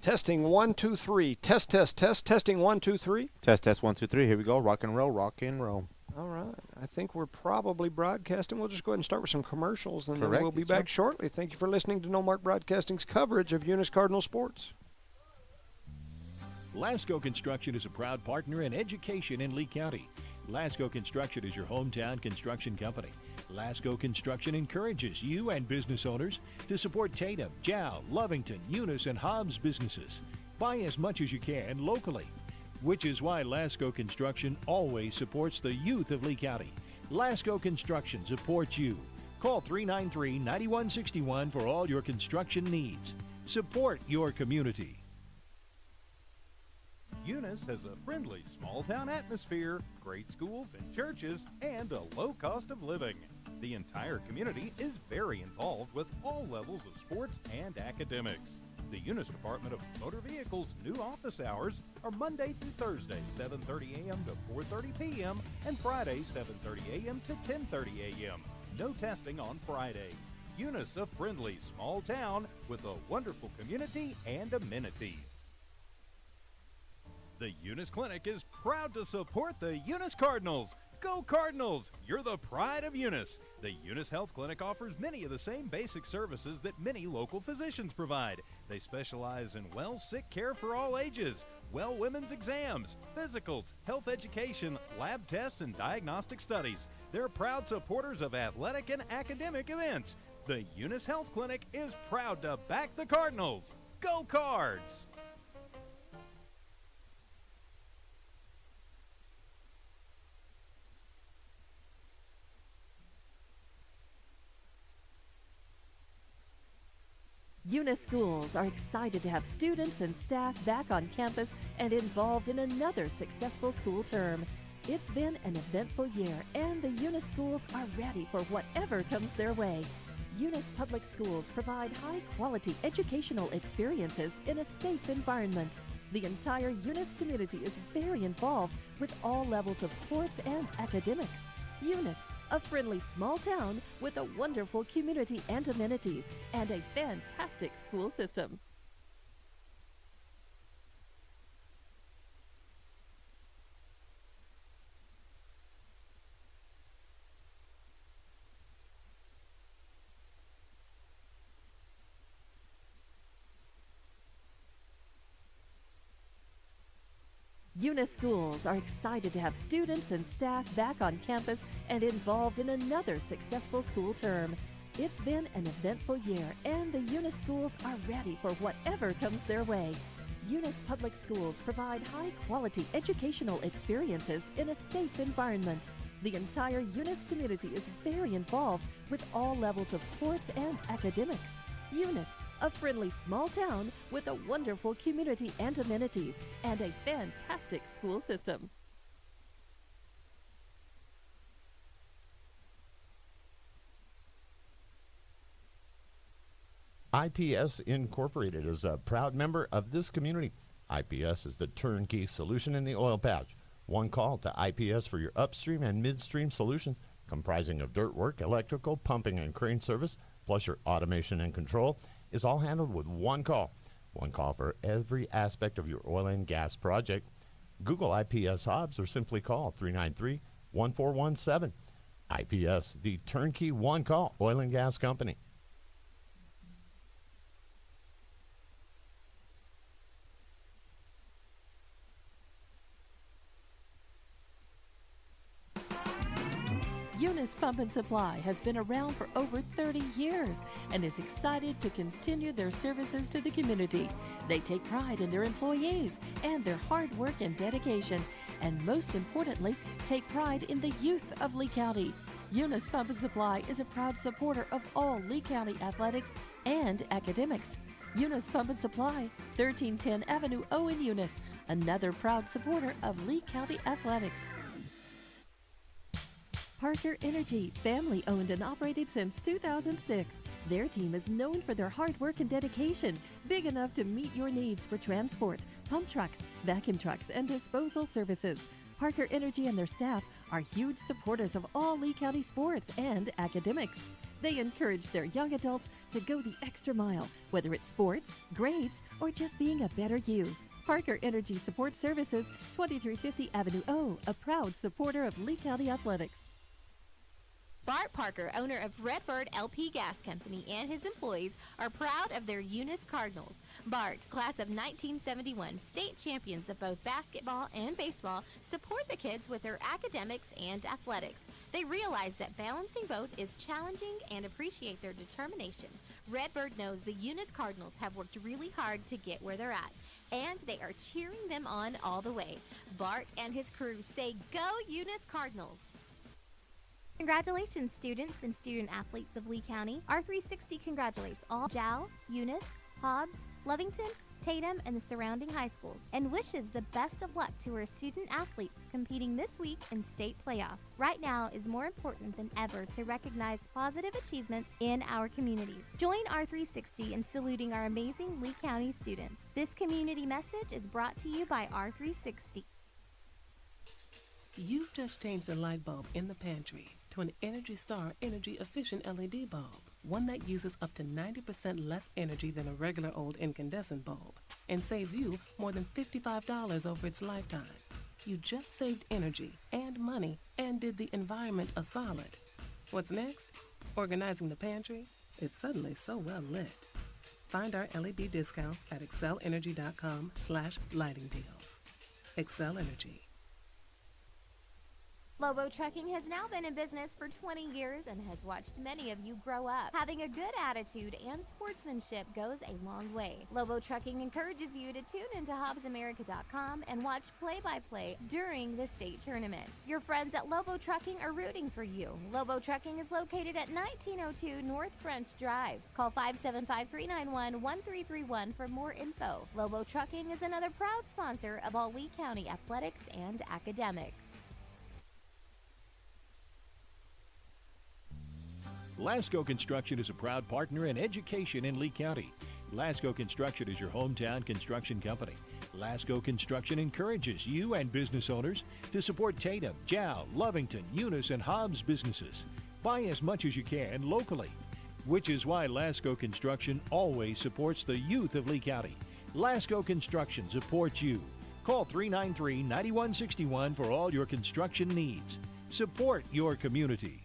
Testing 1, 2, 3. Test, test, test. Testing 1, 2, 3. Test, test, 1, 2, 3. Here we go. Rock and roll, rock and roll. All right. I think we're probably broadcasting. We'll just go ahead and start with some commercials, and Correct. then we'll be back shortly. Thank you for listening to No Mark Broadcasting's coverage of Eunice Cardinal sports. Lasco Construction is a proud partner in education in Lee County. Lasco Construction is your hometown construction company. Lasco Construction encourages you and business owners to support Tatum, Jow, Lovington, Eunice, and Hobbs businesses. Buy as much as you can locally, which is why Lasco Construction always supports the youth of Lee County. Lasco Construction supports you. Call 393-9161 for all your construction needs. Support your community. Eunice has a friendly small-town atmosphere, great schools and churches, and a low cost of living. The entire community is very involved with all levels of sports and academics. The Eunice Department of Motor Vehicles' new office hours are Monday through Thursday, 7:30 a.m. to 4:30 p.m., and Friday, 7:30 a.m. to 10:30 a.m. No testing on Friday. Eunice, a friendly small town with a wonderful community and amenities. The Eunice Clinic is proud to support the Eunice Cardinals. Go Cardinals! You're the pride of Eunice. The Eunice Health Clinic offers many of the same basic services that many local physicians provide. They specialize in sick care for all ages, women's exams, physicals, health education, lab tests, and diagnostic studies. They're proud supporters of athletic and academic events. The Eunice Health Clinic is proud to back the Cardinals. Go Cards! Eunice schools are excited to have students and staff back on campus and involved in another successful school term. It's been an eventful year, and the Eunice schools are ready for whatever comes their way. Eunice Public Schools provide high-quality educational experiences in a safe environment. The entire Eunice community is very involved with all levels of sports and academics. Eunice, a friendly small town with a wonderful community and amenities, and a fantastic school system. Eunice schools are excited to have students and staff back on campus and involved in another successful school term. It's been an eventful year, and the Eunice schools are ready for whatever comes their way. Eunice Public Schools provide high-quality educational experiences in a safe environment. The entire Eunice community is very involved with all levels of sports and academics. Eunice, a friendly small town with a wonderful community and amenities, and a fantastic school system. IPS Incorporated is a proud member of this community. IPS is the turnkey solution in the oil patch. One call to IPS for your upstream and midstream solutions, comprising of dirt work, electrical, pumping, and crane service, plus your automation and control, is all handled with one call. One call for every aspect of your oil and gas project. Google IPS Hobbs or simply call 393-1417. IPS, the turnkey one-call oil and gas company. Eunice Pump and Supply has been around for over 30 years and is excited to continue their services to the community. They take pride in their employees and their hard work and dedication, and most importantly, take pride in the youth of Lee County. Eunice Pump and Supply is a proud supporter of all Lee County athletics and academics. Eunice Pump and Supply, 1310 Avenue O in Eunice, another proud supporter of Lee County athletics. Parker Energy, family owned and operated since 2006. Their team is known for their hard work and dedication, big enough to meet your needs for transport, pump trucks, vacuum trucks, and disposal services. Parker Energy and their staff are huge supporters of all Lee County sports and academics. They encourage their young adults to go the extra mile, whether it's sports, grades, or just being a better you. Parker Energy Support Services, 2350 Avenue O, a proud supporter of Lee County Athletics. Bart Parker, owner of Redbird LP Gas Company, and his employees are proud of their Eunice Cardinals. Bart, class of 1971, state champions of both basketball and baseball, support the kids with their academics and athletics. They realize that balancing both is challenging and appreciate their determination. Redbird knows the Eunice Cardinals have worked really hard to get where they're at, and they are cheering them on all the way. Bart and his crew say, "Go Eunice Cardinals!" Congratulations, students and student athletes of Lee County. R360 congratulates all Jal, Eunice, Hobbs, Lovington, Tatum, and the surrounding high schools, and wishes the best of luck to our student athletes competing this week in state playoffs. Right now is more important than ever to recognize positive achievements in our communities. Join R360 in saluting our amazing Lee County students. This community message is brought to you by R360. You've just changed the light bulb in the pantry to an Energy Star energy-efficient LED bulb, one that uses up to 90% less energy than a regular old incandescent bulb and saves you more than $55 over its lifetime. You just saved energy and money and did the environment a solid. What's next? Organizing the pantry? It's suddenly so well lit. Find our LED discounts at excelenergy.com/lighting deals. Excel Energy. Lobo Trucking has now been in business for 20 years and has watched many of you grow up. Having a good attitude and sportsmanship goes a long way. Lobo Trucking encourages you to tune into HobbsAmerica.com and watch play-by-play during the state tournament. Your friends at Lobo Trucking are rooting for you. Lobo Trucking is located at 1902 North French Drive. Call 575-391-1331 for more info. Lobo Trucking is another proud sponsor of all Lee County athletics and academics. Lasco Construction is a proud partner in education in Lee County. Lasco Construction is your hometown construction company. Lasco Construction encourages you and business owners to support Tatum, Jow, Lovington, Eunice, and Hobbs businesses. Buy as much as you can locally, which is why Lasco Construction always supports the youth of Lee County. Lasco Construction supports you. Call 393-9161 for all your construction needs. Support your community.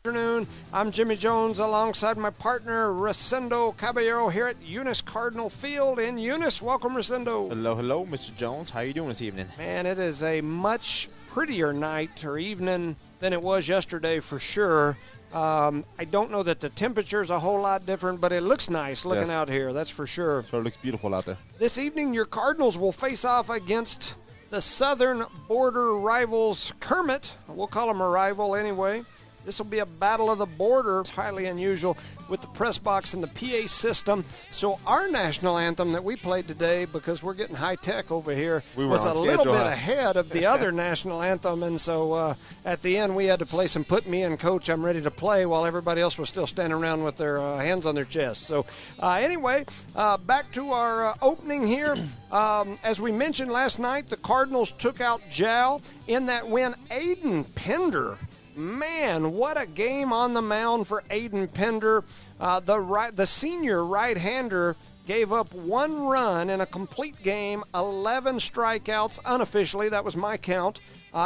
Afternoon. I'm Jimmy Jones alongside my partner Rosendo Caballero here at Eunice Cardinal Field in Eunice. Welcome, Rosendo. Hello, Mr. Jones. How you doing this evening? Man, it is a much prettier night or evening than it was yesterday for sure. I don't know that the temperature is a whole lot different, but it looks nice looking out here, that's for sure. So it looks beautiful out there. This evening, your Cardinals will face off against the southern border rivals Kermit. We'll call them a rival anyway. This will be a battle of the border. It's highly unusual with the press box and the PA system. So our national anthem that we played today, because we're getting high-tech over here, was a little bit ahead of the other national anthem. And so at the end, we had to play some Put Me In, Coach, I'm Ready to Play, while everybody else was still standing around with their hands on their chests. So anyway, back to our opening here. As we mentioned last night, the Cardinals took out Jal in that win. Aiden Pender, man, what a game on the mound for Aiden Pender. The senior right-hander gave up one run in a complete game, 11 strikeouts unofficially. That was my count.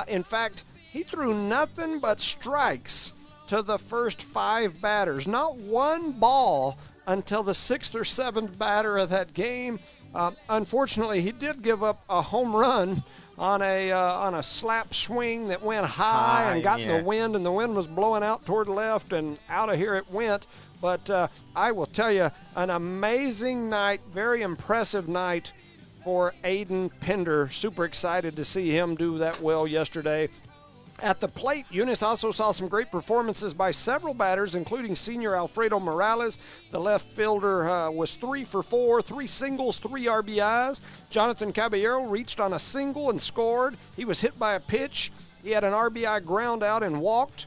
In fact, he threw nothing but strikes to the first 5 batters. Not one ball until the 6th or 7th batter of that game. Unfortunately, he did give up a home run on a slap swing that went high and got in the wind, and the wind was blowing out toward the left, and out of here it went. But I will tell you, an amazing night, very impressive night for Aiden Pender. Super excited to see him do that well yesterday. At the plate, Eunice also saw some great performances by several batters, including senior Alfredo Morales. The left fielder was 3 for 4, 3 singles, 3 RBIs. Jonathan Caballero reached on a single and scored. He was hit by a pitch. He had an RBI ground out and walked.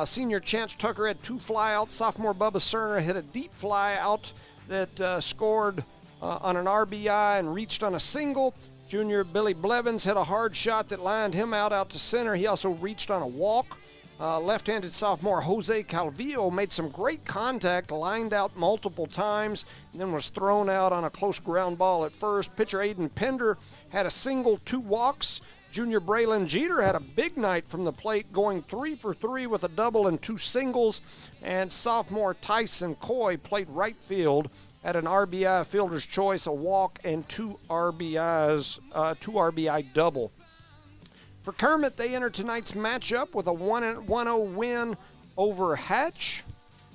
Senior Chance Tucker had 2 flyouts. Sophomore Bubba Cerner hit a deep fly out that scored on an RBI and reached on a single. Junior Billy Blevins hit a hard shot that lined him out to center. He also reached on a walk. Left-handed sophomore Jose Calvillo made some great contact, lined out multiple times, and then was thrown out on a close ground ball at first. Pitcher Aiden Pender had a single, 2 walks. Junior Braylon Jeter had a big night from the plate, going 3 for 3 with a double and 2 singles. And sophomore Tyson Coy played right field, had an RBI fielder's choice, a walk, and 2 RBIs, 2 RBI double. For Kermit, they enter tonight's matchup with a 1-0 win over Hatch.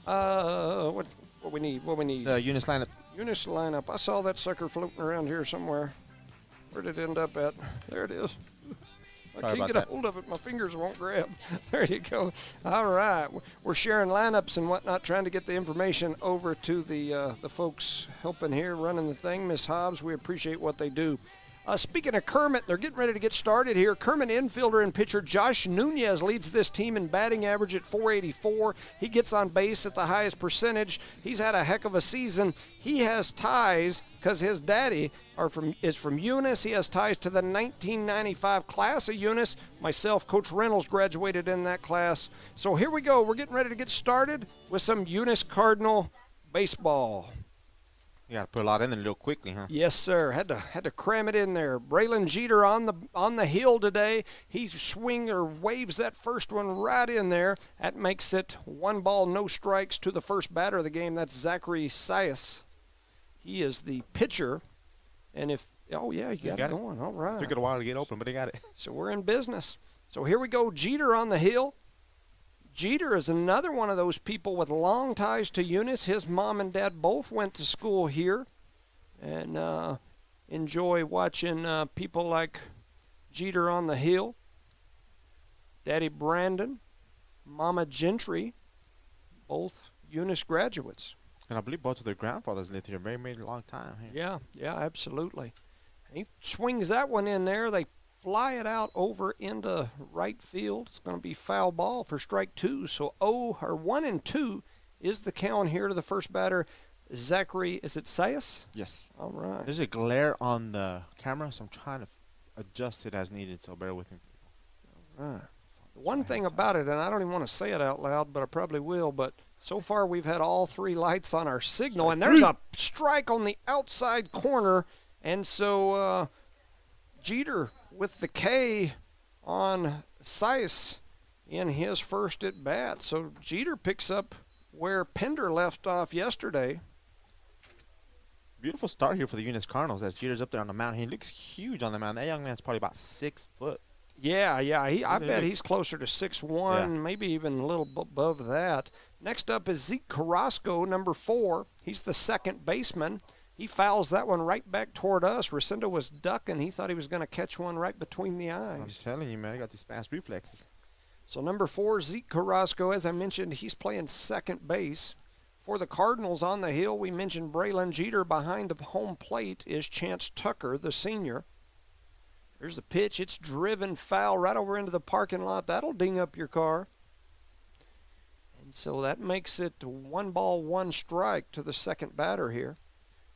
What we need? The Eunice lineup. Eunice lineup. I saw that sucker floating around here somewhere. Where did it end up at? There it is. I can't get a hold of it. My fingers won't grab. There you go. All right. We're sharing lineups and whatnot, trying to get the information over to the folks helping here, running the thing. Miss Hobbs, we appreciate what they do. Speaking of Kermit, they're getting ready to get started here. Kermit infielder and pitcher Josh Nunez leads this team in batting average at .484. He gets on base at the highest percentage. He's had a heck of a season. He has ties because his daddy is from Eunice. He has ties to the 1995 class of Eunice. Myself, Coach Reynolds, graduated in that class. So here we go. We're getting ready to get started with some Eunice Cardinal baseball. You got to put a lot in there real quickly, huh? Yes, sir. Had to cram it in there. Braylon Jeter on the hill today. He waves that first one right in there. That makes it 1 ball, no strikes to the first batter of the game. That's Zachary Sias. He is the pitcher. And you got it going. All right. Took it a while to get open, but he got it. So we're in business. So here we go. Jeter on the hill. Jeter is another one of those people with long ties to Eunice. His mom and dad both went to school here, and enjoy watching people like Jeter on the hill, Daddy Brandon, Mama Gentry, both Eunice graduates. And I believe both of their grandfathers lived here a very long time. Yeah, absolutely. He swings that one in there. They fly it out over into right field. It's going to be foul ball for strike 2. So 1-2 is the count here to the first batter, Zachary. Is it Sias? Yes. All right. There's a glare on the camera, so I'm trying to adjust it as needed. So bear with me. All right. One thing about it, and I don't even want to say it out loud, but I probably will. But so far we've had all 3 lights on our signal, and there's a strike on the outside corner, and so Jeter with the K on Sice in his first at bat. So Jeter picks up where Pender left off yesterday. Beautiful start here for the Eunice Cardinals as Jeter's up there on the mound. He looks huge on the mound. That young man's probably about 6 foot. Yeah. I bet he's closer to 6'1", maybe even a little above that. Next up is Zeke Carrasco, number 4. He's the second baseman. He fouls that one right back toward us. Rosendo was ducking. He thought he was going to catch one right between the eyes. I'm telling you, man, I got these fast reflexes. So number 4, Zeke Carrasco, as I mentioned, he's playing second base. For the Cardinals on the hill, we mentioned Braylon Jeter. Behind the home plate is Chance Tucker, the senior. There's the pitch. It's driven foul right over into the parking lot. That'll ding up your car. And so that makes it 1 ball, 1 strike to the second batter here.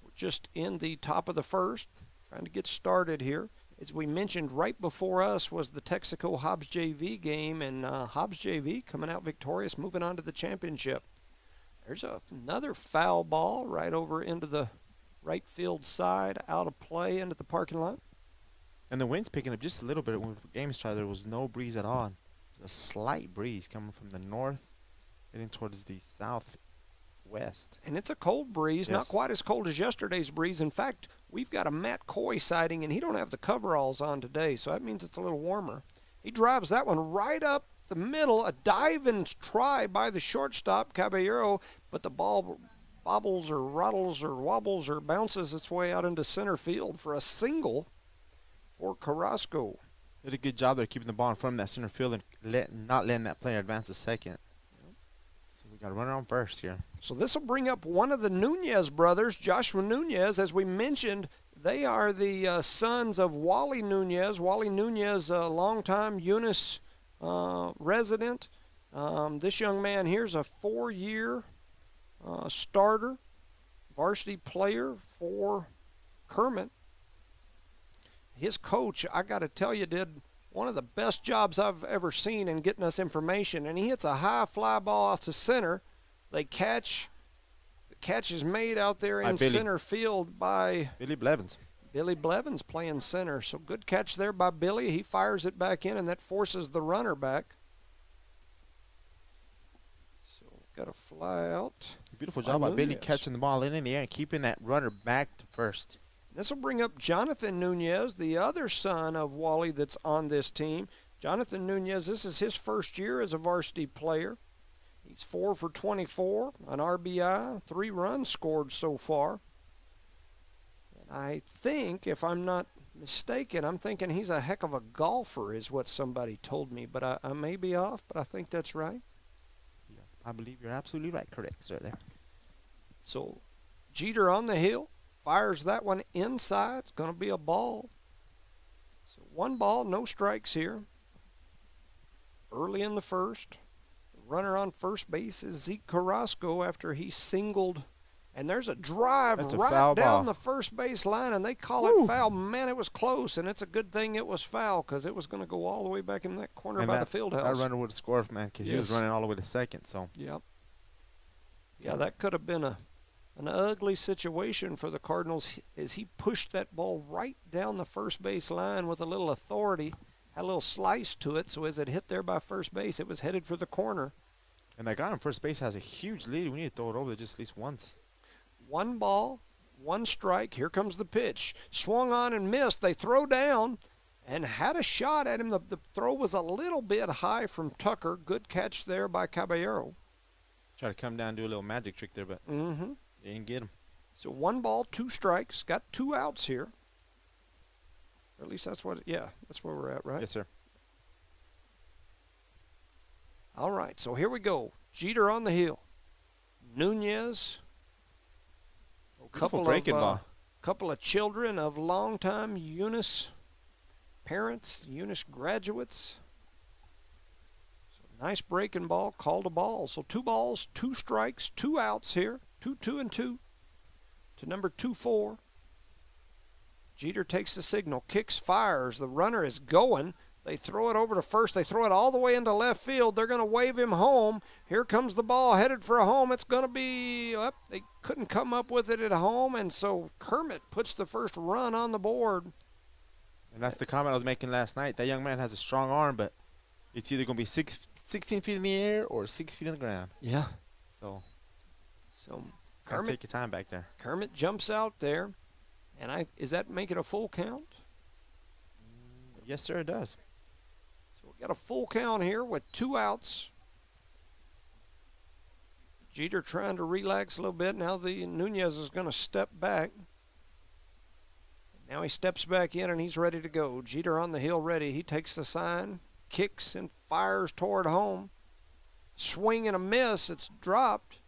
We're just in the top of the first, trying to get started here. As we mentioned, right before us was the Texaco Hobbs JV game, and Hobbs JV coming out victorious, moving on to the championship. There's another foul ball right over into the right field side, out of play into the parking lot. And the wind's picking up just a little bit. When the game started, there was no breeze at all. There's a slight breeze coming from the north, heading towards the southwest. And it's a cold breeze, not quite as cold as yesterday's breeze. In fact, we've got a Matt Coy sighting, and he don't have the coveralls on today, so that means it's a little warmer. He drives that one right up the middle, a dive and try by the shortstop, Caballero, but the ball bobbles or rattles or wobbles or bounces its way out into center field for a single for Carrasco. Did a good job there keeping the ball in front of that center field and not letting that player advance a second. So we got a runner on first here. So this will bring up one of the Nunez brothers, Joshua Nunez. As we mentioned, they are the sons of Wally Nunez. Wally Nunez, a longtime Eunice resident. This young man here's a 4-year starter, varsity player for Kermit. His coach, I got to tell you, did one of the best jobs I've ever seen in getting us information. And he hits a high fly ball out to center. They catch. The catch is made out there in center field by Billy Blevins. Billy Blevins playing center. So good catch there by Billy. He fires it back in, and that forces the runner back. So got a fly out. Beautiful job by Billy catching the ball in the air and keeping that runner back to first. This will bring up Jonathan Nunez, the other son of Wally that's on this team. Jonathan Nunez, this is his first year as a varsity player. He's 4 for 24, an RBI, 3 runs scored so far. And I think, if I'm not mistaken, I'm thinking he's a heck of a golfer is what somebody told me. But I may be off, but I think that's right. Yeah, I believe you're absolutely right. Correct, sir, there. So Jeter on the hill. Fires that one inside. It's going to be a ball. So 1 ball, no strikes here. Early in the first. The runner on first base is Zeke Carrasco after he singled. And there's a drive right down the first base line, and they call it foul. Man, it was close, and it's a good thing it was foul because it was going to go all the way back in that corner by the field house. That runner would have scored, man, because he was running all the way to second. So. Yep. Yeah, that could have been an ugly situation for the Cardinals as he pushed that ball right down the first base line with a little authority, had a little slice to it, so as it hit there by first base, it was headed for the corner. And that guy on first base has a huge lead. We need to throw it over there just at least once. 1 ball, 1 strike. Here comes the pitch. Swung on and missed. They throw down and had a shot at him. The throw was a little bit high from Tucker. Good catch there by Caballero. Try to come down and do a little magic trick there, but they didn't get him. So 1 ball, 2 strikes. Got 2 outs here. Or at least that's what, that's where we're at, right? Yes, sir. All right, so here we go. Jeter on the hill. Nunez. Couple of children of longtime Eunice parents, Eunice graduates. So nice breaking ball, called a ball. So 2 balls, 2 strikes, 2 outs here. 2-2-2 to number 2-4. Jeter takes the signal, kicks, fires. The runner is going. They throw it over to first. They throw it all the way into left field. They're going to wave him home. Here comes the ball headed for a home. It's going to be up. They couldn't come up with it at home, and so Kermit puts the first run on the board. And that's the comment I was making last night. That young man has a strong arm, but it's either going to be 16 feet in the air or 6 feet on the ground. Yeah. So Kermit, take your time back there. Kermit jumps out there, and is that make it a full count? Yes, sir, it does. So we got a full count here with 2 outs. Jeter trying to relax a little bit. Now the Nunez is going to step back. Now he steps back in and he's ready to go. Jeter on the hill ready. He takes the sign, kicks and fires toward home. Swing and a miss. It's dropped.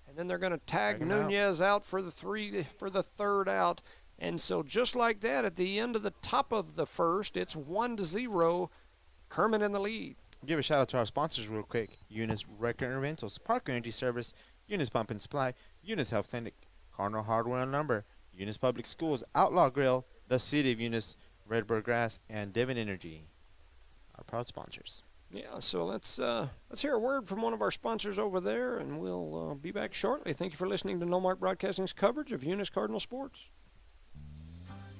And then they're going to tag Nunez out for the 3rd out. And so just like that, at the end of the top of the first, it's 1-0. Kermit in the lead. Give a shout out to our sponsors real quick. Eunice Record and Rentals, Parker Energy Service, Eunice Pump and Supply, Eunice Health Clinic, Cardinal Hardware and Lumber, Eunice Public Schools, Outlaw Grill, the City of Eunice, Redbird Grass, and Devon Energy. Our proud sponsors. Yeah, so let's hear a word from one of our sponsors over there, and we'll be back shortly. Thank you for listening to No Mark Broadcasting's coverage of Eunice Cardinal Sports.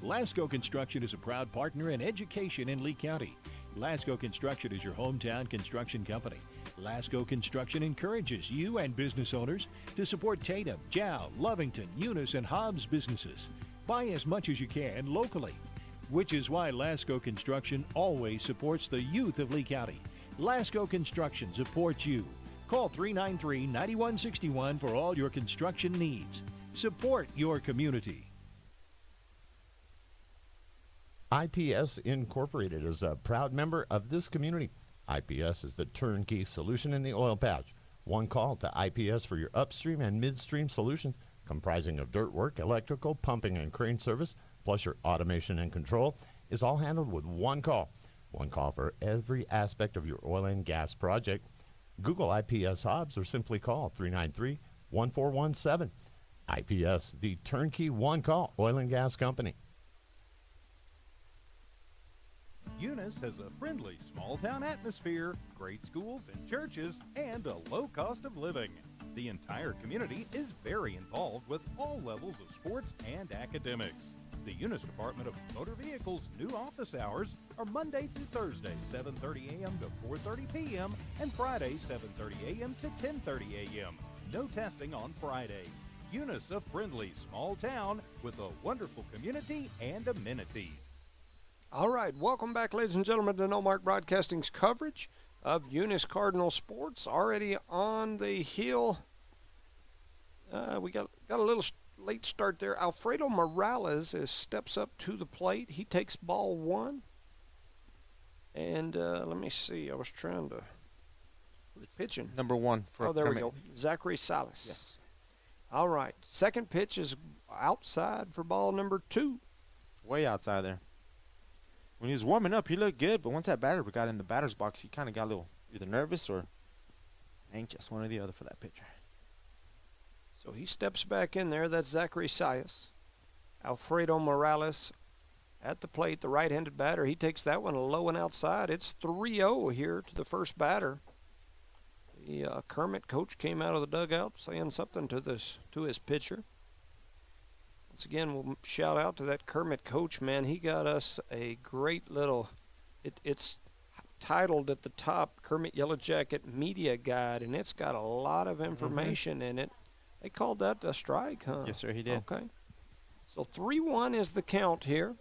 Lasco Construction is a proud partner in education in Lee County. Lasco Construction is your hometown construction company. Lasco Construction encourages you and business owners to support Tatum, Jow, Lovington, Eunice, and Hobbs businesses. Buy as much as you can locally, which is why Lasco Construction always supports the youth of Lee County. Lasco Construction supports you. Call 393-9161 for all your construction needs. Support your community. IPS Incorporated is a proud member of this community. IPS is the turnkey solution in the oil patch. One call to IPS for your upstream and midstream solutions, comprising of dirt work, electrical, pumping, and crane service, plus your automation and control, is all handled with one call. One call for every aspect of your oil and gas project. Google IPS Hobbs or simply call 393-1417. IPS, the turnkey one-call oil and gas company. Eunice has a friendly small-town atmosphere, great schools and churches, and a low cost of living. The entire community is very involved with all levels of sports and academics. The Eunice Department of Motor Vehicles' new office hours are Monday through Thursday, 7:30 a.m. to 4:30 p.m., and Friday, 7:30 a.m. to 10:30 a.m. No testing on Friday. Eunice, a friendly small town with a wonderful community and amenities. All right, welcome back, ladies and gentlemen, to No Mark Broadcasting's coverage of Eunice Cardinal sports. Already on the hill. We got a little late start there. Alfredo Morales steps up to the plate. He takes ball one. And let me see. I was trying to. Who's pitching? Number one for Oh, there Kermit. we go. Zachary Salas. Yes. All right. Second pitch is outside for ball number 2. Way outside there. When he was warming up, he looked good, but once that batter got in the batter's box, he kind of got a little either nervous or anxious, one or the other for that pitcher. So he steps back in there. That's Zachary Salas. Alfredo Morales at the plate, the right-handed batter. He takes that one low and outside. It's 3-0 here to the first batter. The Kermit coach came out of the dugout saying something to his pitcher. Once again, we'll shout out to that Kermit coach, man. He got us a great little, it's titled at the top, Kermit Yellow Jacket Media Guide, and it's got a lot of information in it. They called that a strike, huh? Yes, sir, he did. Okay. So 3-1 is the count here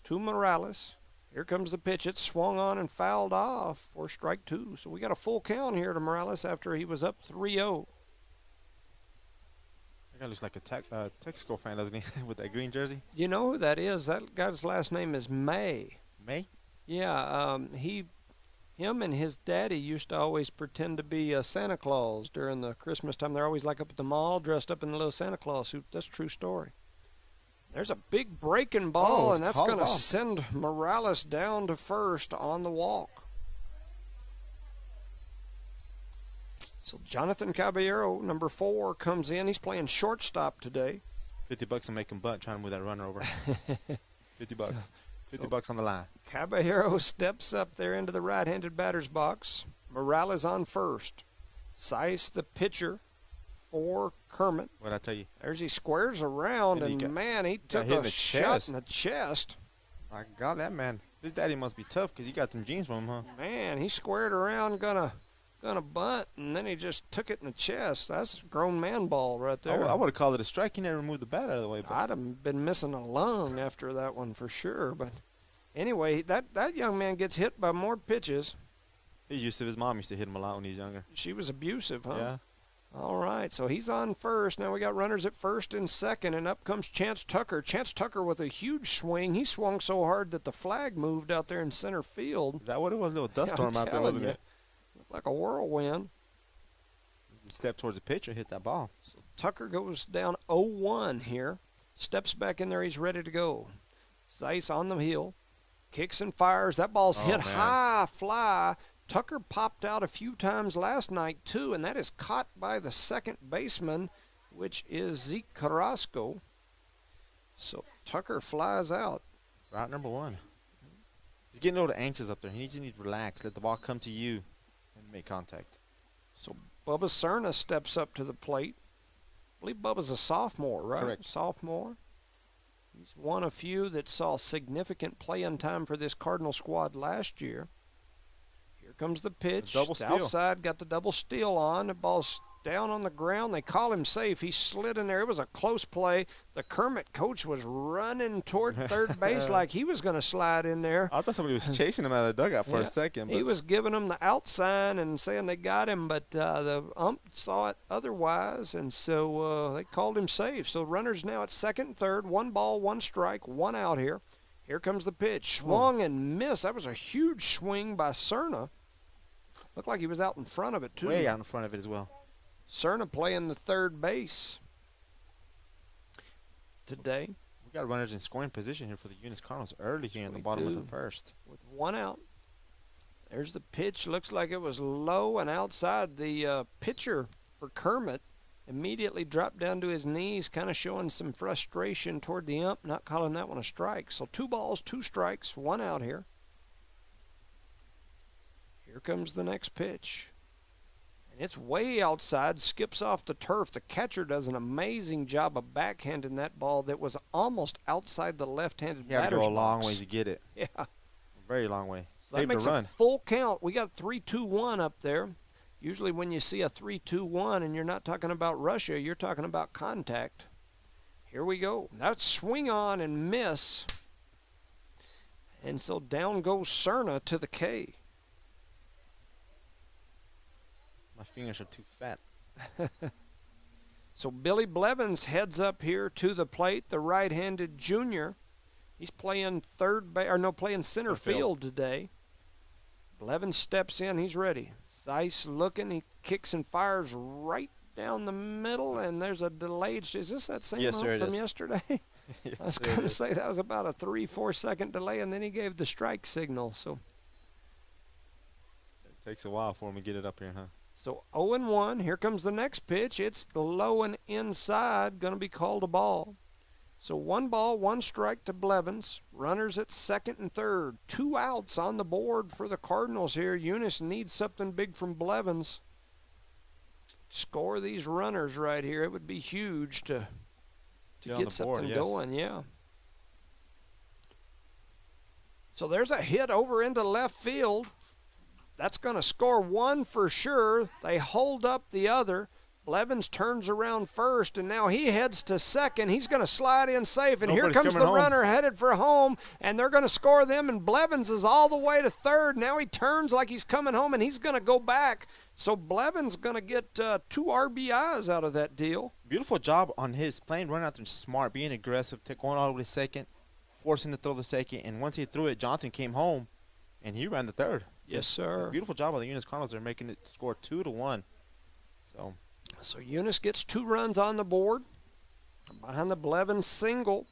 to Morales. Here comes the pitch. It's swung on and fouled off for strike 2. So we got a full count here to Morales after he was up 3-0. That guy looks like a Texaco fan, doesn't he, with that green jersey? You know who that is? That guy's last name is May. May? Yeah, him and his daddy used to always pretend to be Santa Claus during the Christmas time. They're always like up at the mall dressed up in the little Santa Claus suit. That's a true story. There's a big breaking ball, and that's going to send Morales down to first on the walk. So Jonathan Caballero, number 4, comes in. He's playing shortstop today. $50 to make him bunt, trying to move that runner over. $50. $50 on the line. Caballero steps up there into the right-handed batter's box. Morales on first. Sice, the pitcher for Kermit. What'd I tell you? There's he squares around, and man, he took a shot in the chest. My God, that man. His daddy must be tough because he got them jeans from him, huh? Man, he squared around, gonna bunt, and then he just took it in the chest. That's a grown man ball right there. I would have called it a strike. He never moved the bat out of the way. But I'd have been missing a lung after that one for sure. But anyway, that young man gets hit by more pitches. he's used to his mom used to hit him a lot when he was younger. She was abusive, huh? Yeah. All right, so he's on first. Now we got runners at first and second, and up comes Chance Tucker. Chance Tucker with a huge swing. He swung so hard that the flag moved out there in center field. Is that what it was? A little dust storm out there, wasn't it? Looked like a whirlwind. He stepped towards the pitcher, hit that ball. So Tucker goes down 0-1 here. Steps back in there. He's ready to go. Zeiss on the hill. Kicks and fires. That ball's hit high, fly. Tucker popped out a few times last night, too, and that is caught by the second baseman, which is Zeke Carrasco. So Tucker flies out. Route number one. He's getting a little anxious up there. He needs to relax, let the ball come to you, and make contact. So Bubba Cerna steps up to the plate. I believe Bubba's a sophomore, right? Correct. Sophomore. He's one of few that saw significant playing time for this Cardinal squad last year. Here comes the pitch. Double steal. Outside, got the double steal on. The ball's down on the ground. They call him safe. He slid in there. It was a close play. The Kermit coach was running toward third base like he was going to slide in there. I thought somebody was chasing him out of the dugout for a second. But He was giving them the out sign and saying they got him, but the ump saw it otherwise, and so they called him safe. So runners now at second and third. 1 ball, 1 strike, 1 out here. Here comes the pitch. Swung and missed. That was a huge swing by Cerna. Looked like he was out in front of it, too. way out in front of it as well. Cerna playing the third base today. We got runners in scoring position here for the Eunice Cardinals early here in the bottom of the first. With 1 out. There's the pitch. Looks like it was low and outside. The pitcher for Kermit immediately dropped down to his knees, kind of showing some frustration toward the ump, not calling that one a strike. So 2 balls, 2 strikes, 1 out here. Here comes the next pitch. And it's way outside, skips off the turf. The catcher does an amazing job of backhanding that ball that was almost outside the left-handed batter's box. You have to go a long way to get it. Yeah. A very long way. So that makes a full count. We got 3-2-1 up there. Usually when you see a 3-2-1 and you're not talking about Russia, you're talking about contact. Here we go. That's swing on and miss. And so down goes Cerna to the K. My fingers are too fat. So Billy Blevins heads up here to the plate, the right-handed junior. He's playing playing center field today. Blevins steps in. He's ready. Zeiss looking. He kicks and fires right down the middle, and there's a delayed. Is this that same Yes, one sir, from yesterday? Yes, I was going to say that was about a 3-4 second delay, and then he gave the strike signal. So it takes a while for him to get it up here, huh? So 0-1. Here comes the next pitch. It's low and inside. Going to be called a ball. So 1 ball, 1 strike to Blevins. Runners at second and third. 2 outs on the board for the Cardinals here. Eunice needs something big from Blevins. Score these runners right here. It would be huge to get something going. Yeah. So there's a hit over into left field. That's going to score 1 for sure. They hold up the other. Blevins turns around first, and now he heads to second. He's going to slide in safe, and here comes the runner headed for home, and they're going to score them, and Blevins is all the way to third. Now he turns like he's coming home, and he's going to go back. So Blevins going to get 2 RBIs out of that deal. Beautiful job on his playing, running out there smart, being aggressive, going all the way to second, forcing to throw the second, and once he threw it, Jonathan came home, and he ran the third. Yes, sir. Beautiful job by the Eunice Cardinals. They're making it score 2-1. So Eunice gets 2 runs on the board behind the Blevins single.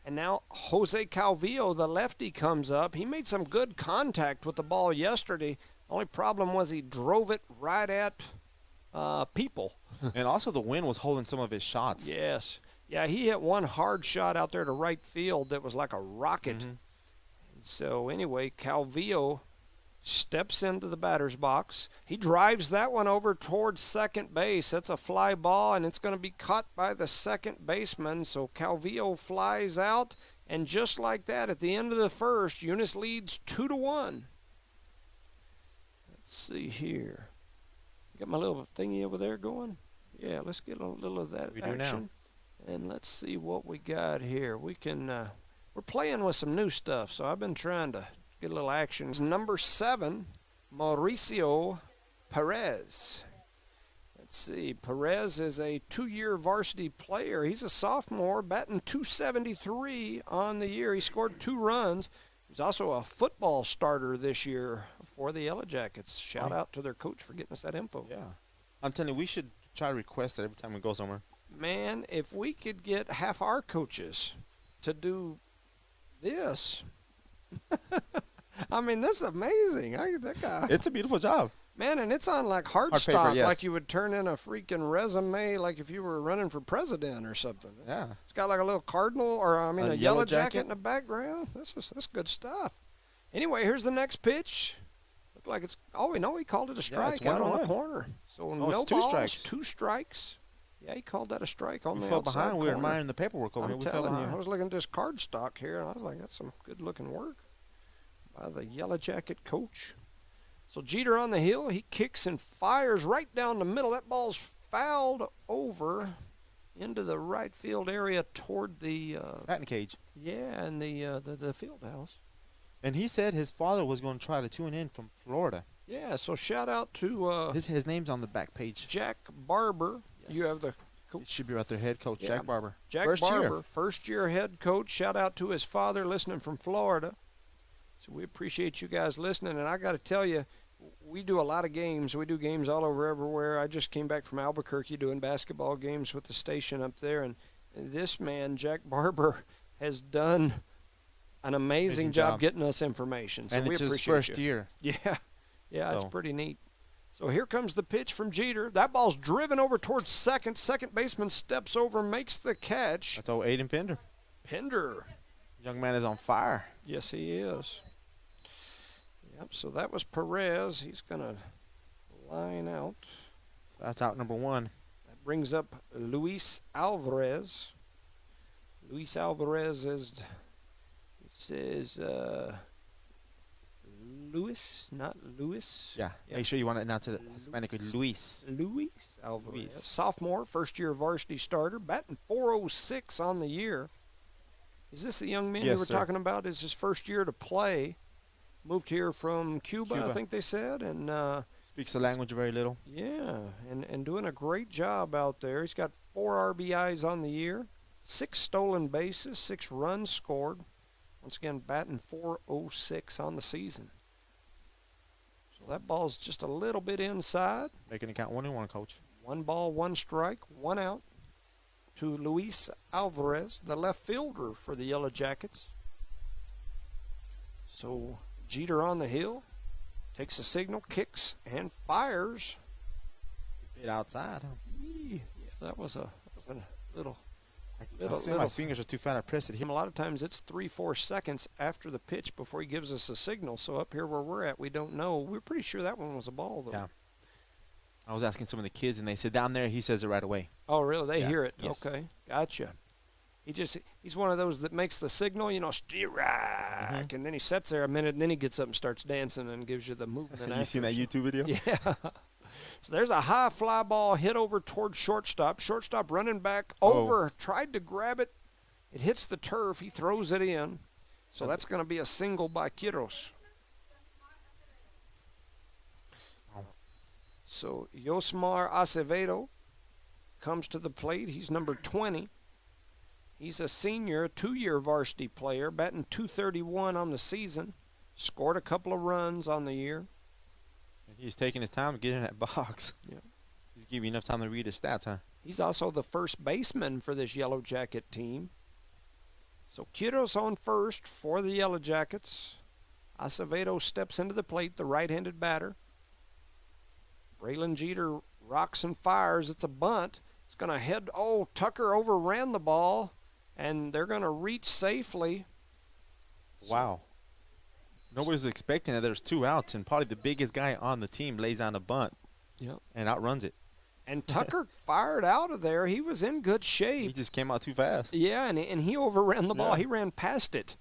And now Jose Calvillo, the lefty, comes up. He made some good contact with the ball yesterday. Only problem was he drove it right at people. And also the wind was holding some of his shots. Yes. Yeah, he hit 1 hard shot out there to right field that was like a rocket. Mm-hmm. And so anyway, Calvillo steps into the batter's box. He drives that one over towards second base. That's a fly ball, and it's going to be caught by the second baseman. So Calvillo flies out, and just like that, at the end of the first, Eunice leads 2-1. Let's see here. Got my little thingy over there going? Yeah, let's get a little of that action. And let's see what we got here. We can, we're playing with some new stuff, so I've been trying to get a little action. Number 7, Mauricio Perez. Let's see. Perez is a 2-year varsity player. He's a sophomore, batting .273 on the year. He scored 2 runs. He's also a football starter this year for the Yellow Jackets. Shout out to their coach for getting us that info. Yeah. I'm telling you, we should try to request that every time we go somewhere. Man, if we could get half our coaches to do this. I mean, this is amazing. That guy. It's a beautiful job. Man, and it's on like hard stock, paper, yes. like you would turn in a freaking resume, like if you were running for president or something. Yeah. It's got like a little cardinal, or a yellow jacket in the background. That's good stuff. Anyway, here's the next pitch. Looked like it's. Oh, no, he called it a strike out on the corner. So no it's 2 balls, strikes. 2 strikes. Yeah, he called that a strike on the fell outside behind. corner. We were admiring the paperwork over here. I'm telling you, I was looking at this card stock here, and I was like, that's some good-looking work by the Yellow Jacket coach. So Jeter on the hill, he kicks and fires right down the middle. That ball's fouled over into the right field area toward the batting cage. Yeah, and the field house. And he said his father was going to try to tune in from Florida. Yeah, so shout out to his name's on the back page. Jack Barber. Yes. You have the coach. It should be right there, head coach Jack Barber. Jack Barber, first-year head coach. Shout out to his father listening from Florida. So we appreciate you guys listening. And I got to tell you, we do a lot of games. We do games all over everywhere. I just came back from Albuquerque doing basketball games with the station up there. And this man, Jack Barber, has done an amazing job getting us information. So and we it's appreciate his first year. Yeah. Yeah, it's pretty neat. So here comes the pitch from Jeter. That ball's driven over towards second. Second baseman steps over, makes the catch. That's old Aiden Pender. Pender. Young man is on fire. Yes, he is. Yep, so that was Perez. He's going to line out. So that's out number 1. That brings up Luis Alvarez. Luis Alvarez is, it says, Luis, not Luis. Yeah. Make sure you want to announce it Hispanic. Luis. Luis Alvarez. Luis. Sophomore, first-year varsity starter, batting .406 on the year. Is this the young man Yes, you were sir. talking about? Is his first year to play. Moved here from Cuba, I think they said. And speaks the language very little. yeah, and doing a great job out there. He's got 4 RBIs on the year, 6 stolen bases, 6 runs scored. Once again, batting .406 on the season. So that ball's just a little bit inside. Making it count 1-1, Coach. 1 ball, 1 strike, 1 out to Luis Alvarez, the left fielder for the Yellow Jackets. So Jeter on the hill, takes a signal, kicks, and fires. Bit outside. Huh? Yeah, that was a little. I say my fingers are too fat. I pressed it here. A lot of times it's 3-4 seconds after the pitch before he gives us a signal. So up here where we're at, we don't know. We're pretty sure that one was a ball, though. Yeah. I was asking some of the kids, and they said down there he says it right away. Oh, really? They hear it. Yes. Okay, gotcha. He's one of those that makes the signal, strike, and then he sits there a minute, and then he gets up and starts dancing and gives you the movement. You seen that YouTube video? Yeah. So there's a high fly ball hit over towards shortstop. Shortstop running back over, tried to grab it. It hits the turf. He throws it in. So that's going to be a single by Quiros. So Yosmar Acevedo comes to the plate. He's number 20. He's a senior, 2-year varsity player, batting .231 on the season. Scored a couple of runs on the year. He's taking his time to get in that box. Yeah. He's giving you enough time to read his stats, huh? He's also the first baseman for this Yellow Jacket team. So Quiros on first for the Yellow Jackets. Acevedo steps into the plate, the right-handed batter. Braylon Jeter rocks and fires. It's a bunt. It's going to head. Oh, Tucker overran the ball, and they're going to reach safely. Wow. Nobody was expecting that. There's 2 outs, and probably the biggest guy on the team lays on a bunt and outruns it. And Tucker fired out of there. He was in good shape. He just came out too fast. Yeah, and he overran the ball. Yeah. He ran past it.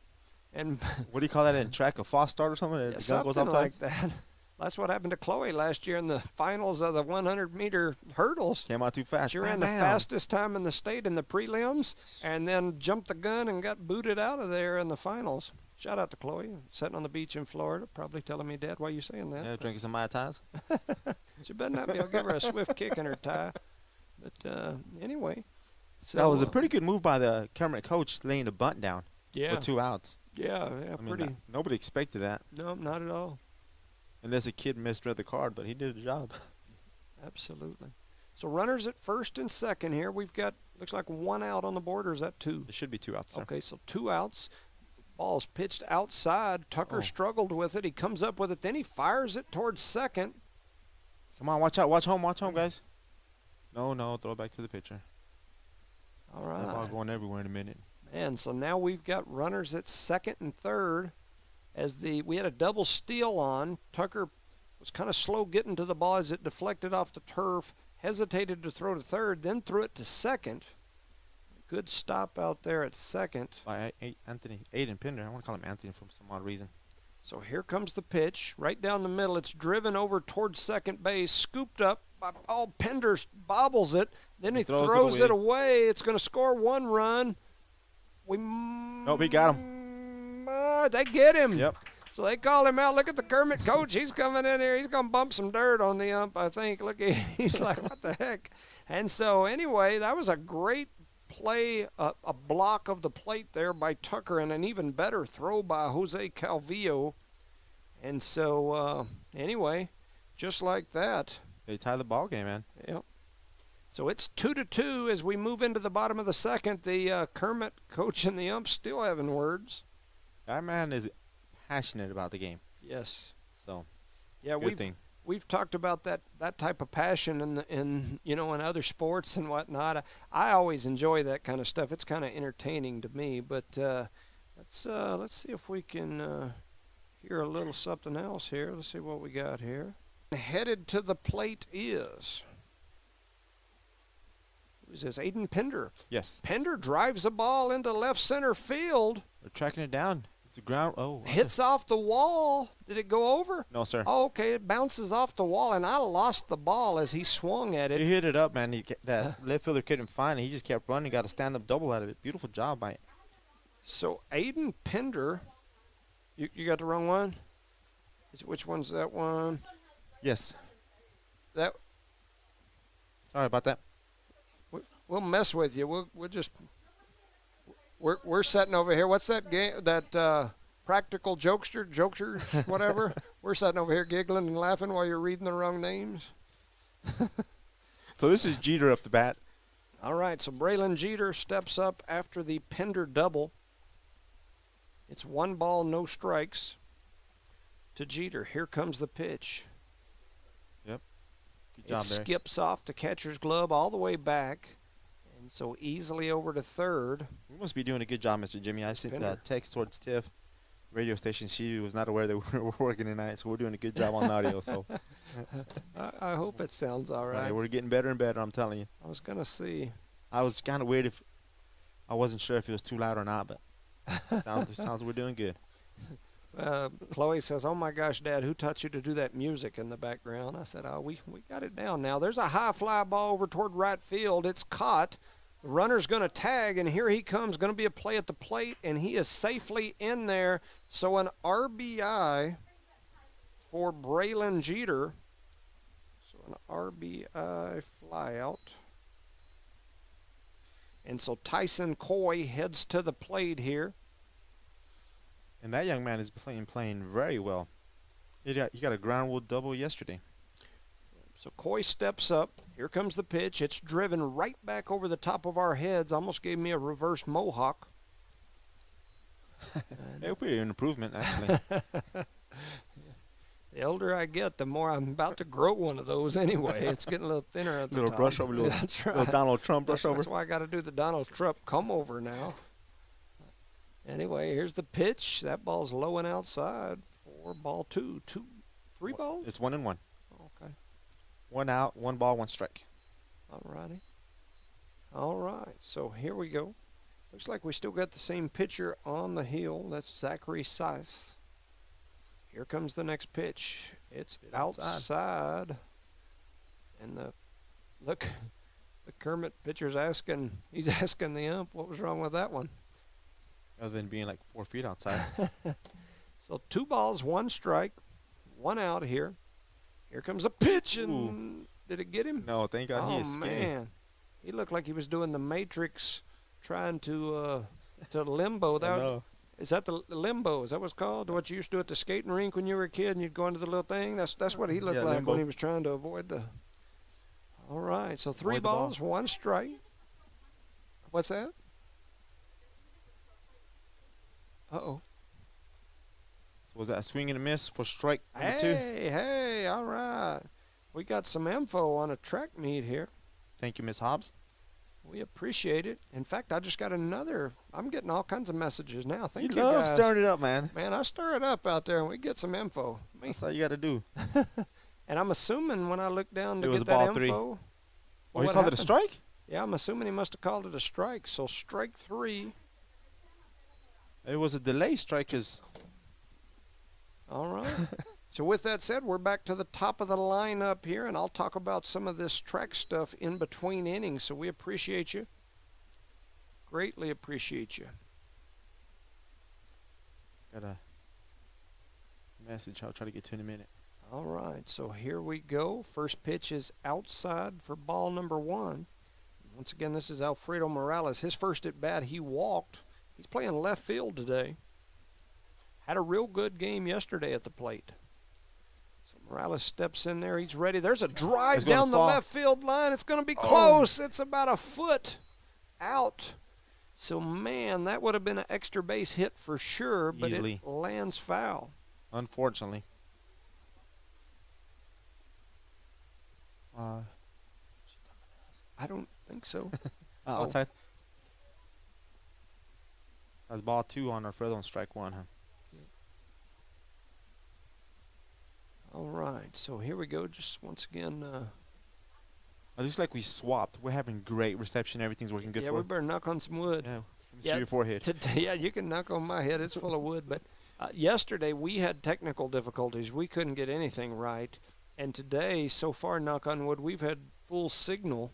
And what do you call that in track? A false start or something? Yeah, something like that. That's what happened to Chloe last year in the finals of the 100-meter hurdles. Came out too fast. She ran the fastest time in the state in the prelims and then jumped the gun and got booted out of there in the finals. Shout out to Chloe, sitting on the beach in Florida, probably telling me, Dad, why are you saying that? Yeah, drinking some Mai Tais. She better not be. I'll give her a swift kick in her tie. But anyway. So, that was a pretty good move by the Kermit coach, laying the bunt down yeah. for 2 outs. Yeah, pretty. Nobody expected that. No, not at all. Unless a kid misread the card, but he did a job. Absolutely. So runners at first and second here. We've got, looks like 1 out on the board, or is that 2? It should be 2 outs, sir. Okay, so 2 outs. Ball's pitched outside. Tucker struggled with it. He comes up with it. Then he fires it towards second. Come on, watch out. Watch home, guys. No, throw it back to the pitcher. All right. That ball going everywhere in a minute. And so now we've got runners at second and third. We had a double steal on. Tucker was kind of slow getting to the ball as it deflected off the turf, hesitated to throw to third, then threw it to second. Good stop out there at second. By Aiden Pinder. I want to call him Anthony for some odd reason. So here comes the pitch. Right down the middle. It's driven over towards second base, scooped up. Pinder bobbles it. Then he throws it away. It's going to score 1 run. Nope, he got him. They get him. Yep. So they call him out. Look at the Kermit coach. He's coming in here. He's going to bump some dirt on the ump, I think. Look, he's like, what the heck? And so anyway, that was a great play, a block of the plate there by Tucker, and an even better throw by Jose Calvillo. And so anyway, just like that. They tie the ball game, man. Yep. So it's 2-2 as we move into the bottom of the second. The Kermit coach and the ump still having words. That man is passionate about the game. Yes. So, yeah, we've talked about that type of passion in other sports and whatnot. I always enjoy that kind of stuff. It's kind of entertaining to me. But let's see if we can hear a little something else here. Let's see what we got here. Headed to the plate is... Who's this? Aiden Pender. Yes. Pender drives the ball into left center field. They're tracking it down. It's a ground. Oh. Hits off the wall. Did it go over? No, sir. Oh, okay. It bounces off the wall, and I lost the ball as he swung at it. He hit it up, man. That left fielder couldn't find it. He just kept running. Got a stand-up double out of it. Beautiful job by it. So Aiden Pender, you got the wrong one? Which one's that one? Yes. That. Sorry about that. We'll mess with you. We'll just. We're sitting over here. What's that game? That practical jokesters, whatever. We're sitting over here giggling and laughing while you're reading the wrong names. So this is Jeter up the bat. All right. So Braylon Jeter steps up after the Pender double. It's 1 ball, no strikes to Jeter. Here comes the pitch. Yep. Good job It there. skips off the catcher's glove all the way back. And so easily over to third. We must be doing a good job, Mr. Jimmy. I sent Pender. a text towards Tiff, radio station. She was not aware that we were working tonight, so we're doing a good job on audio. So I hope it sounds all right. we're getting better and better, I'm telling you. I was going to see. I was kind of weird if I wasn't sure if it was too loud or not, but sounds we're doing good. Chloe says, "Oh my gosh, Dad, who taught you to do that music in the background?" I said, "Oh, we got it down now." There's a high fly ball over toward right field. It's caught. The runner's going to tag, and here he comes. Going to be a play at the plate, and he is safely in there. So an RBI for Braylon Jeter. So an RBI flyout. And so Tyson Coy heads to the plate here. And that young man is playing very well. He got a ground rule double yesterday. So Coy steps up. Here comes the pitch. It's driven right back over the top of our heads. Almost gave me a reverse mohawk. It'll be an improvement, actually. The older I get, the more I'm about to grow one of those anyway. It's getting a little thinner at the Little top. brush over, That's right. little Donald Trump brush over. That's why I got to do the Donald Trump come over now. Anyway, here's the pitch. That ball's low and outside for ball 2. 3 balls? It's 1-1. Okay. 1 out, 1 ball, 1 strike. All righty. All right. So here we go. Looks like we still got the same pitcher on the hill. That's Zachary Seiss. Here comes the next pitch. It's outside. And the Kermit pitcher's he's asking the ump what was wrong with that one. Other than being like 4 feet outside. So 2 balls, 1 strike, 1 out here. Here comes a pitch, and did it get him? No, thank God he is skinny. Man. He looked like he was doing the Matrix trying to limbo. Is that the limbo? Is that what it's called? What you used to do at the skating rink when you were a kid and you'd go into the little thing? That's what he looked like limbo. when he was trying to avoid the... All right, so 3 Avoid the ball. balls, 1 strike. What's that? Uh-oh. So was that a swing and a miss for strike number 2? Hey, all right. We got some info on a track meet here. Thank you, Miss Hobbs. We appreciate it. In fact, I just got I'm getting all kinds of messages now. Thank you love guys. stirring it up, man. Man, I stir it up out there, and we get some info. That's all you got to do. And I'm assuming when I look down to It was get a ball that 3. info. Oh, he what called it happened? a strike? Yeah, I'm assuming he must have called it a strike. So strike 3. It was a delay strike. All right. So with that said, we're back to the top of the lineup here, and I'll talk about some of this track stuff in between innings. So we appreciate you. Greatly appreciate you. Got a message I'll try to get to in a minute. All right, so here we go. First pitch is outside for ball number 1. Once again, this is Alfredo Morales. His first at bat, he walked. He's playing left field today. Had a real good game yesterday at the plate. So Morales steps in there. He's ready. There's a drive down the left field line. It's going to be close. It's about a foot out. So, man, that would have been an extra base hit for sure, but Easily. it lands foul. Unfortunately. I don't think so. Outside. That's ball 2 on Alfredo on strike 1, huh? All right, so here we go. Just once again. It looks like we swapped. We're having great reception. Everything's working good Yeah, for we better knock on some wood. Yeah, let me see your forehead. Yeah, you can knock on my head. It's full of wood. But yesterday we had technical difficulties. We couldn't get anything right. And today, so far, knock on wood, we've had full signal.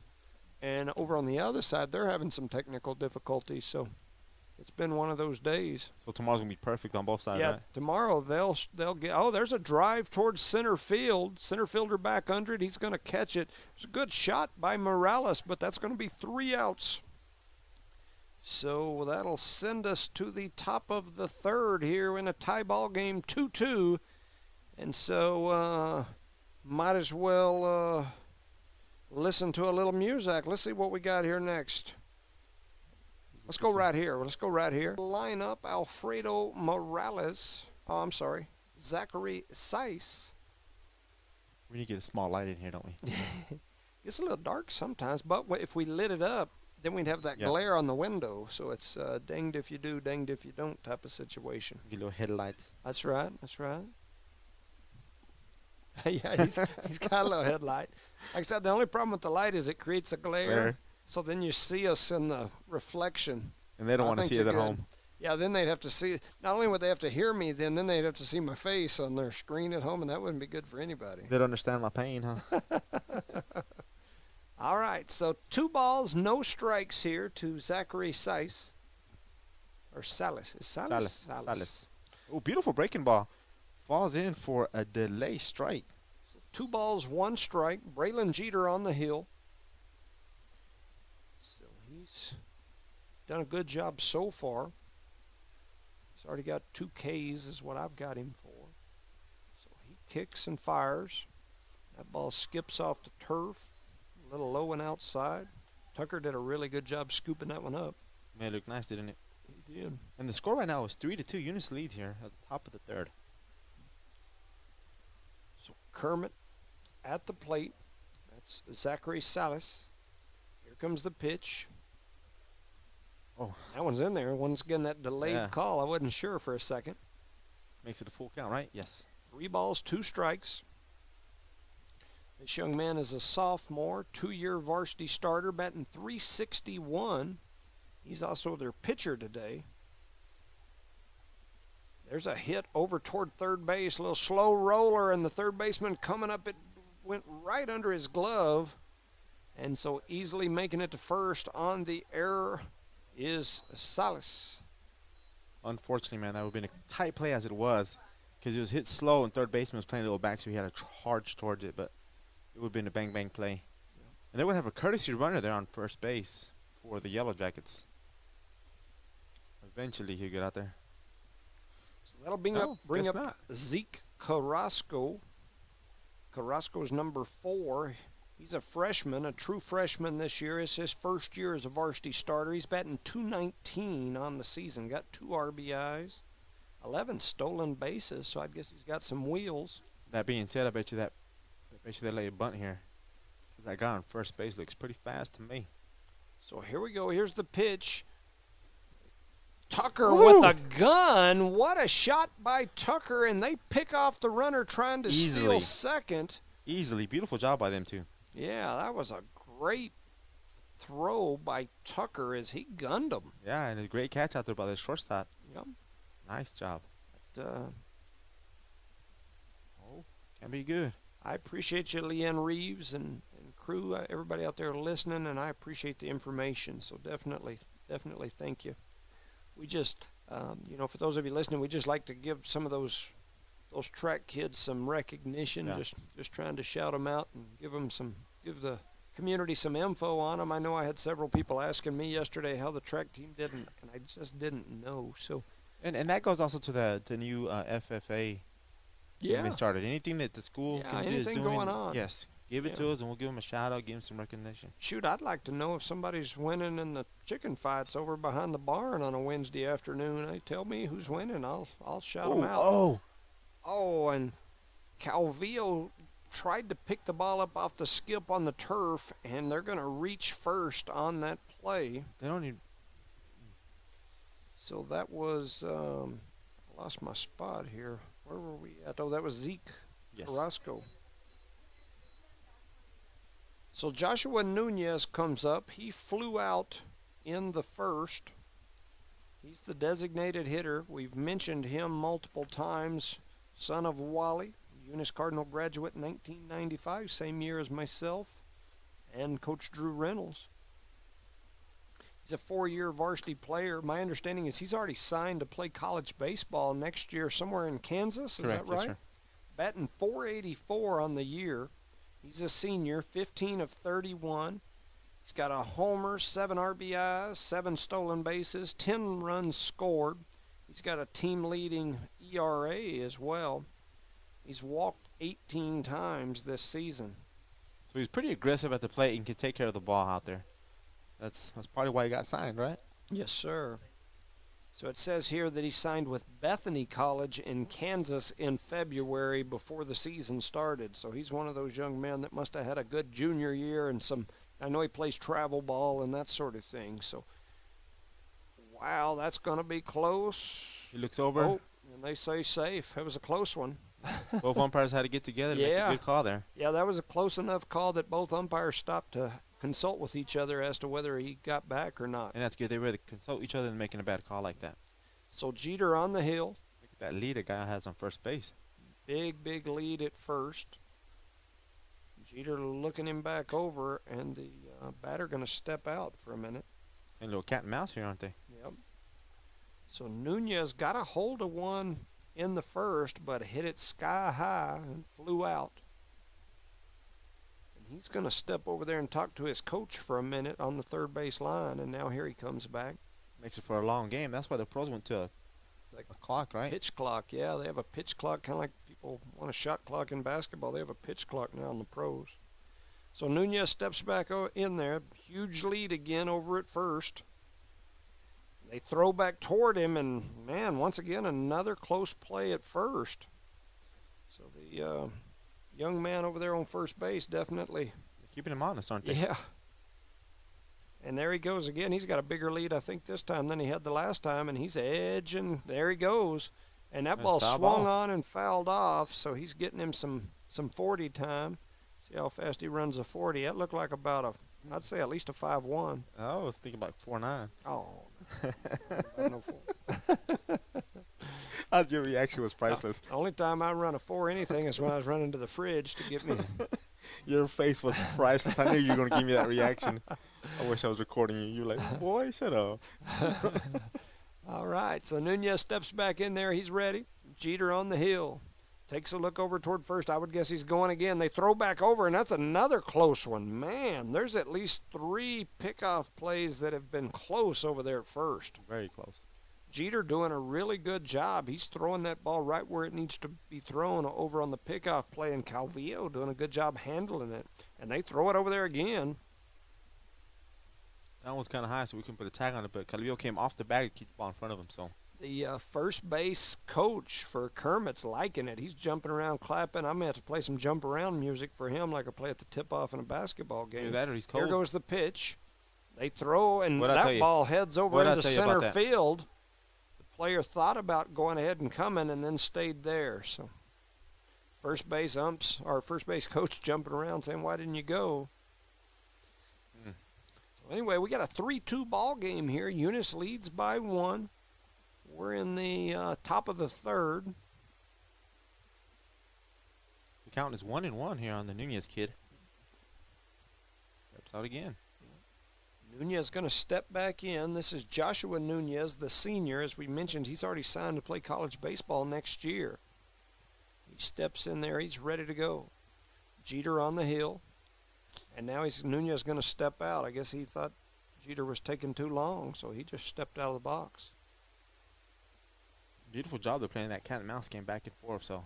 And over on the other side, they're having some technical difficulties. So it's been one of those days. So tomorrow's going to be perfect on both sides, Yeah, right? tomorrow they'll get. Oh, there's a drive towards center field. Center fielder back under it. He's going to catch it. It's a good shot by Morales, but that's going to be 3 outs. So that'll send us to the top of the third here in a tie ball game, 2-2. And so might as well listen to a little music. Let's see what we got here next. Let's go right here. Line up Alfredo Morales. Oh, I'm sorry. Zachary Seiss. We need to get a small light in here, don't we? It's a little dark sometimes, but if we lit it up, then we'd have that glare on the window. So it's danged if you do, danged if you don't type of situation. Get little headlights. That's right. Yeah, he's got a little headlight. Like I said, the only problem with the light is it creates a glare. So then you see us in the reflection. And they don't want to see us at home. Yeah, then they'd have to see, not only would they have to hear me, then they'd have to see my face on their screen at home, and that wouldn't be good for anybody. They'd understand my pain, huh? All right, so 2 balls, no strikes here to Zachary Seiss. Or Salas. Is Salas? Salas. Oh, beautiful breaking ball. Falls in for a delay strike. So 2 balls, 1 strike. Braylon Jeter on the hill. So he's done a good job so far. He's already got 2 Ks is what I've got him for. So he kicks and fires. That ball skips off the turf. A little low and outside. Tucker did a really good job scooping that one up. Man, it looked nice, didn't it? He did. And the score right now is 3-2. Eunice lead here at the top of the third. So Kermit at the plate. That's Zachary Salas. Here comes the pitch. Oh, that one's in there. Once again, that delayed call. I wasn't sure for a second. Makes it a full count, right? Yes. 3 balls, 2 strikes. This young man is a sophomore, 2-year varsity starter, batting .361. He's also their pitcher today. There's a hit over toward third base, a little slow roller, and the third baseman coming up, it went right under his glove. And so easily making it to first on the error is Salas. Unfortunately, man, that would have been a tight play as it was, because it was hit slow and third baseman was playing a little back, so he had to charge towards it, but it would have been a bang-bang play. Yeah. And they would have a courtesy runner there on first base for the Yellow Jackets. Eventually, he'll get out there. So that'll bring up Zeke Carrasco. Carrasco's number 4. He's a freshman, a true freshman this year. It's his first year as a varsity starter. He's batting .219 on the season. Got 2 RBIs, 11 stolen bases, so I guess he's got some wheels. That being said, I bet you they lay a bunt here. That guy on first base looks pretty fast to me. So here we go. Here's the pitch. Tucker with a gun. What a shot by Tucker, and they pick off the runner trying to steal second. Easily. Beautiful job by them, too. Yeah, that was a great throw by Tucker as he gunned him. Yeah, and a great catch out there by the shortstop. Yep. Nice job. But, can be good. I appreciate you, Leanne Reeves and crew, everybody out there listening, and I appreciate the information. So definitely thank you. We just, for those of you listening, we just like to give some of those track kids some recognition. Yeah. Just trying to shout them out and give the community some info on them. I know I had several people asking me yesterday how the track team did, and I just didn't know. So, and that goes also to the new FFA. Yeah. They started anything that the school can do is doing. Going on. Yes. Give it to us, and we'll give them a shout-out, give them some recognition. Shoot, I'd like to know if somebody's winning in the chicken fights over behind the barn on a Wednesday afternoon. They tell me who's winning. I'll shout them out. Oh, and Calvillo tried to pick the ball up off the skip on the turf, and they're going to reach first on that play. They don't need. So that was I lost my spot here. Where were we at? Oh, that was Zeke Yes. Carrasco. So Joshua Nunez comes up. He flew out in the first. He's the designated hitter. We've mentioned him multiple times. Son of Wally, Eunice Cardinal graduate in 1995, same year as myself and Coach Drew Reynolds. He's a 4-year varsity player. My understanding is he's already signed to play college baseball next year somewhere in Kansas. Is Correct, that right? yes, sir. Batting .484 on the year. He's a senior, 15 of 31. He's got a homer, 7 RBIs, 7 stolen bases, 10 runs scored. He's got a team-leading ERA as well. He's walked 18 times this season. So he's pretty aggressive at the plate and can take care of the ball out there. That's probably why he got signed, right? Yes, sir. So it says here that he signed with Bethany College in Kansas in February before the season started. So he's one of those young men that must have had a good junior year and some, I know he plays travel ball and that sort of thing. So, wow, that's going to be close. He looks over. Oh, and they say safe. It was a close one. Both umpires had to get together to make a good call there. Yeah, that was a close enough call that both umpires stopped to consult with each other as to whether he got back or not. And that's good. They were to consult each other in making a bad call like that. So Jeter on the hill. Look at that lead a guy has on first base. Big lead at first. Jeter looking him back over, and the batter going to step out for a minute. And a little cat and mouse here, aren't they? Yep. So Nunez got a hold of one in the first, but hit it sky high and flew out. And he's going to step over there and talk to his coach for a minute on the third base line, and now here he comes back. Makes it for a long game. That's why the pros went to a clock, right? Pitch clock, yeah. They have a pitch clock, kind of like people want a shot clock in basketball. They have a pitch clock now in the pros. So Nunez steps back in there. Huge lead again over at first. They throw back toward him, and, man, once again, another close play at first. So the young man over there on first base definitely. Keeping him honest, aren't they? Yeah. And there he goes again. He's got a bigger lead, I think, this time than he had the last time, and he's edging. There he goes. And that ball swung on and fouled off, so he's getting him some 40 time. See how fast he runs a 40. That looked like about I'd say at least a 5.1. I was thinking about 4.9. Oh. No 4. Your reaction was priceless. The only time I run a 4 anything is when I was running to the fridge to get me. Your face was priceless. I knew you were going to give me that reaction. I wish I was recording you. You were like, boy, shut up. All right, so Nunez steps back in there. He's ready. Jeter on the hill. Takes a look over toward first. I would guess he's going again. They throw back over, and that's another close one. Man, there's at least 3 pickoff plays that have been close over there at first. Very close. Jeter doing a really good job. He's throwing that ball right where it needs to be thrown over on the pickoff play, and Calvillo doing a good job handling it. And they throw it over there again. That one's kind of high, so we couldn't put a tag on it, but Calvillo came off the bag to keep the ball in front of him. So the first base coach for Kermit's liking it. He's jumping around, clapping. I'm going to have to play some jump around music for him like I play at the tip-off in a basketball game. Either that or he's cold. Here goes the pitch. They throw, and What'd that ball heads over into center that? field. The player thought about going ahead and coming and then stayed there. So first base coach jumping around saying, why didn't you go? So anyway, we got a 3-2 ball game here. Eunice leads by 1. We're in the top of the third. The count is 1-1 here on the Nunez kid. Steps out again. Nunez going to step back in. This is Joshua Nunez, the senior. As we mentioned, he's already signed to play college baseball next year. He steps in there. He's ready to go. Jeter on the hill. And now Nunez going to step out. I guess he thought Jeter was taking too long, so he just stepped out of the box. Beautiful job. They're playing that cat and mouse game back and forth, so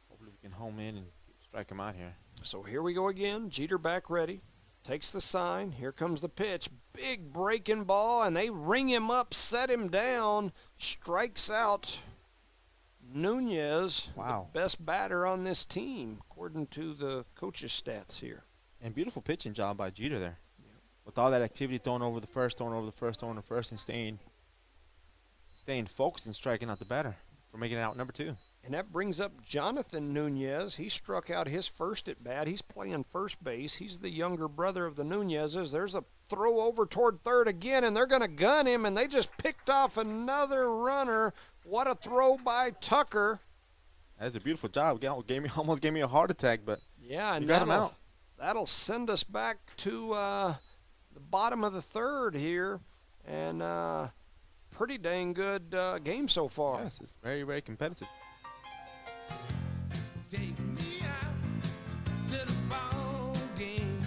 hopefully we can home in and strike him out here. So here we go again. Jeter back ready. Takes the sign. Here comes the pitch. Big breaking ball, and they ring him up, set him down, strikes out Nunez, wow, the best batter on this team, according to the coach's stats here. And beautiful pitching job by Jeter there. Yeah. With all that activity, throwing over the first, and staying focused and striking out the batter for making it out number 2. And that brings up Jonathan Nunez. He struck out his first at bat. He's playing first base. He's the younger brother of the Nunezes. There's a throw over toward third again, and they're going to gun him, and they just picked off another runner. What a throw by Tucker. That's a beautiful job. Almost gave me a heart attack, but yeah, and you got him out. That'll send us back to the bottom of the third here, and pretty dang good game so far. Yes, it's very, very competitive. Take me out to the ball game.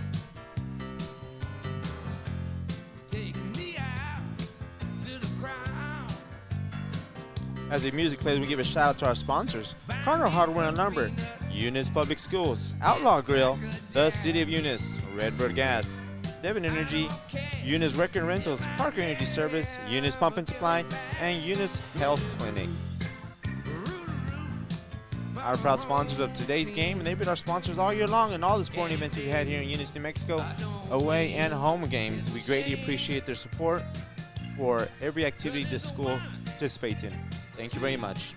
Take me out to the crowd. As the music plays, we give a shout out to our sponsors: Cardinal Hardware and Lumber, Eunice Public Schools, Outlaw Grill, the City of Eunice, Redbird Gas, Devon Energy, Eunice Record Rentals, Parker Energy Service, Eunice Pump and Supply, and Eunice Health Clinic. Our proud sponsors of today's game, and they've been our sponsors all year long in all the sporting events we've had here in Eunice, New Mexico, away and home games. We greatly appreciate their support for every activity this school participates in. Thank you very much.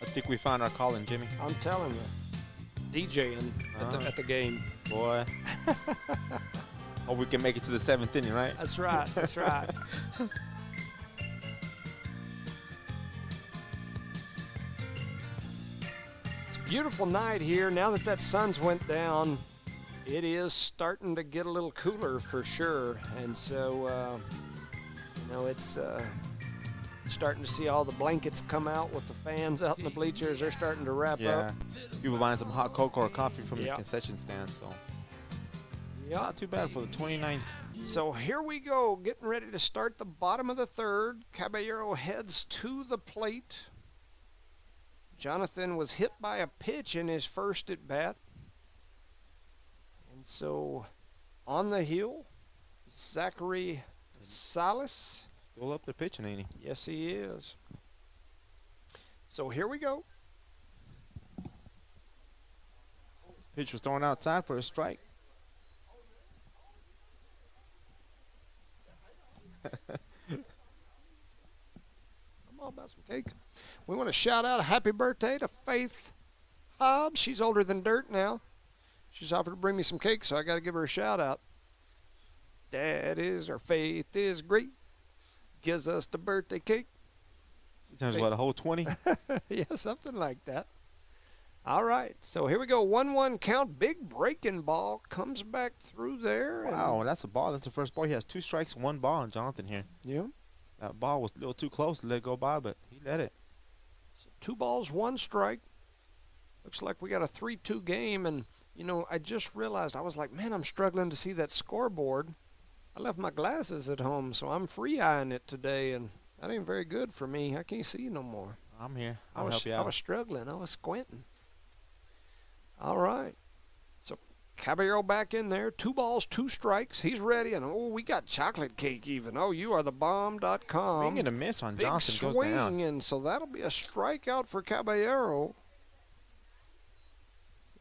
I think we found our calling, Jimmy. I'm telling you, DJing at the game. Boy. Hope we can make it to the 7th inning, right? That's right. That's right. It's a beautiful night here. Now that sun's went down, it is starting to get a little cooler for sure. And so, it's starting to see all the blankets come out with the fans out in the bleachers. They're starting to wrap up. People buying some hot cocoa or coffee from the concession stand, so not too bad for the 29th. So here we go, getting ready to start the bottom of the third. Caballero heads to the plate. Jonathan was hit by a pitch in his first at bat. And so on the hill, Zachary Salas. Still up the pitching, ain't he? Yes, he is. So here we go. Pitch was thrown outside for a strike. I'm all about some cake. We want to shout out a happy birthday to Faith Hobbs. She's older than dirt now. She's offered to bring me some cake, so I got to give her a shout out. Dad is, or Faith is great. Gives us the birthday cake. Sometimes what, a whole 20? Yeah, something like that. All right, so here we go. 1-1 count. Big breaking ball comes back through there. Wow, that's a ball. That's the first ball. He has 2 strikes, 1 ball on Jonathan here. Yeah. That ball was a little too close to let go by, but he let it. So 2 balls, 1 strike. Looks like we got a 3-2 game. And, I just realized, I was like, man, I'm struggling to see that scoreboard. I left my glasses at home, so I'm free-eyeing it today, and that ain't very good for me. I can't see no more. I'm here. I'll help you out. I was struggling. I was squinting. All right. So Caballero back in there. 2 balls, 2 strikes. He's ready, and, we got chocolate cake even. Oh, you are the bomb.com. Swing and a miss on Big Johnson. swing, goes down. And so that'll be a strikeout for Caballero.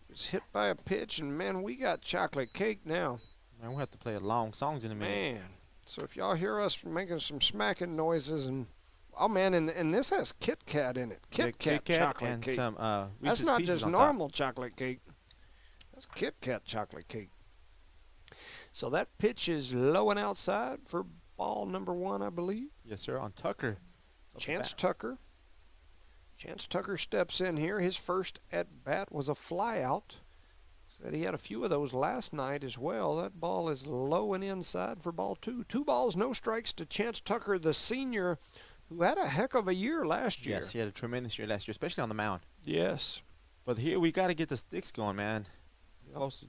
He was hit by a pitch, and, man, we got chocolate cake now. Man, we'll have to play long songs in a minute. Man, so if y'all hear us making some smacking noises and and this has Kit Kat in it. Kit Kat chocolate and cake. Some That's Reese's not Pieces just on normal chocolate cake. That's Kit Kat chocolate cake. So that pitch is low and outside for ball number 1, I believe. Yes, sir, on Tucker. Chance Tucker. Chance Tucker steps in here. His first at bat was a fly out. Said he had a few of those last night as well. That ball is low and inside for ball 2. 2 balls, no strikes to Chance Tucker, the senior, who had a heck of a year last year. Yes, he had a tremendous year last year, especially on the mound. Yes. But here we got to get the sticks going, man.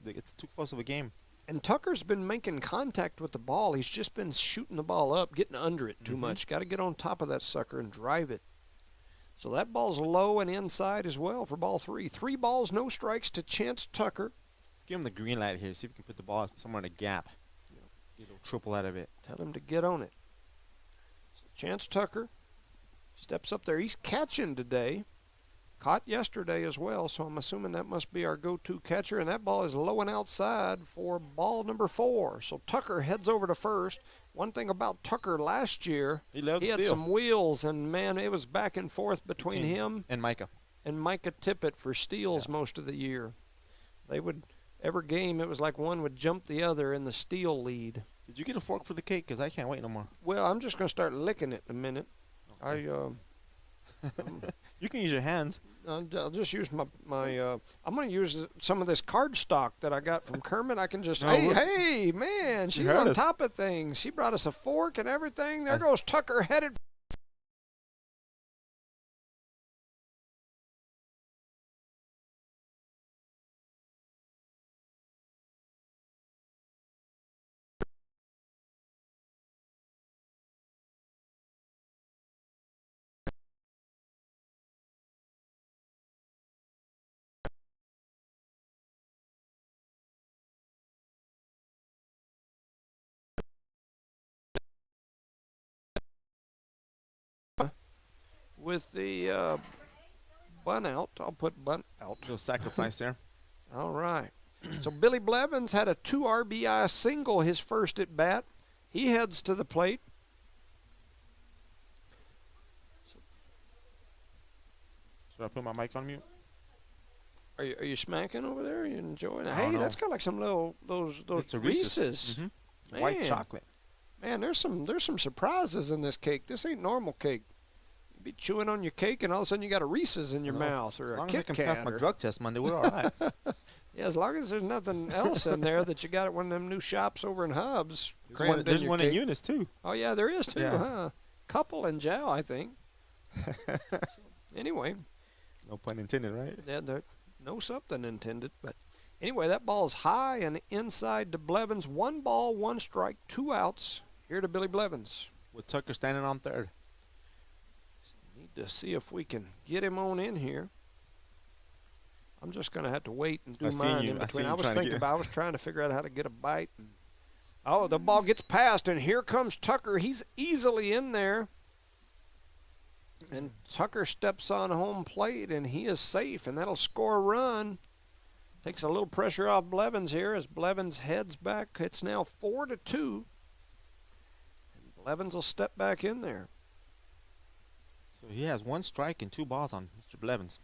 It's too close of a game. And Tucker's been making contact with the ball. He's just been shooting the ball up, getting under it too much. Got to get on top of that sucker and drive it. So that ball's low and inside as well for ball 3. 3 balls, no strikes to Chance Tucker. Let's give him the green light here. See if we can put the ball somewhere in a gap. Get a little triple out of it. Tell him to get on it. So Chance Tucker steps up there. He's catching today. Caught yesterday as well, so I'm assuming that must be our go-to catcher. And that ball is low and outside for ball number 4. So Tucker heads over to first. One thing about Tucker last year, he had some wheels, and, man, it was back and forth between him and Micah Tippett for steals most of the year. They would, every game, it was like one would jump the other in the steal lead. Did you get a fork for the cake? Because I can't wait no more. Well, I'm just going to start licking it in a minute. Okay. You can use your hands. I'll just use my I'm going to use some of this cardstock that I got from Kermit. I can just, hey, man, she's on top of things. She brought us a fork and everything. There goes Tucker headed. With the bunt out. I'll put bunt out. Little sacrifice there. All right. So Billy Blevins had a 2 RBI single his first at bat. He heads to the plate. Should I put my mic on mute? Are you smacking over there? Are you enjoying it? Hey, that's got like some little those Reese's. White chocolate. Man, there's some surprises in this cake. This ain't normal cake. Be chewing on your cake, and all of a sudden you got a Reese's in your mouth or a Kit Kat. As long as I can pass my drug test Monday, we're all right. Yeah, as long as there's nothing else in there that you got at one of them new shops over in Hubs. There's one in Eunice, too. Oh, yeah, there is, too, huh? Couple in Jow, I think. Anyway. No pun intended, right? Yeah, no something intended. But anyway, that ball's high and inside to Blevins. 1 ball, 1 strike, 2 outs. Here to Billy Blevins. With Tucker standing on third. To see if we can get him on in here. I'm just going to have to wait and do mine in between. I was trying to figure out how to get a bite. Oh, the ball gets past, and here comes Tucker. He's easily in there. And Tucker steps on home plate, and he is safe, and that'll score a run. Takes a little pressure off Blevins here as Blevins heads back. It's now 4-2. And Blevins will step back in there. So he has 1 strike and 2 balls on Mr. Blevins.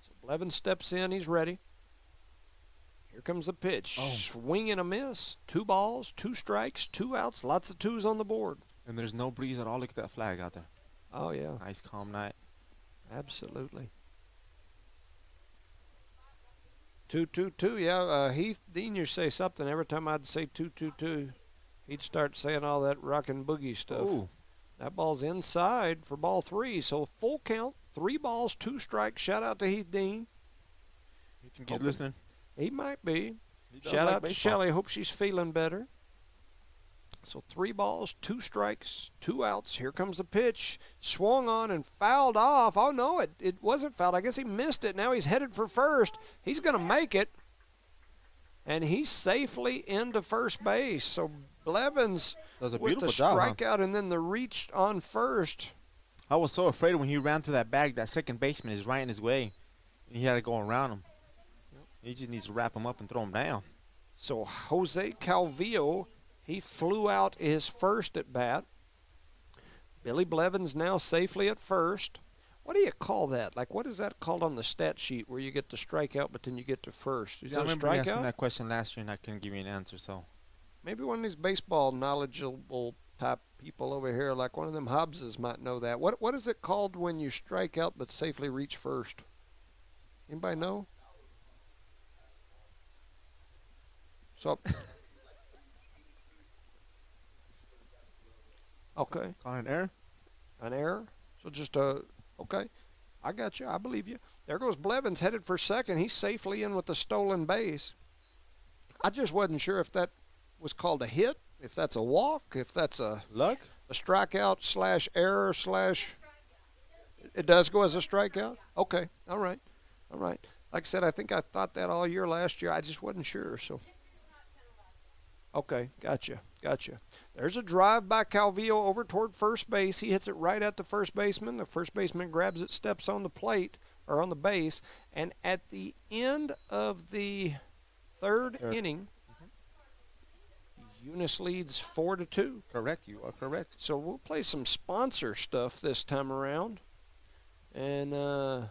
So Blevins steps in. He's ready. Here comes the pitch. Swing and a miss. 2 balls, 2 strikes, 2 outs. Lots of 2s on the board. And there's no breeze at all. Look at that flag out there. Oh, yeah. Nice, calm night. Absolutely. 2-2-2. Yeah, Heath Dean used to say something. Every time I'd say 2-2-2, he'd start saying all that rockin' boogie stuff. Ooh. That ball's inside for ball 3, so full count, 3 balls, 2 strikes. Shout out to Heath Dean. You think he's listening? He might be. Shout out to Shelly. Hope she's feeling better. So 3 balls, 2 strikes, 2 outs. Here comes the pitch. Swung on and fouled off. Oh, no, it wasn't fouled. I guess he missed it. Now he's headed for first. He's going to make it. And he's safely into first base. So Blevins with the strikeout and then the reach on first. I was so afraid when he ran through that bag, that second baseman is right in his way. And he had to go around him. He just needs to wrap him up and throw him down. So Jose Calvillo, he flew out his first at bat. Billy Blevins now safely at first. What do you call that? Like, what is that called on the stat sheet where you get the strikeout, but then you get to first? Is that a strikeout? I remember asking that question last year, and I couldn't give you an answer, so. Maybe one of these baseball knowledgeable type people over here, like one of them Hobbses, might know that. What is it called when you strike out but safely reach first? Anybody know? So. Okay. Call an error? An error? So just okay. I got you. I believe you. There goes Blevins headed for second. He's safely in with the stolen base. I just wasn't sure if that was called a hit, if that's a walk, if that's a Luck? strikeout slash error slash. It does go as a strikeout? Okay. All right. All right. Like I said, I think I thought that all year last year. I just wasn't sure. So. Okay. Gotcha. There's a drive by Calvillo over toward first base. He hits it right at the first baseman. The first baseman grabs it, steps on the plate or on the base. And at the end of the third inning, Eunice leads 4-2. Correct. You are correct. So we'll play some sponsor stuff this time around. And The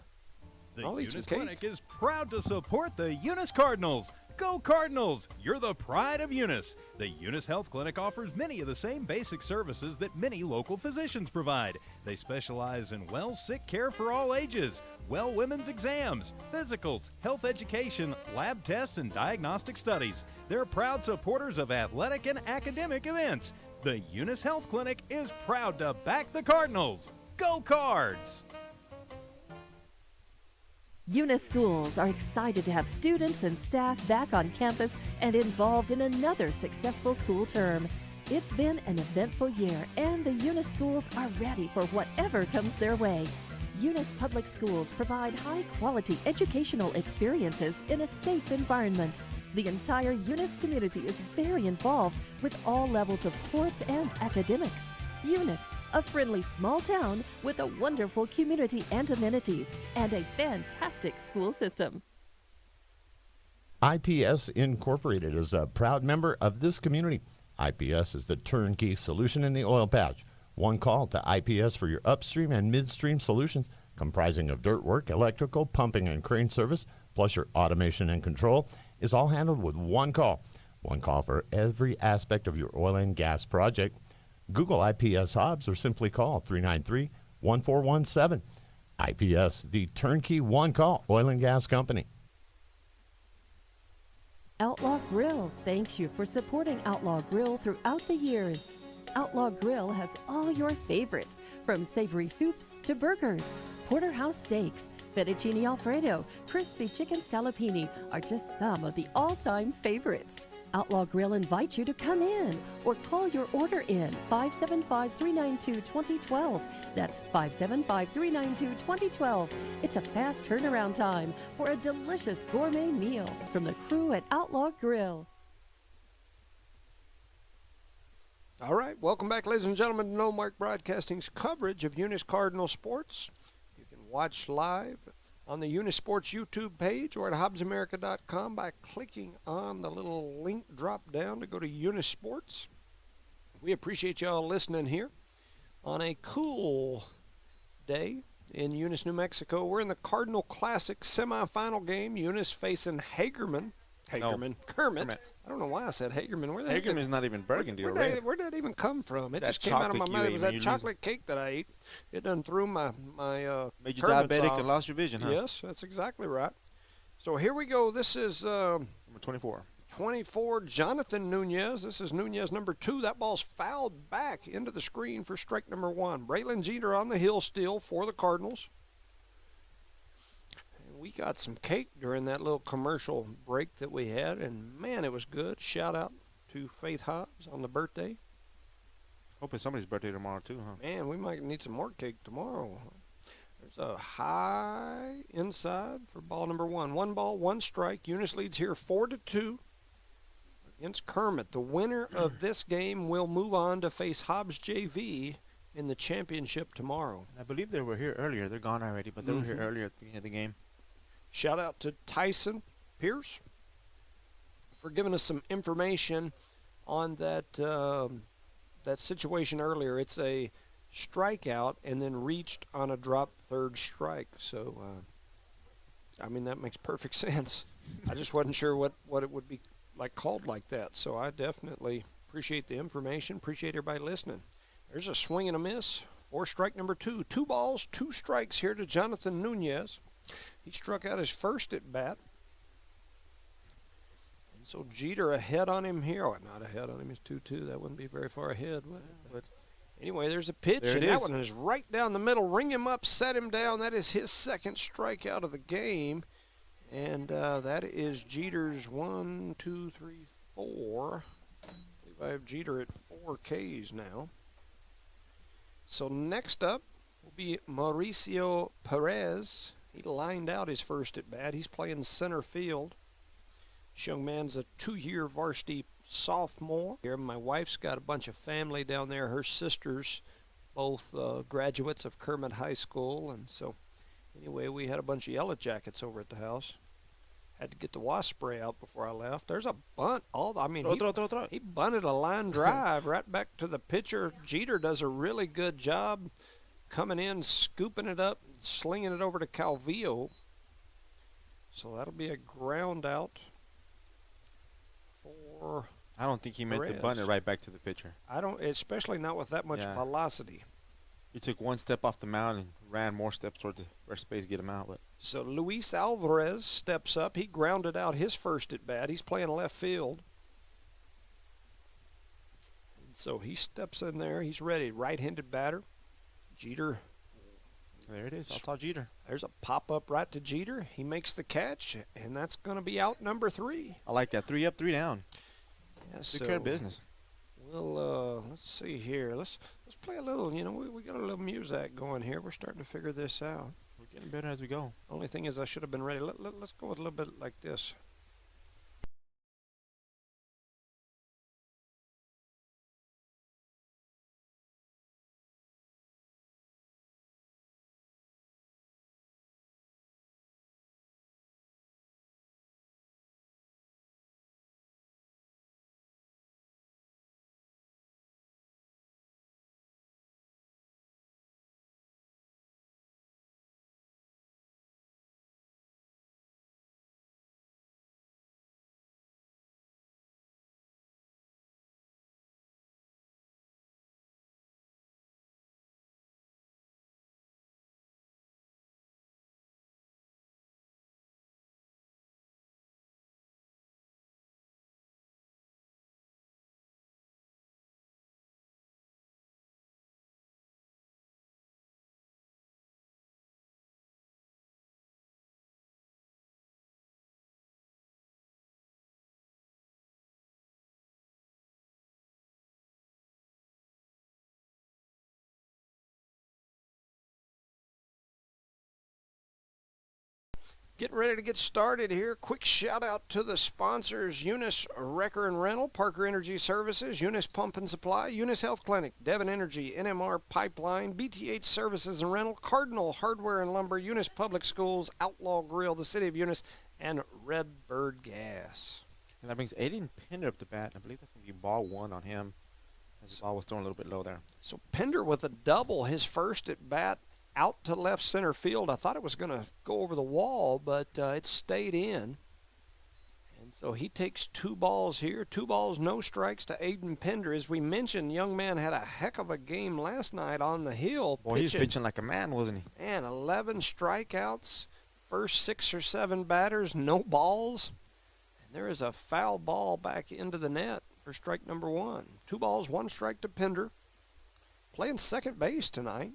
I'll eat some Eunice cake. Clinic is proud to support the Eunice Cardinals. Go Cardinals! You're the pride of Eunice. The Eunice Health Clinic offers many of the same basic services that many local physicians provide. They specialize in sick care for all ages, women's exams, physicals, health education, lab tests, and diagnostic studies. They're proud supporters of athletic and academic events. The Eunice Health Clinic is proud to back the Cardinals. Go Cards! Eunice schools are excited to have students and staff back on campus and involved in another successful school term. It's been an eventful year, and the Eunice schools are ready for whatever comes their way. Eunice Public Schools provide high-quality educational experiences in a safe environment. The entire Eunice community is very involved with all levels of sports and academics. Eunice, a friendly small town with a wonderful community and amenities and a fantastic school system. IPS Incorporated is a proud member of this community. IPS is the turnkey solution in the oil patch. One call to IPS for your upstream and midstream solutions, comprising of dirt work, electrical, pumping, and crane service, plus your automation and control, is all handled with one call. One call for every aspect of your oil and gas project. Google IPS Hobbs or simply call 393-1417. IPS, the turnkey one-call oil and gas company. Outlaw Grill thanks you for supporting Outlaw Grill throughout the years. Outlaw Grill has all your favorites, from savory soups to burgers. Porterhouse steaks, fettuccine alfredo, crispy chicken scallopini are just some of the all-time favorites. Outlaw Grill invites you to come in or call your order in 575-392-2012. That's 575-392-2012. It's a fast turnaround time for a delicious gourmet meal from the crew at Outlaw Grill. all right, welcome back, ladies and gentlemen, to No Mark Broadcasting's coverage of Eunice Cardinal sports. You can watch live on the Eunice Sports YouTube page or at HobbsAmerica.com by clicking on the little link drop down to go to Eunice Sports. We appreciate y'all listening here on a cool day in Eunice, New Mexico. We're in the Cardinal Classic semifinal game. Eunice facing Kermit. I don't know why I said Hagerman. Hagerman's not even Burgundy or red. Where'd that even come from? It That just came out of my chocolate mouth. you It was ate, that man. chocolate cake that I ate. It done threw my Made you Kermit's diabetic off. and lost your vision, huh? Yes, that's exactly right. So here we go. This is Number 24. 24, Jonathan Nunez. This is Nunez number 2. That ball's fouled back into the screen for strike number 1. Braylon Jeter on the hill still for the Cardinals. And we got some cake during that little commercial break that we had, and man, it was good. Shout out to Faith Hobbs on the birthday. Hoping somebody's birthday tomorrow, too, huh? Man, we might need some more cake tomorrow. There's a high inside for ball number 1. 1 ball, 1 strike. Eunice leads here 4-2 against Kermit. The winner of this game will move on to face Hobbs JV in the championship tomorrow. I believe they were here earlier. They're gone already, but they were here earlier at the beginning of the game. Shout out to Tyson Pierce for giving us some information on that that situation earlier. It's a strikeout and then reached on a drop third strike. So, I mean, that makes perfect sense. I just wasn't sure what it would be called like that. So I definitely appreciate the information. Appreciate everybody listening. There's a swing and a miss for strike number 2. 2 balls, 2 strikes here to Jonathan Nunez. He struck out his first at bat. And so Jeter ahead on him here. Oh, not ahead on him. He's 2-2. That wouldn't be very far ahead, would it? But anyway, there's a pitch, There it and that is. one is right down the middle. Ring him up, set him down. That is his second strikeout of the game. And that is Jeter's 1, 2, 3, 4. I believe I have Jeter at 4 Ks now. So next up will be Mauricio Perez. He lined out his first at bat. He's playing center field. This young man's a 2-year varsity sophomore. Here, my wife's got a bunch of family down there. Her sisters, both graduates of Kermit High School, and so anyway, we had a bunch of Yellow Jackets over at the house. Had to get the wasp spray out before I left. There's a bunt. He bunted a line drive right back to the pitcher. Jeter does a really good job coming in, scooping it up, slinging it over to Calvillo. So that'll be a ground out for I don't think he meant to bunt it right back to the pitcher. I don't, especially not with that much velocity. He took one step off the mound and ran more steps towards the first base to get him out. But so Luis Alvarez steps up. He grounded out his first at bat. He's playing left field. And so he steps in there. He's ready. Right-handed batter. Jeter. There it is. I'll tell Jeter. There's a pop-up right to Jeter. He makes the catch, and that's going to be out number 3. I like that. 3 up, 3 down. Yeah, Took care of business. Well, let's see here. Let's play a little. You know, we got a little music going here. We're starting to figure this out. We're getting better as we go. Only thing is, I should have been ready. Let's go with a little bit like this. Getting ready to get started here. Quick shout out to the sponsors: Eunice Wrecker and Rental, Parker Energy Services, Eunice Pump and Supply, Eunice Health Clinic, Devon Energy, NMR Pipeline, BTH Services and Rental, Cardinal Hardware and Lumber, Eunice Public Schools, Outlaw Grill, the City of Eunice, and Redbird Gas. And that brings Aiden Pender up the bat. I believe that's going to be ball 1 on him. As the ball was thrown a little bit low there. So Pender with a double, his first at bat, out to left center field. I thought it was going to go over the wall, but it stayed in. And so he takes 2 balls here. 2 balls, no strikes to Aiden Pender. As we mentioned, young man had a heck of a game last night on the hill. Boy, he's pitching like a man, wasn't he? Man, 11 strikeouts. First 6 or 7 batters, no balls. And there is a foul ball back into the net for strike number 1. 2 balls, 1 strike to Pender. Playing second base tonight.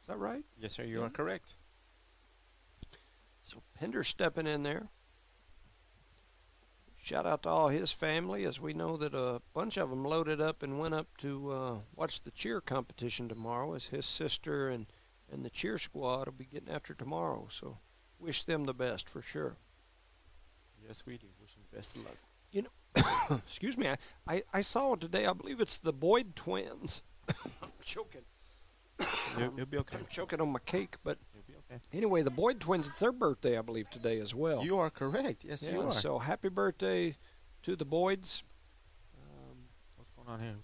Is that right? Yes, sir. You are correct. So Pender stepping in there. Shout out to all his family, as we know that a bunch of them loaded up and went up to watch the cheer competition tomorrow, as his sister and the cheer squad will be getting after tomorrow. So wish them the best for sure. Yes, we do. Wish them the best of luck. You know, excuse me, I saw today, I believe it's the Boyd twins. I'm choking. You'll be okay. I'm choking on my cake, but You'll be okay. anyway, the Boyd twins, it's their birthday, I believe, today as well. You are correct. Yes, you are. So happy birthday to the Boyds. What's going on here?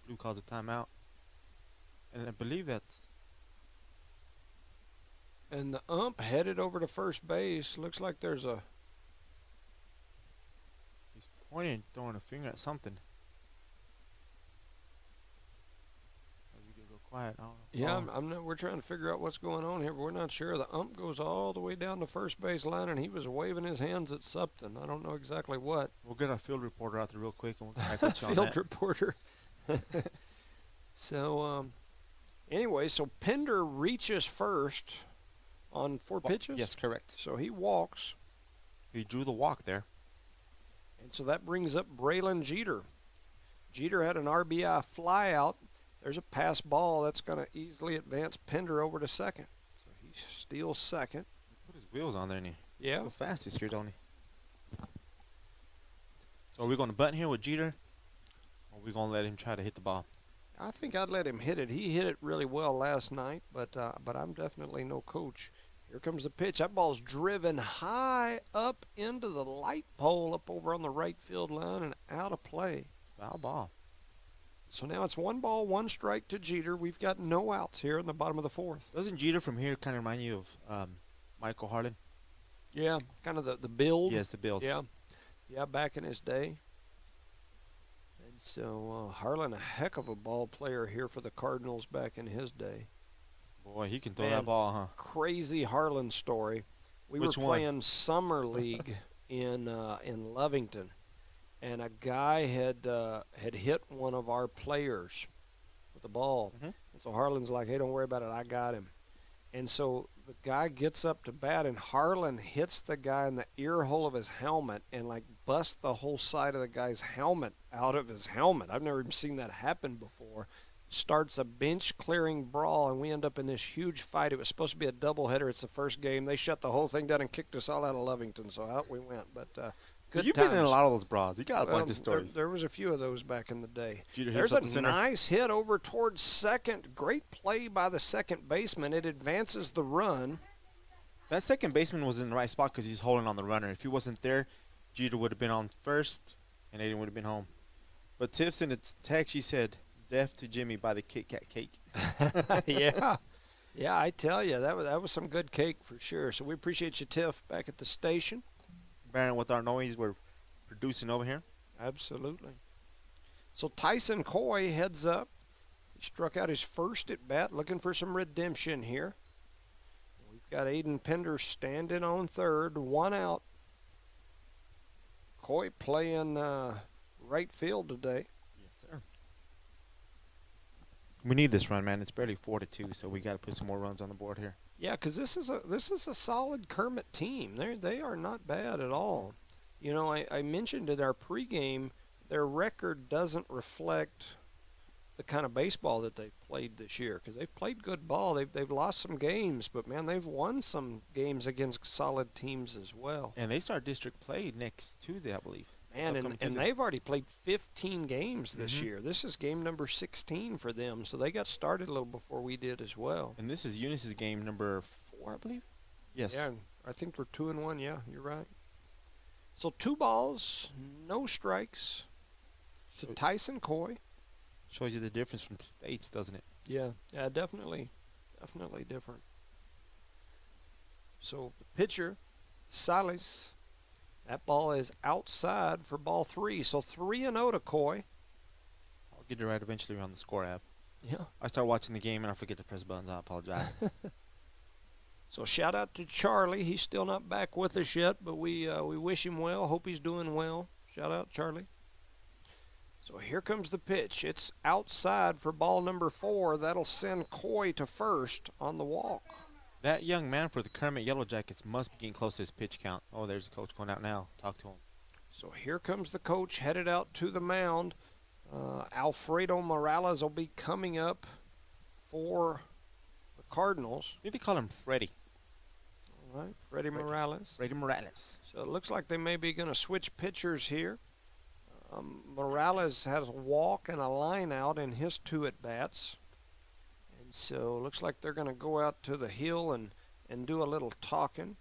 Blue calls a timeout. And I believe that's... And the ump headed over to first base. Looks like there's a... He's pointing, throwing a finger at something. Quiet. I don't know. Yeah, I'm not, we're trying to figure out what's going on here, but we're not sure. The ump goes all the way down the first base line, and he was waving his hands at something. I don't know exactly what. We'll get our field reporter out there real quick, and we'll try to touch on Field that. reporter. So, anyway, so Pender reaches first on 4 pitches? Yes, correct. So he walks. He drew the walk there. And so that brings up Braylon Jeter. Jeter had an RBI flyout. There's a pass ball that's going to easily advance Pender over to second. So he steals second. He put his wheels on there, and he Yeah. so fast he screwed on. So are we going to button here with Jeter, or are we going to let him try to hit the ball? I think I'd let him hit it. He hit it really well last night, but I'm definitely no coach. Here comes the pitch. That ball's driven high up into the light pole up over on the right field line and out of play. Foul ball. So now it's 1 ball, 1 strike to Jeter. We've got no outs here in the bottom of the 4th. Doesn't Jeter from here kind of remind you of Michael Harlan? Yeah, kind of the build. Yes, the build. Yeah, back in his day. And so Harlan, a heck of a ball player here for the Cardinals back in his day. Boy, he can throw Man, that ball, huh? Crazy Harlan story. We Which were one? playing summer league in Lovington, and a guy had hit one of our players with the ball. Mhm. And so Harlan's like, "Hey, don't worry about it. I got him." And so the guy gets up to bat, and Harlan hits the guy in the ear hole of his helmet and like busts the whole side of the guy's helmet out of his helmet. I've never even seen that happen before. Starts a bench clearing brawl, and we end up in this huge fight. It was supposed to be a doubleheader. It's the first game. They shut the whole thing down and kicked us all out of Lovington, so out we went. But good You've times. been in a lot of those brawls. You got a bunch of stories. There was a few of those back in the day. Jeter hits There's up a the center. nice hit over towards second. Great play by the second baseman. It advances the run. That second baseman was in the right spot because he's holding on the runner. If he wasn't there, Jeter would have been on first, and Aiden would have been home. But Tiff's in its text, she said, "Death to Jimmy by the Kit Kat cake." Yeah. Yeah, I tell you, that was some good cake for sure. So we appreciate you, Tiff, back at the station. Bearing with our noise we're producing over here. Absolutely. So Tyson Coy heads up. He struck out his first at bat, looking for some redemption here. We've got Aiden Pender standing on third, 1 out. Coy playing right field today. Yes, sir. We need this run, man. It's barely 4-2, so we got to put some more runs on the board here. Yeah, because this is a solid Kermit team. They are not bad at all. You know, I mentioned in our pregame, their record doesn't reflect the kind of baseball that they've played this year, because they've played good ball. They've lost some games, but man, they've won some games against solid teams as well. And they start district play next Tuesday, I believe. Man, and Tuesday. they've already played 15 games this year. This is game number 16 for them, so they got started a little before we did as well. And this is Eunice's game number 4, I believe. Yes. Yeah, I think we're 2-1. Yeah, you're right. So 2 balls, no strikes to Tyson Coy. Shows you the difference from states, doesn't it? Yeah, definitely different. So the pitcher, Salas, that ball is outside for ball 3. So 3-0 to Coy. I'll get it right eventually on the score app. Yeah. I start watching the game and I forget to press buttons. I apologize. So shout out to Charlie. He's still not back with us yet, but we wish him well. Hope he's doing well. Shout out, Charlie. So here comes the pitch. It's outside for ball number 4. That'll send Coy to first on the walk. That young man for the Kermit Yellow Jackets must be getting close to his pitch count. Oh, there's the coach going out now. Talk to him. So here comes the coach headed out to the mound. Alfredo Morales will be coming up for the Cardinals. Need to call him Freddie. All right, Freddie Morales. Freddie Morales. So it looks like they may be going to switch pitchers here. Morales has a walk and a line out in his 2 at-bats. And so it looks like they're going to go out to the hill and do a little talking.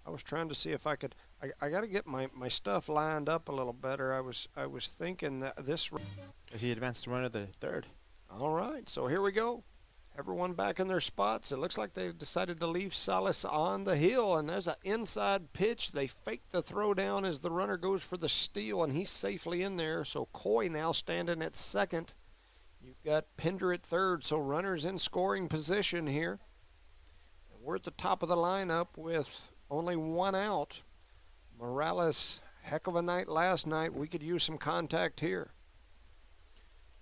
I was trying to see if I could. I got to get my stuff lined up a little better. I was thinking that this. As he advanced to run to the third. All right, so here we go. Everyone back in their spots. It looks like they've decided to leave Salas on the hill, and there's an inside pitch. They fake the throw down as the runner goes for the steal, and he's safely in there. So Coy now standing at second. You've got Pender at third, so runners in scoring position here. And we're at the top of the lineup with only 1 out. Morales, heck of a night last night. We could use some contact here.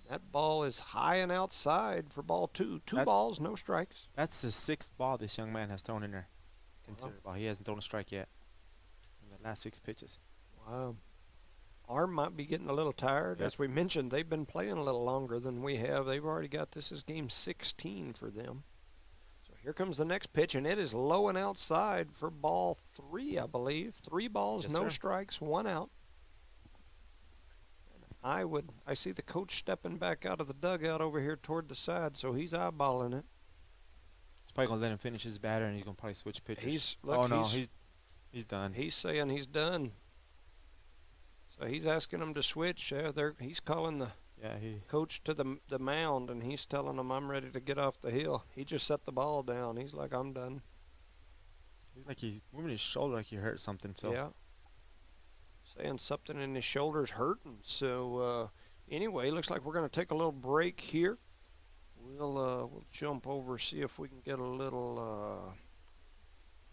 That ball is high and outside for ball 2. Two balls, no strikes. That's the 6th ball this young man has thrown in there. Considered ball. He hasn't thrown a strike yet. In the last 6 pitches. Wow. Arm might be getting a little tired. Yep. As we mentioned, they've been playing a little longer than we have. They've already got, this is game 16 for them. So here comes the next pitch, and it is low and outside for ball 3, I believe. 3 balls, Yes, no sir. strikes, 1 out. And I see the coach stepping back out of the dugout over here toward the side, so he's eyeballing it. He's probably going to let him finish his batter, and he's going to probably switch pitches. He's done. He's saying he's done. So he's asking him to switch. He's calling the coach to the mound, and he's telling him, I'm ready to get off the hill. He just set the ball down. He's like, I'm done. He's like he's moving his shoulder like he hurt something. So Yeah. Saying something in his shoulder's hurting. So anyway, looks like we're going to take a little break here. We'll jump over, see if we can get a little,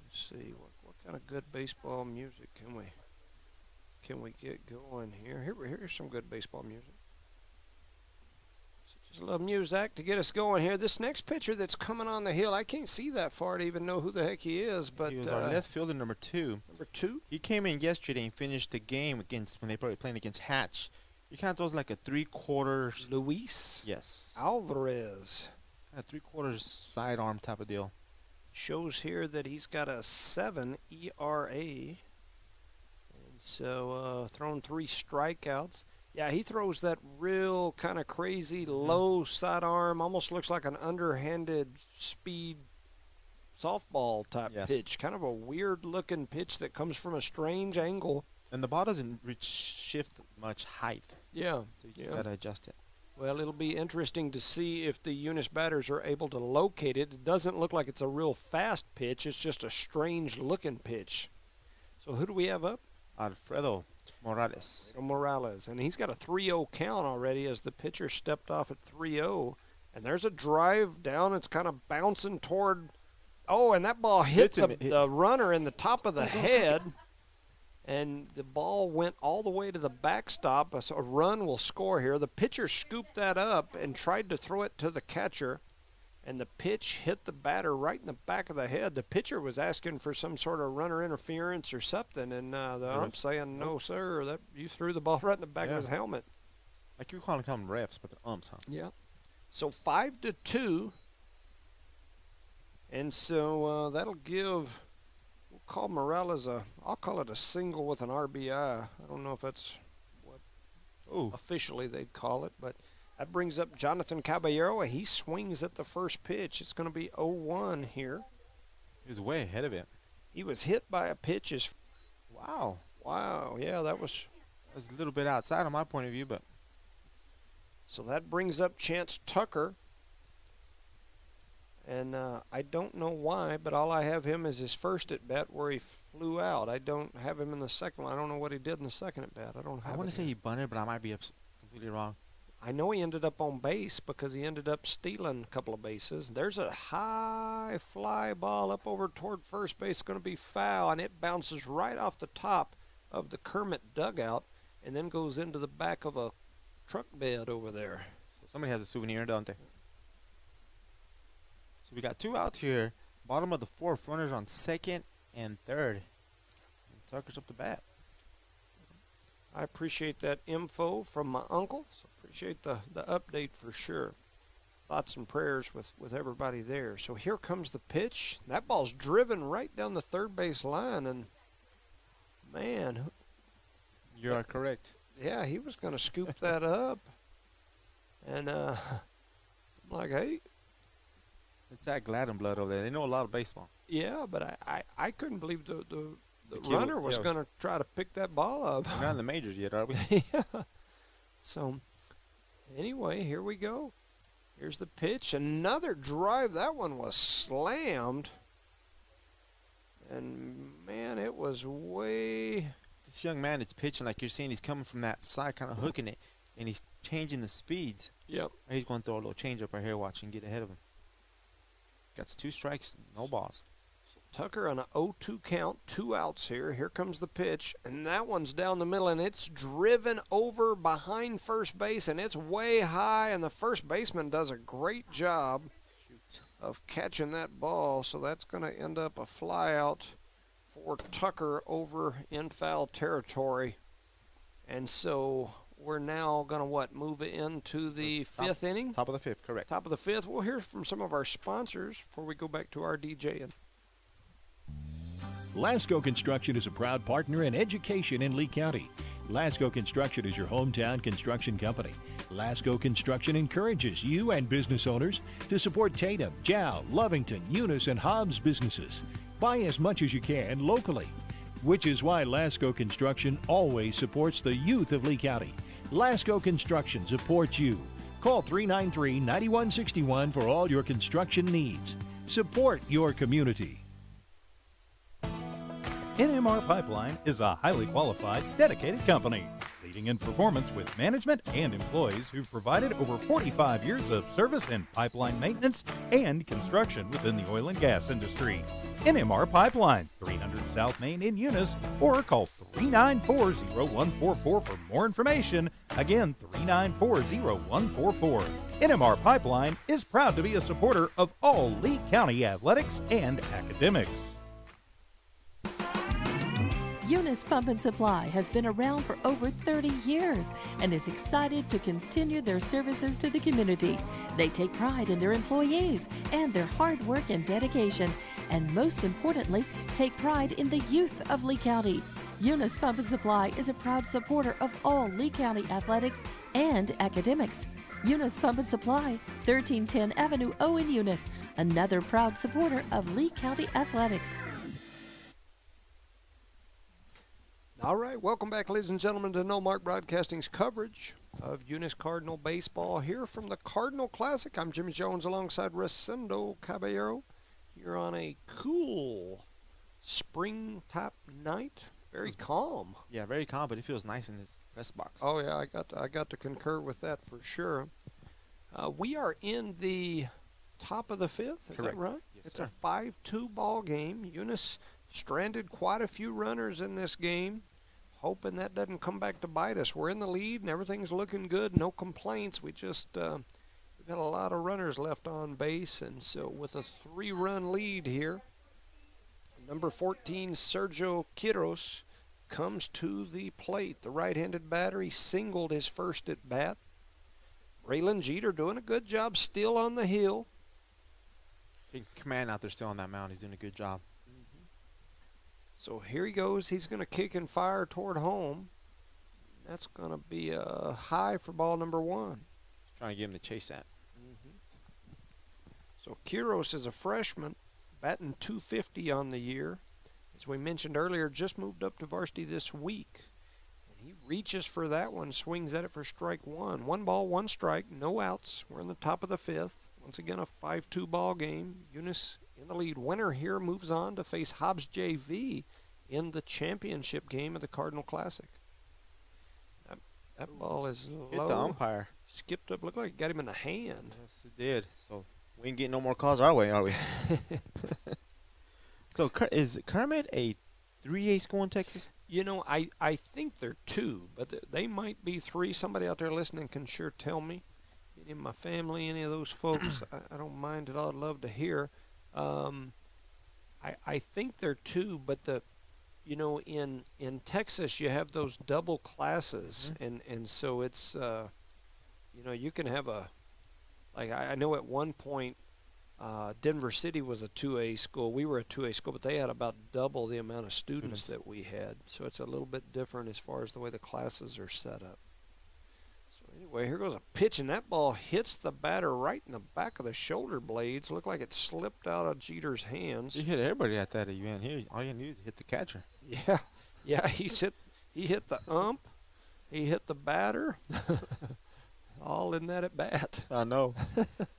let's see, what kind of good baseball music can we get going here? Here's some good baseball music. So just a little music to get us going here. This next pitcher that's coming on the hill, I can't see that far to even know who the heck he is. But he was our left fielder, number 2. Number 2? He came in yesterday and finished the game when they were playing against Hatch. He kind of throws like a 3/4. Luis? Yes. Alvarez. A 3/4 sidearm type of deal. Shows here that he's got a 7 ERA. And so thrown 3 strikeouts. Yeah, he throws that real kind of crazy low sidearm, almost looks like an underhanded speed softball type pitch. Kind of a weird looking pitch that comes from a strange angle. And the ball doesn't shift much height. Yeah. So you just got to adjust it. Well, it'll be interesting to see if the Eunice batters are able to locate it. It doesn't look like it's a real fast pitch. It's just a strange looking pitch. So who do we have up? Alfredo Morales. And he's got a 3-0 count already as the pitcher stepped off at 3-0. And there's a drive down. It's kind of bouncing toward. Oh, and that ball hit the runner in the top of the head. And the ball went all the way to the backstop. So a run will score here. The pitcher scooped that up and tried to throw it to the catcher. And the pitch hit the batter right in the back of the head. The pitcher was asking for some sort of runner interference or something, and the ump saying, no, sir, that you threw the ball right in the back of his helmet. Like you calling them refs, but they're umps, huh? Yeah. So 5-2. And so that'll give, we'll call Morales I'll call it a single with an RBI. I don't know if that's what officially they'd call it, but that brings up Jonathan Caballero. He swings at the first pitch. It's going to be 0-1 here. He was way ahead of it. He was hit by a pitch. Wow. Yeah, that was a little bit outside of my point of view, but. So that brings up Chance Tucker. And I don't know why, but all I have him is his first at bat where he flew out. I don't have him in the second one. I don't know what he did in the second at bat. I want to say he bunted, but I might be completely wrong. I know he ended up on base because he ended up stealing a couple of bases. There's a high fly ball up over toward first base, going to be foul, and it bounces right off the top of the Kermit dugout and then goes into the back of a truck bed over there. So somebody has a souvenir, don't they? So we got 2 outs here. Bottom of the 4th, runners on second and third. And Tucker's up the bat. I appreciate that info from my uncle. So appreciate the update for sure. Thoughts and prayers with everybody there. So here comes the pitch. That ball's driven right down the third base line, and man, you are correct. Yeah, he was going to scoop that up, and I'm like, hey, it's that Gladden blood over there. They know a lot of baseball. Yeah, but I couldn't believe the runner was going to try to pick that ball up. We're not in the majors yet, are we? Yeah. So, anyway, here we go. Here's the pitch. Another drive. That one was slammed. And, man, it was way... This young man is pitching like you're saying. He's coming from that side, kind of hooking it, and he's changing the speeds. Yep. He's going to throw a little change-up right here, watch, and get ahead of him. Got 2 strikes, no balls. Tucker on an 0-2 count, 2 outs here. Here comes the pitch, and that one's down the middle, and it's driven over behind first base, and it's way high, and the first baseman does a great job of catching that ball, so that's going to end up a fly out for Tucker over in foul territory. And so we're now going to, move into the fifth inning? Top of the fifth, correct. Top of the fifth. We'll hear from some of our sponsors before we go back to our DJing. Lasco Construction is a proud partner in education in Lee County. Lasco Construction is your hometown construction company. Lasco Construction encourages you and business owners to support Tatum, Jow, Lovington, Eunice, and Hobbs businesses. Buy as much as you can locally, which is why Lasco Construction always supports the youth of Lee County. Lasco Construction supports you. Call 393-9161 for all your construction needs. Support your community. NMR Pipeline is a highly qualified, dedicated company, leading in performance with management and employees who've provided over 45 years of service in pipeline maintenance and construction within the oil and gas industry. NMR Pipeline, 300 South Main in Eunice, or call 394-0144 for more information. Again, 394-0144. NMR Pipeline is proud to be a supporter of all Lee County athletics and academics. Eunice Pump and Supply has been around for over 30 years and is excited to continue their services to the community. They take pride in their employees and their hard work and dedication, and most importantly, take pride in the youth of Lee County. Eunice Pump and Supply is a proud supporter of all Lee County athletics and academics. Eunice Pump and Supply, 1310 Avenue O in Eunice, another proud supporter of Lee County athletics. All right, welcome back, ladies and gentlemen, to No Mark Broadcasting's coverage of Eunice Cardinal baseball here from the Cardinal Classic. I'm Jimmy Jones alongside Resendo Caballero here on a cool spring-type night. Very calm. Yeah, very calm, but it feels nice in this press box. Oh yeah, I got to concur with that for sure. We are in the top of the fifth. Is Correct. that right? Yes, It's sir. a 5-2 ball game. Eunice stranded quite a few runners in this game, hoping that doesn't come back to bite us. We're in the lead and everything's looking good. No complaints. We just we've got a lot of runners left on base, and so with a 3-run lead here, number 14, Sergio Quiros, comes to the plate. The right-handed batter, he singled his first at bat. Raylan Jeter doing a good job still on the hill. Big command out there still on that mound. He's doing a good job. So here he goes. He's going to kick and fire toward home. That's going to be a high for ball number 1. Just trying to get him to chase that. So Quiros is a freshman, batting .250 on the year. As we mentioned earlier, just moved up to varsity this week. And he reaches for that one, swings at it for strike 1. 1 ball, 1 strike, no outs. We're in the top of the fifth. Once again, a 5-2 ball game. Eunice in the lead. Winner here moves on to face Hobbs JV in the championship game of the Cardinal Classic. That ball is low. Hit the umpire. Skipped up. Looked like it got him in the hand. Yes, it did. So we ain't getting no more calls our way, are we? So is Kermit a 3A school in Texas? You know, I think they're 2, but they might be 3. Somebody out there listening can sure tell me. Any of my family, any of those folks, I don't mind at all. I'd love to hear. I think they're 2, but in Texas you have those double classes, and so it's you can have I know at one point Denver City was a 2A school. We were a 2A school, but they had about double the amount of students that we had. So it's a little bit different as far as the way the classes are set up. So anyway, here goes a pitch, and that ball hits the batter right in the back of the shoulder blades. Looked like it slipped out of Jeter's hands. You hit everybody at that event here. All you need is hit the catcher. Yeah, he hit the ump, he hit the batter, all in that at bat. I know.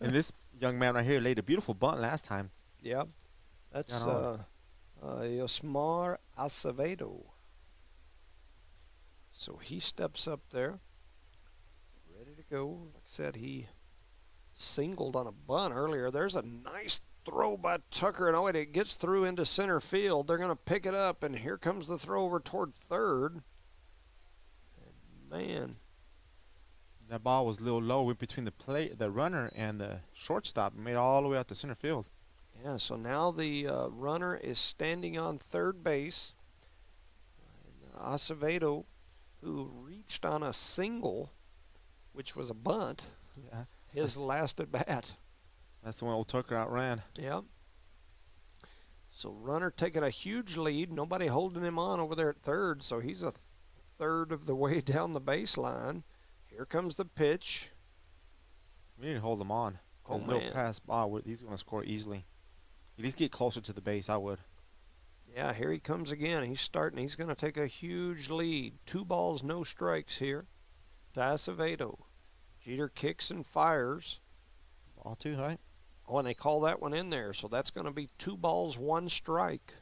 And this young man right here laid a beautiful bunt last time. Yeah, that's Yosmar Acevedo. So he steps up there, ready to go. Like I said, he singled on a bunt earlier. There's a nice throw by Tucker, and it gets through into center field. They're going to pick it up, and here comes the throw over toward third. And man, that ball was a little low, went between the runner and the shortstop, and made it all the way out to center field. Yeah, so now the runner is standing on third base. Acevedo, who reached on a single, which was a bunt, Yeah. his last at bat. That's the one old Tucker outran. Yeah. So runner taking a huge lead. Nobody holding him on over there at third, so he's a third of the way down the baseline. Here comes the pitch. We need to hold him on. Oh, There's no man. pass ball. He's going to score easily. At least get closer to the base, I would. Yeah, here he comes again. He's starting. He's going to take a huge lead. 2 balls, no strikes here to Acevedo. Jeter kicks and fires. Ball 2, right? Oh, and they call that one in there. So that's going to be 2 balls, 1 strike.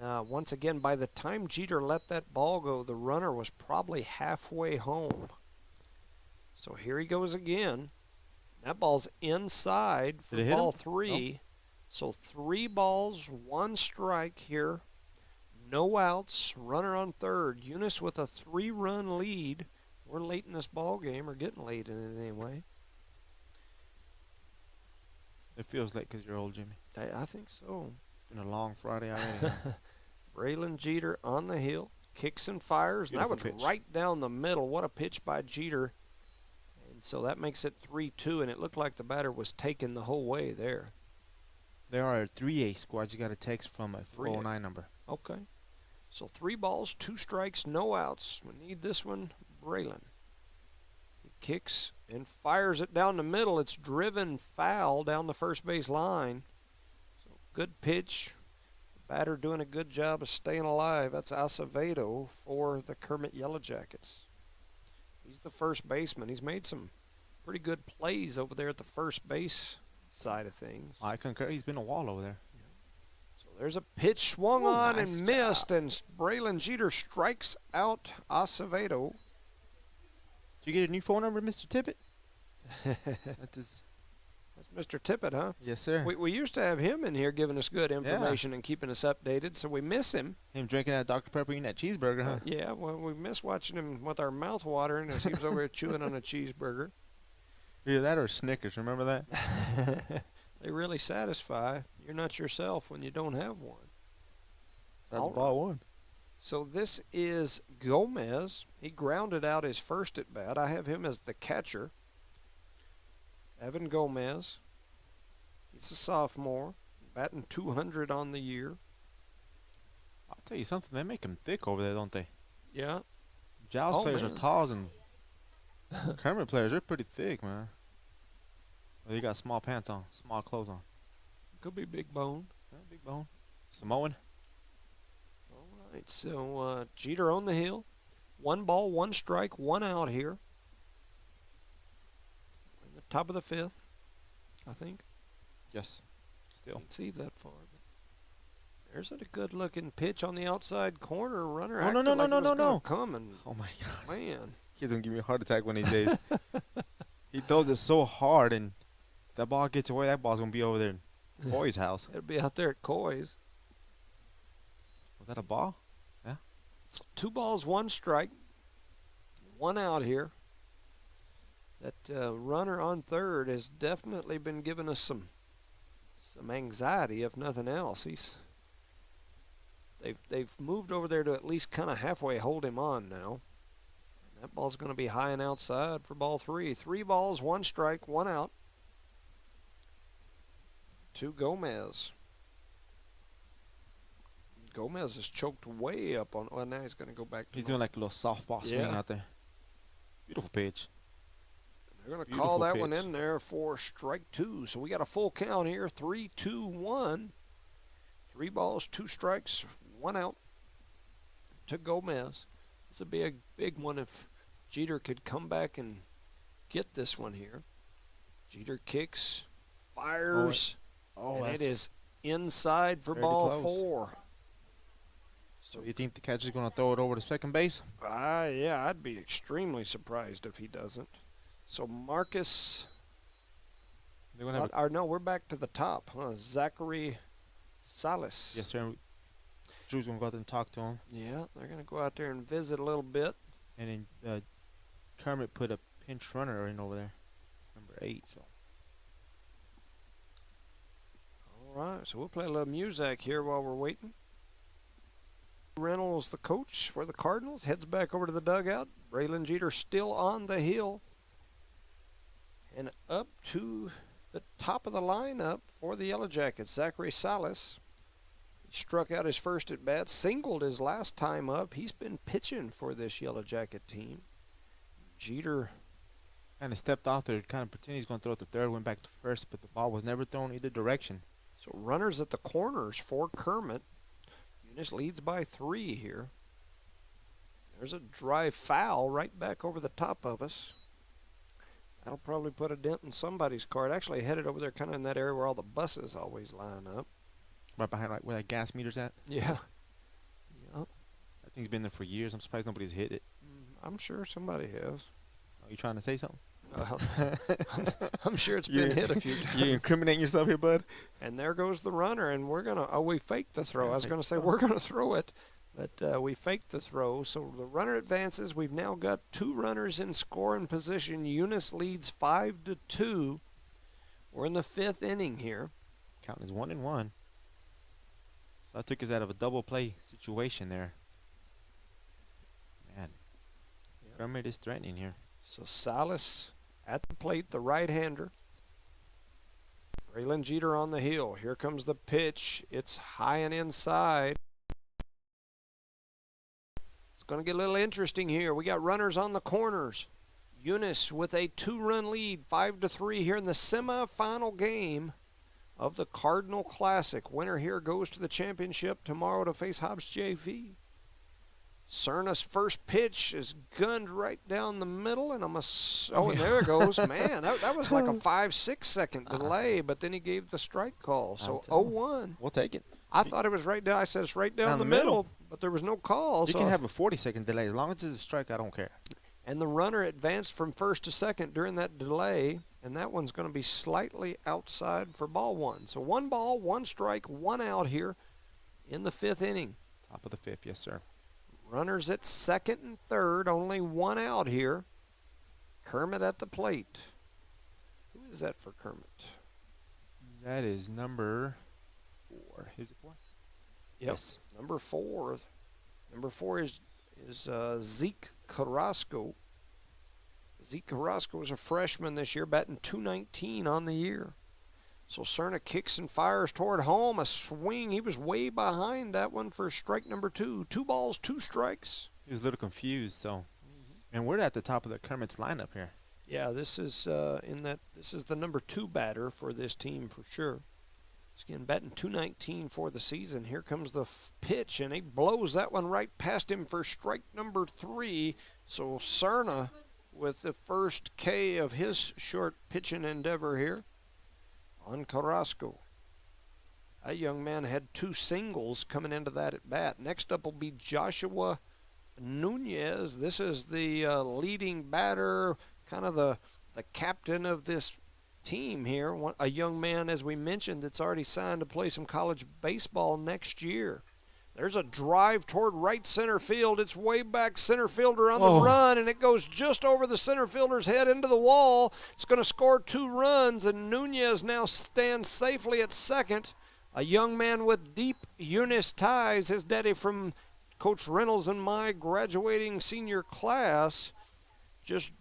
And once again, by the time Jeter let that ball go, the runner was probably halfway home. So here he goes again. That ball's inside for Did it hit ball him? 3. So 3 balls, 1 strike here. No outs. Runner on third. Eunice with a 3-run lead. We're late in this ball game, or getting late in it anyway. It feels late because you're old, Jimmy. I think so. It's been a long Friday already. Braylon Jeter on the hill. Kicks and fires. And that was Beautiful pitch. right down the middle. What a pitch by Jeter. And so that makes it 3-2, and it looked like the batter was taken the whole way there. There are 3A squads. You got a text from a 3A. 409 number. Okay. So 3 balls, 2 strikes, no outs. We need this one, Braylon. He kicks and fires it down the middle. It's driven foul down the first base line. So good pitch. The batter doing a good job of staying alive. That's Acevedo for the Kermit Yellow Jackets. He's the first baseman. He's made some pretty good plays over there at the first base side of things. I concur. He's been a wall over there. So there's a pitch swung Ooh, on nice and missed, and Braylon Jeter strikes out Acevedo. Did you get a new phone number, Mr. Tippett? That's his. That's Mr. Tippett, huh? Yes, sir. We used to have him in here giving us good information and keeping us updated, so we miss him. Him drinking that Dr. Pepper, eating that cheeseburger, huh? Yeah, well, we miss watching him with our mouth watering as he was over here chewing on a cheeseburger. Either that or Snickers. Remember that? They really satisfy. You're not yourself when you don't have one. That's All ball 1. So this is Gomez. He grounded out his first at bat. I have him as the catcher. Evan Gomez. He's a sophomore, batting 200 on the year. I'll tell you something. They make him thick over there, don't they? Yeah. Giles Oh, players man. are tall, and Kermit players are pretty thick, man. Well, they got small pants on, small clothes on. Could be big bone. Yeah, big bone. Samoan. All right, so Jeter on the hill. 1 ball, 1 strike, 1 out here. In the top of the 5th, I think. Yes. Still. Can't see that far. But there's a good-looking pitch on the outside corner. Runner Oh, no, acted no, like no, it no, was no, gonna no. come, and Oh, my gosh. man. He's going to give me a heart attack one of these days. He throws it so hard, and that ball gets away. That ball's going to be over there in Boy's house. It'll be out there at Coy's. Was that a ball? So 2 balls, 1 strike, 1 out here. That runner on third has definitely been giving us some anxiety, if nothing else. They've moved over there to at least kind of halfway hold him on now. And that ball's going to be high and outside for ball 3. 3 balls, 1 strike, 1 out. To Gomez. Gomez is choked way up on. Well, now he's going to go back to. He's doing like a little softball swing Yeah. out there. Beautiful pitch. They're going to Beautiful call that one pitch. in there for strike 2. So we got a full count here. 3, 2, 1. 3 balls, 2 strikes, 1 out to Gomez. This would be a big one if Jeter could come back and get this one here. Jeter kicks, fires, Oh, and that's it is inside for very ball close. 4. So you think the catcher's going to throw it over to second base? Yeah, I'd be extremely surprised if he doesn't. So Marcus, They're going to have a, or no, we're back to the top. Huh? Zachary Salas. yes, sir. Drew's going to go out there and talk to him. Yeah, they're going to go out there and visit a little bit. And then Kermit put a pinch runner in over there, number 8. So All right, so we'll play a little music here while we're waiting. Reynolds, the coach for the Cardinals, heads back over to the dugout. Braylon Jeter still on the hill. And up to the top of the lineup for the Yellow Jackets, Zachary Salas. He struck out his first at bat, singled his last time up. He's been pitching for this Yellow Jacket team. Jeter kind of stepped off there, kind of pretended he's going to throw it to third, went back to first, but the ball was never thrown either direction. So runners at the corners for Kermit. Eunice leads by 3 here. There's a dry foul right back over the top of us. That'll probably put a dent in somebody's car. It actually headed over there kind of in that area where all the buses always line up. Right behind where that gas meter's at? Yeah. That thing's been there for years. I'm surprised nobody's hit it. I'm sure somebody has. Are you trying to say something? I'm sure it's been hit a few times. You incriminating yourself here, bud? And there goes the runner, and we're going to, we faked the throw. I was going to say we're going to throw it, but we faked the throw. So the runner advances. We've now got 2 runners in scoring position. Eunice leads 5-2. We're in the 5th inning here. Count is 1-1. So I took us out of a double play situation there. Man, Kermit is threatening here. So Salas at the plate, the right-hander. Braylon Jeter on the hill. Here comes the pitch. It's high and inside. It's going to get a little interesting here. We got runners on the corners. Eunice with a 2-run lead, 5-3 here in the semifinal game of the Cardinal Classic. Winner here goes to the championship tomorrow to face Hobbs JV. Cerna's first pitch is gunned right down the middle, and and there it goes. Man, that was like a 5-6 second delay, but then he gave the strike call. So 0-1. We'll take it. I thought it was right down. I said it's right down the middle, but there was no call. You can have a 40-second delay. As long as it's a strike, I don't care. And the runner advanced from first to second during that delay, and that one's going to be slightly outside for ball 1. So 1 ball, 1 strike, 1 out here in the 5th inning. Top of the 5th, yes, sir. Runners at second and third, only 1 out here. Kermit at the plate. Who is that for Kermit? That is number 4. Is it 4? Yes. Number 4. Number 4 is Zeke Carrasco. Zeke Carrasco is a freshman this year, batting .219 on the year. So Cerna kicks and fires toward home. A swing. He was way behind that one for strike number 2. 2 balls, 2 strikes. He was a little confused. So, and we're at the top of the Kermit's lineup here. Yeah, this is This is the number 2 batter for this team for sure. He's again batting .219 for the season. Here comes the pitch, and he blows that one right past him for strike number 3. So Cerna with the first K of his short pitching endeavor here on Carrasco. That young man had 2 singles coming into that at bat. Next up will be Joshua Nunez. This is the leading batter, kind of the captain of this team here. A young man, as we mentioned, that's already signed to play some college baseball next year. There's a drive toward right center field. It's way back, center fielder on the run, and it goes just over the center fielder's head into the wall. It's going to score 2 runs, and Nunez now stands safely at second. A young man with deep Eunice ties, his daddy from Coach Reynolds and my graduating senior class, just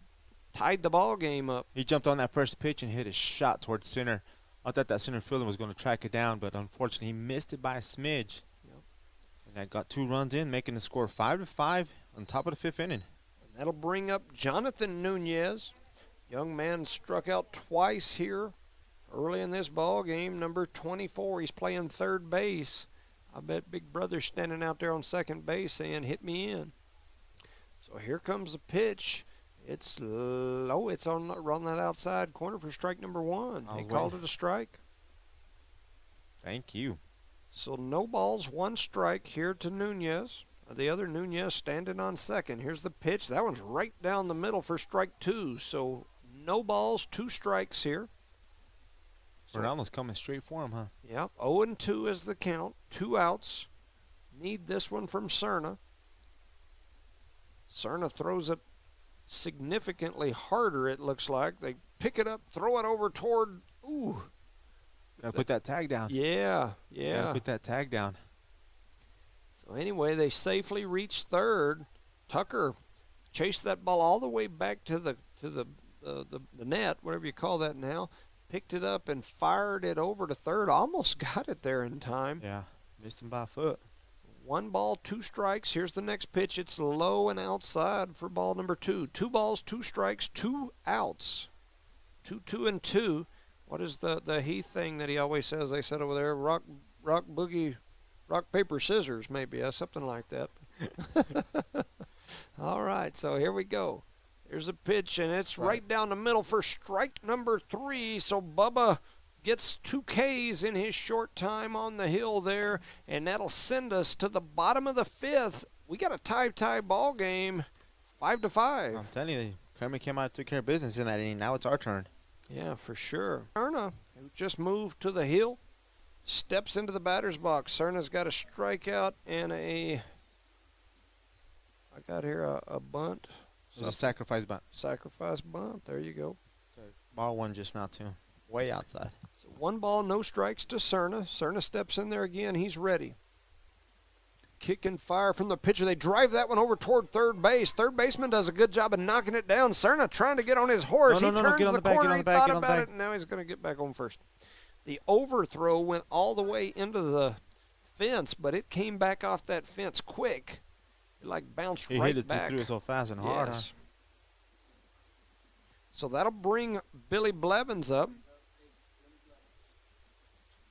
tied the ball game up. He jumped on that first pitch and hit a shot towards center. I thought that center fielder was going to track it down, but unfortunately he missed it by a smidge. And that got 2 runs in, making the score 5-5 on top of the 5th inning. And that'll bring up Jonathan Nunez. Young man struck out twice here early in this ball game. Number 24, he's playing third base. I bet Big Brother's standing out there on second base saying, hit me in. So here comes the pitch. It's low. It's on that outside corner for strike number 1. He called it a strike. Thank you. So no balls, 1 strike here to Nunez. The other Nunez standing on second. Here's the pitch. That one's right down the middle for strike 2. So no balls, 2 strikes here. Ronaldo's coming straight for him, huh? Yep. 0-2 is the count. 2 outs. Need this one from Cerna. Cerna throws it significantly harder, it looks like. They pick it up, throw it over toward, Gotta put that tag down. Yeah. Gotta put that tag down. So anyway, they safely reached third. Tucker chased that ball all the way back to the net, whatever you call that now. Picked it up and fired it over to third. Almost got it there in time. Yeah, missed him by a foot. 1 ball, 2 strikes. Here's the next pitch. It's low and outside for ball number 2. 2 balls, 2 strikes, 2 outs. 2, 2, 2. What is the Heath thing that he always says? They said over there, rock, boogie, rock, paper, scissors, maybe. Something like that. All right, so here we go. Here's a pitch, and it's right down the middle for strike number 3. So Bubba gets 2 Ks in his short time on the hill there, and that'll send us to the bottom of the 5th. We got a tie ball game, 5-5. I'm telling you, Kermit came out and took care of business in that inning. Now it's our turn. Yeah, for sure. Serna, who just moved to the hill, steps into the batter's box. Serna's got a strikeout and I got here a bunt. It was a sacrifice bunt. Sacrifice bunt. There you go. Ball one just now, too. Way outside. So 1 ball, no strikes to Serna. Serna steps in there again. He's ready. Kick and fire from the pitcher. They drive that one over toward third base. Third baseman does a good job of knocking it down. Serna trying to get on his horse. No, he turns get on the back, corner. get on He the back, thought get on the about back. it, and now he's going to get back on first. The overthrow went all the way into the fence, but it came back off that fence quick. It like bounced He right hit it back. through it so fast and hard. Yes. So that'll bring Billy Blevins up.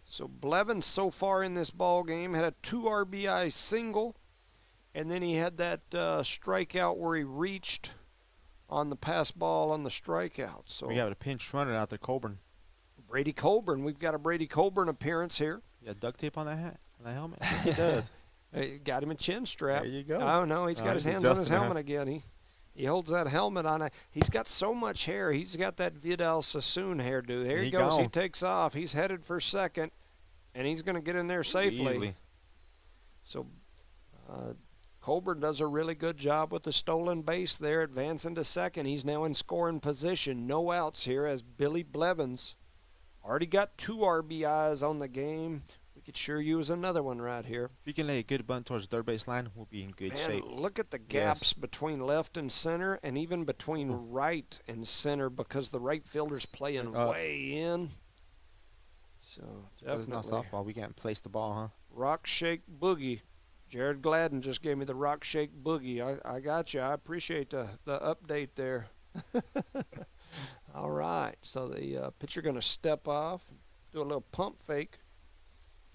So Blevins so far in this ball game had a 2 RBI single, and then he had that strikeout where he reached on the pass ball on the strikeout. So We got a pinch runner out there, Colburn. Brady Colburn, we've got a Brady Colburn appearance here. You got duct tape on that hat, on that helmet? I think he does. Got him a chin strap. There you go. Oh no, he's got his he's hands on his adjusting helmet again. He holds that helmet on. He's got so much hair. He's got that Vidal Sassoon hairdo. There he goes. gone. He takes off. He's headed for second, and he's going to get in there safely. Easily. So Colburn does a really good job with the stolen base there, advancing to second. He's now in scoring position. No outs here as Billy Blevins already got 2 RBIs on the game. We could sure use another one right here. If you can lay a good bunt towards the third base line, we'll be in good Man, shape. look at the gaps between left and center, and even between right and center, because the right fielder's playing way in. So It's not definitely softball. We can't place the ball, huh? rock shake boogie. Jared Gladden just gave me the rock shake boogie. I got you. I appreciate the update there. All right. So the pitcher going to step off, do a little pump fake.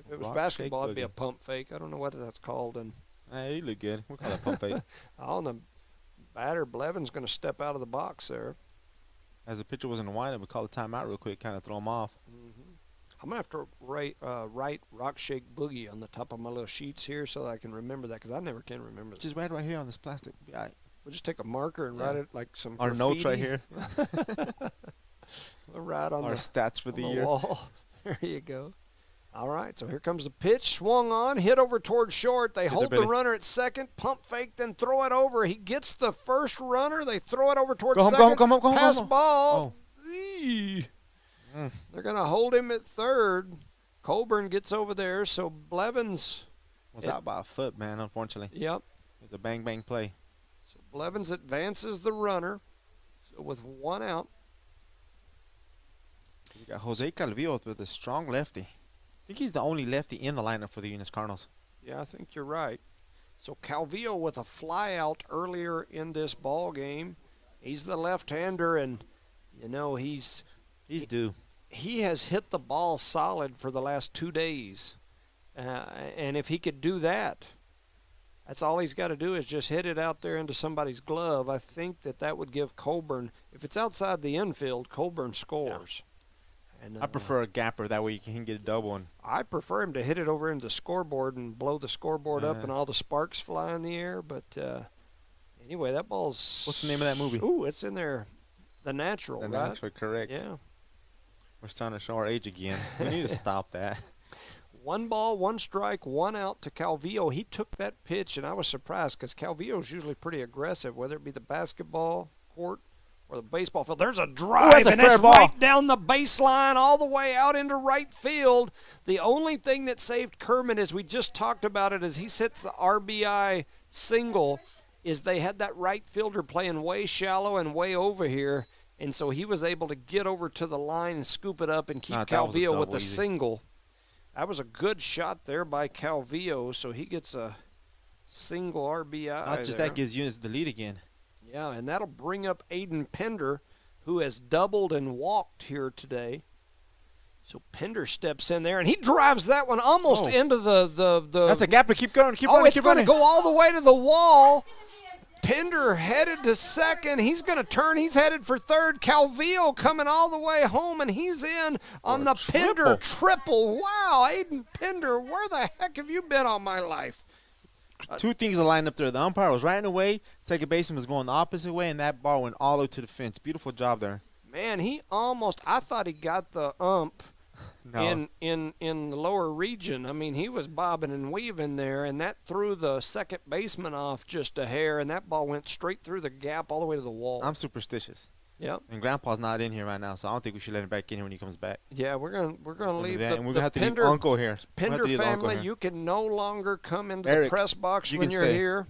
If it was Rock basketball, shake it'd be a boogie. pump fake. I don't know what that's called. And Hey, you look good. We'll call that pump fake. on the batter, Blevin's going to step out of the box there. As the pitcher was in the windup, we call the timeout real quick, kind of throw him off. I'm going to have to write rock shake boogie on the top of my little sheets here so that I can remember that, because I never can remember that. Just right here on this plastic. Be all right. We'll just take a marker and write it like some Our notes right graffiti. here. We'll write on Our the, stats for on the the year. wall. There you go. All right, so here comes the pitch. Swung on, hit over towards short. They hold the Billy. runner at second, pump fake, then throw it over. He gets the first runner. They throw it over towards Go home, go second. home, go home, go home, Pass go home. ball. Oh. Eee. They're going to hold him at third. Colburn gets over there, so Blevins. Was out by a foot, man, unfortunately. Yep. It's a bang-bang play. So Blevins advances the runner. So with 1 out. We got Jose Calvillo with a strong lefty. I think he's the only lefty in the lineup for the Eunice Cardinals. Yeah, I think you're right. So Calvillo with a fly out earlier in this ball game. He's the left-hander, and you know He's due. he has hit the ball solid for the last 2 days. And if he could do that, that's all he's got to do is just hit it out there into somebody's glove. I think that would give Colburn, if it's outside the infield, Colburn scores. And, I prefer a gapper. That way you can get a double. And I prefer him to hit it over into the scoreboard and blow the scoreboard up and all the sparks fly in the air. But anyway, that ball's... What's the name of that movie? Ooh, it's in there. The Natural, The right? Natural, correct. Yeah. We're starting to show our age again. We need to stop that. 1 ball, 1 strike, 1 out to Calvillo. He took that pitch, and I was surprised because Calvillo's usually pretty aggressive, whether it be the basketball court or the baseball field. There's a drive, and it's right down the baseline all the way out into right field. The only thing that saved Kermit, as we just talked about it, as he hits the RBI single, is they had that right fielder playing way shallow and way over here, and so he was able to get over to the line and scoop it up and keep Calvillo with the single. That was a good shot there by Calvillo, so he gets a single RBI. Not just that, gives Eunice the lead again. Yeah, and that'll bring up Aiden Pender, who has doubled and walked here today. So Pender steps in there, and he drives that one almost into the That's a gapper. Keep going. Keep running. It's going to go all the way to the wall. Pender headed to second. He's going to turn. He's headed for third. Calvillo coming all the way home, and he's in on the Pender triple. Wow, Aiden Pender, where the heck have you been all my life? Two things are lined up there. The umpire was right in the way. Second baseman was going the opposite way, and that ball went all the way to the fence. Beautiful job there. Man, he almost – I thought he got the ump in the lower region. I mean, he was bobbing and weaving there, and that threw the second baseman off just a hair, and that ball went straight through the gap all the way to the wall. I'm superstitious. Yep. And Grandpa's not in here right now, so I don't think we should let him back in here when he comes back. Yeah, we're gonna leave and we're gonna have to leave Uncle here. Pender family, you can no longer come into the press box when you're here.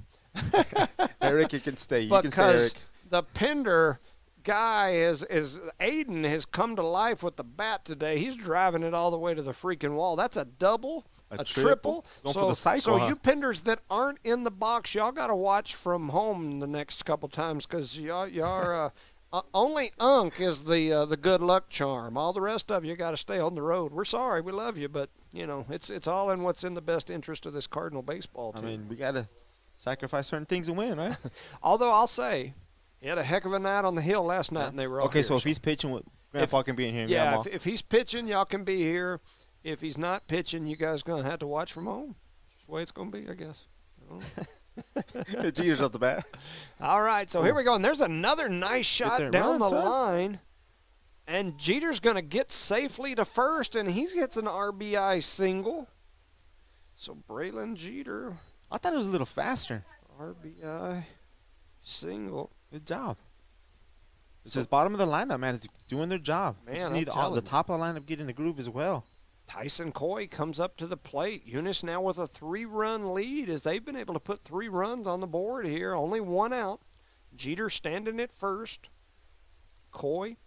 Eric, you can stay. You can stay, Eric. Because the Pender guy is Aiden has come to life with the bat today. He's driving it all the way to the freaking wall. That's a double, a triple. Going for the cycle, so you Penders that aren't in the box, y'all got to watch from home the next couple times because y'all only Unc is the good luck charm. All the rest of you got to stay on the road. We're sorry, we love you, but you know it's all in what's in the best interest of this Cardinal baseball team. I mean, we got to sacrifice certain things and win, right? Although I'll say, he had a heck of a night on the hill last night, and they were all here, so if he's pitching, Grandpa can be in here. Yeah, if he's pitching, y'all can be here. If he's not pitching, you guys going to have to watch from home. That's the way it's going to be, I guess. Jeter's up the bat. All right, so here we go. And there's another nice shot down the line. And Jeter's going to get safely to first, and he gets an RBI single. So Braylon Jeter. I thought it was a little faster. RBI single. Good job. It's his bottom of the lineup, man. It's doing their job. Man, just need the top of the lineup getting the groove as well. Tyson Coy comes up to the plate. Eunice now with a 3-run lead as they've been able to put 3 runs on the board here. Only 1 out. Jeter standing at first. Coy,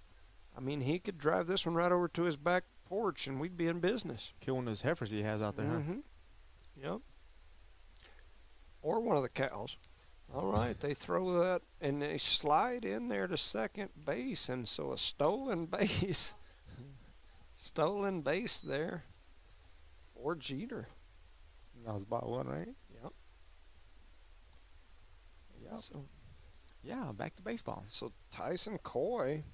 I mean, he could drive this one right over to his back porch and we'd be in business. Kill one of those heifers he has out there, huh? Yep. Or one of the cows. All right, they throw that and they slide in there to second base, and so a stolen base. Stolen base there for Jeter. That was about 1, right? Yep. So, yeah, back to baseball. So Tyson Coy,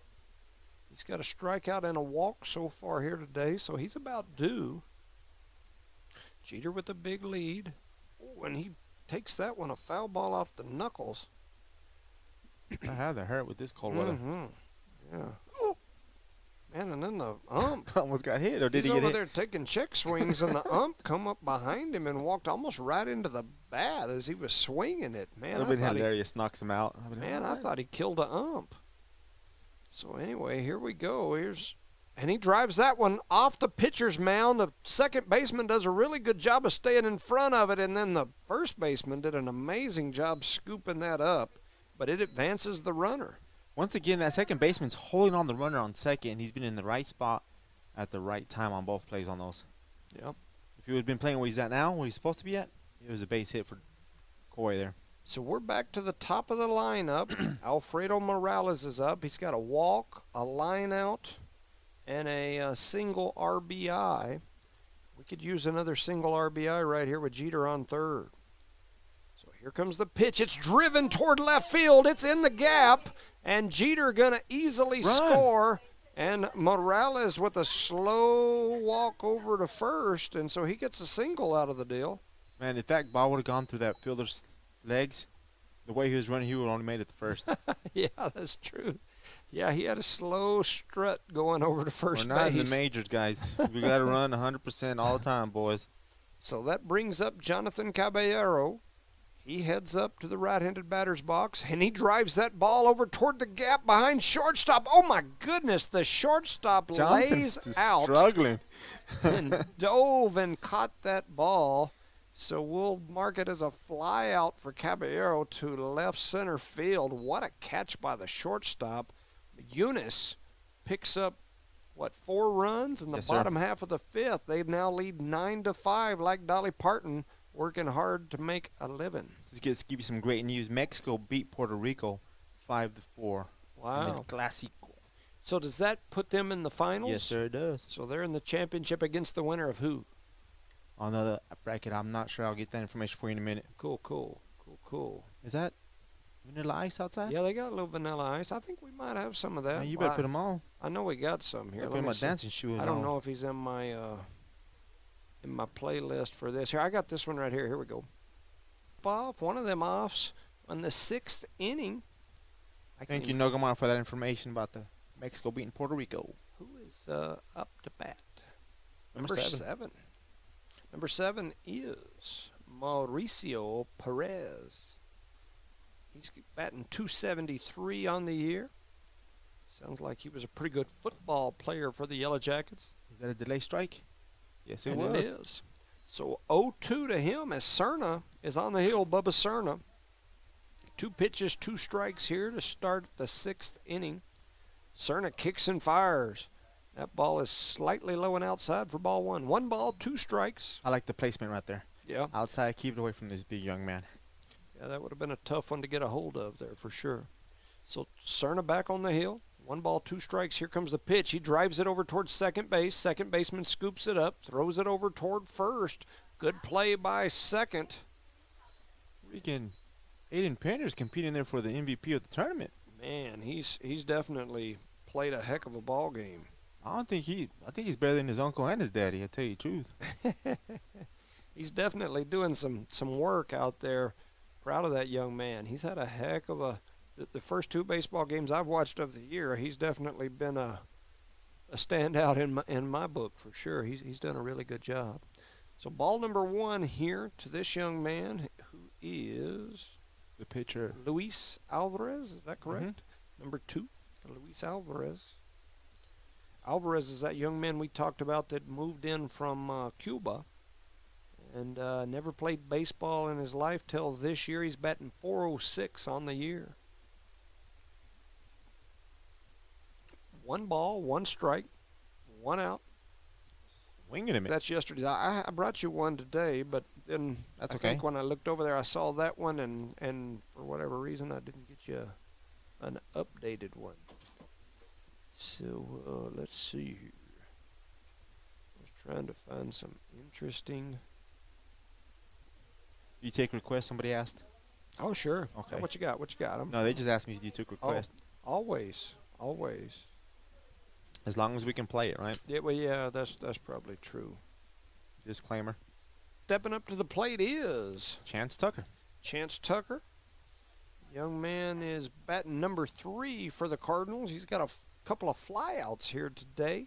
he's got a strikeout and a walk so far here today, so he's about due. Jeter with a big lead. Oh, and he takes that one, a foul ball off the knuckles. I have that hurt with this cold weather. Yeah. Ooh. Man, and then the ump almost got hit, or did he get hit? He's over there taking check swings, and the ump come up behind him and walked almost right into the bat as he was swinging it. Man, that would have been hilarious. Knocks him out. I thought he killed a ump. So anyway, here we go. And he drives that one off the pitcher's mound. The second baseman does a really good job of staying in front of it, and then the first baseman did an amazing job scooping that up, but it advances the runner. Once again, that second baseman's holding on the runner on second, and he's been in the right spot at the right time on both plays on those. Yep. If he would have been playing where he's at now, where he's supposed to be at, it was a base hit for Coy there. So we're back to the top of the lineup. Alfredo Morales is up. He's got a walk, a line out, and a single RBI. We could use another single RBI right here with Jeter on third. So here comes the pitch. It's driven toward left field. It's in the gap. And Jeter going to easily score. And Morales with a slow walk over to first. And so he gets a single out of the deal. Man, if that ball would have gone through that fielder's legs, the way he was running, he would have only made it to first. Yeah, that's true. Yeah, he had a slow strut going over to first base. We're not in the majors, guys. We got to run 100% all the time, boys. So that brings up Jonathan Caballero. He heads up to the right-handed batter's box, and he drives that ball over toward the gap behind shortstop. Oh, my goodness, the shortstop lays out. Struggling. And dove and caught that ball. So we'll mark it as a fly out for Caballero to left center field. What a catch by the shortstop. Eunice picks up, 4 runs in the bottom half of the 5th. They now lead 9-5 like Dolly Parton, working hard to make a living. Let's give you some great news. Mexico beat Puerto Rico 5-4. Wow. Clásico. So does that put them in the finals? Yes, sir, it does. So they're in the championship against the winner of who? On the bracket, I'm not sure. I'll get that information for you in a minute. Cool. Is that vanilla ice outside? Yeah, they got a little vanilla ice. I think we might have some of that. You better put them on. I know we got some here. Put my dancing shoes on. I don't know if he's in my playlist for this. Here, I got this one right here. Here we go. One of them offs on the 6th inning. Thank you, Nogamar, for that information about the Mexico beating Puerto Rico. Who is up to bat? Number 7. Number 7 is Mauricio Perez. He's batting .273 on the year. Sounds like he was a pretty good football player for the Yellow Jackets. Is that a delay strike? Yes, it was. It is. So 0-2 to him as Cerna is on the hill. Bubba Cerna. 2 pitches, 2 strikes here to start the 6th inning. Cerna kicks and fires. That ball is slightly low and outside for ball 1. 1 ball, 2 strikes. I like the placement right there. Yeah. Outside, keep it away from this big young man. Yeah, that would have been a tough one to get a hold of there for sure. So Cerna back on the hill. 1 ball, 2 strikes. Here comes the pitch. He drives it over towards second base. Second baseman scoops it up, throws it over toward first. Good play by second. Freaking Aiden Penner's competing there for the MVP of the tournament. Man, he's definitely played a heck of a ball game. I think he's better than his uncle and his daddy, I tell you the truth. He's definitely doing some work out there. Proud of that young man. He's had a heck of the first 2 baseball games I've watched of the year. He's definitely been a standout in my book for sure. He's done a really good job. So ball number 1 here to this young man who is the pitcher Luis Alvarez. Is that correct? Mm-hmm. Number 2, Luis Alvarez. Alvarez is that young man we talked about that moved in from Cuba and never played baseball in his life till this year. He's batting .406 on the year. 1 ball, 1 strike, 1 out. Winging him. That's yesterday. I brought you one today, but then I think when I looked over there, I saw that one, and for whatever reason, I didn't get you an updated one. So let's see here. I was trying to find some interesting. Do you take requests? Somebody asked. Oh, sure. Okay. What you got? What you got? No, they just asked me if you took requests. Oh, always. As long as we can play it, right? Yeah, well, yeah, that's probably true. Disclaimer. Stepping up to the plate is Chance Tucker. Chance Tucker. Young man is batting number 3 for the Cardinals. He's got a couple of flyouts here today.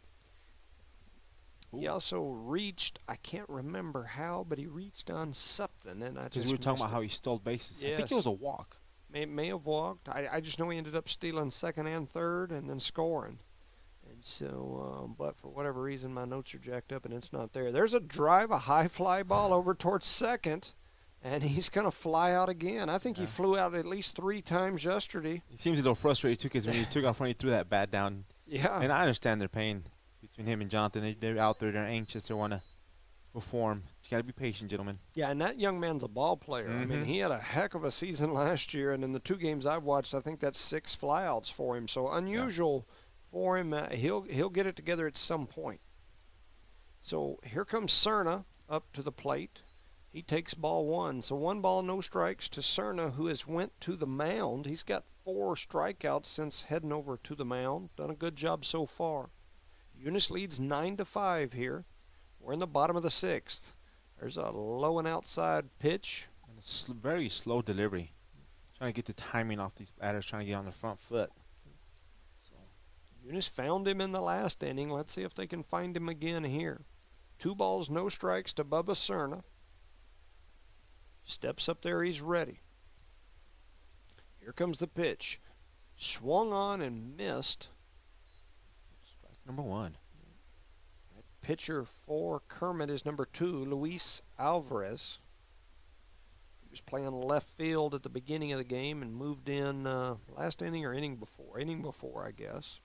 Ooh. He also reached, I can't remember how, but he reached on something, and I just we were talking about how he stole bases. Yes. I think it was a walk. May have walked. I just know he ended up stealing second and third and then scoring. And so, but for whatever reason, my notes are jacked up and it's not there. There's a drive, a high fly ball over towards second, and he's going to fly out again. I think he flew out at least 3 times yesterday. He seems a little frustrated, too, because when he took off when he threw that bat down. Yeah. And I understand their pain between him and Jonathan. They're out there. They're anxious. They want to perform. You got to be patient, gentlemen. Yeah, and that young man's a ball player. Mm-hmm. I mean, he had a heck of a season last year, and in the 2 games I've watched, I think that's 6 flyouts for him. So unusual for him. He'll get it together at some point. So here comes Cerna up to the plate. He takes ball 1. So 1 ball, no strikes to Cerna, who has went to the mound. He's got 4 strikeouts since heading over to the mound. Done a good job so far. Eunice leads 9-5 here. We're in the bottom of the 6th. There's a low and outside pitch. And it's very slow delivery. Trying to get the timing off these batters, trying to get on the front foot. So Eunice found him in the last inning. Let's see if they can find him again here. 2 balls, no strikes to Bubba Cerna. Steps up there, he's ready. Here comes the pitch. Swung on and missed. Strike number 1. Pitcher for Kermit is number 2, Luis Alvarez. He was playing left field at the beginning of the game and moved in last inning or inning before. Inning before, I guess.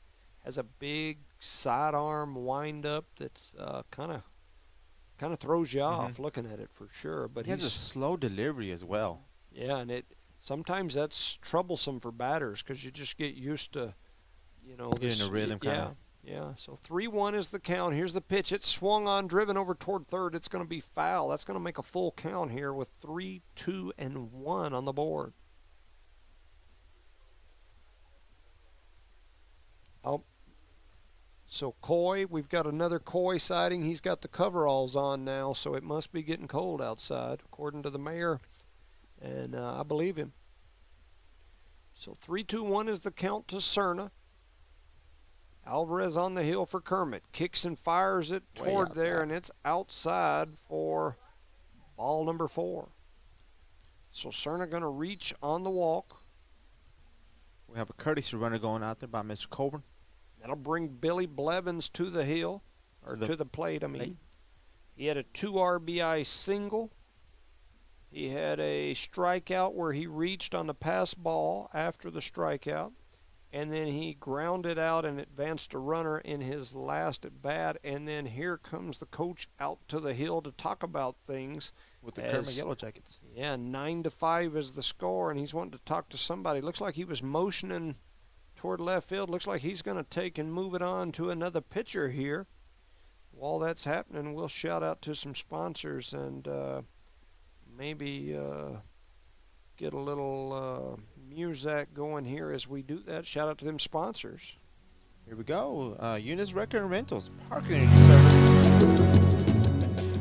Has a big sidearm wind-up that's kind of throws you off looking at it for sure. But he has a slow delivery as well. Yeah, and sometimes that's troublesome for batters because you just get used to, getting a rhythm kind of. Yeah. So 3-1 is the count. Here's the pitch. It's swung on, driven over toward third. It's going to be foul. That's going to make a full count here with 3, 2, and 1 on the board. Oh. So Coy, we've got another Coy sighting. He's got the coveralls on now, so it must be getting cold outside, according to the mayor. And I believe him. So 3-2-1 is the count to Cerna. Alvarez on the hill for Kermit. Kicks and fires it toward there, and it's outside for ball number 4. So Cerna going to reach on the walk. We have a courtesy runner going out there by Mr. Coburn. That'll bring Billy Blevins to the hill, or to the plate, I mean. He had a 2 RBI single. He had a strikeout where he reached on the pass ball after the strikeout, and then he grounded out and advanced a runner in his last at bat, and then here comes the coach out to the hill to talk about things. With the Kermit Yellow Jackets. Yeah, 9-5 is the score, and he's wanting to talk to somebody. Looks like he was motioning toward left field. Looks like he's going to take and move it on to another pitcher here. While that's happening, we'll shout out to some sponsors and maybe get a little music going here as we do that. Shout out to them sponsors. Here we go. Eunice Wrecker and Rentals, Parker Energy Service,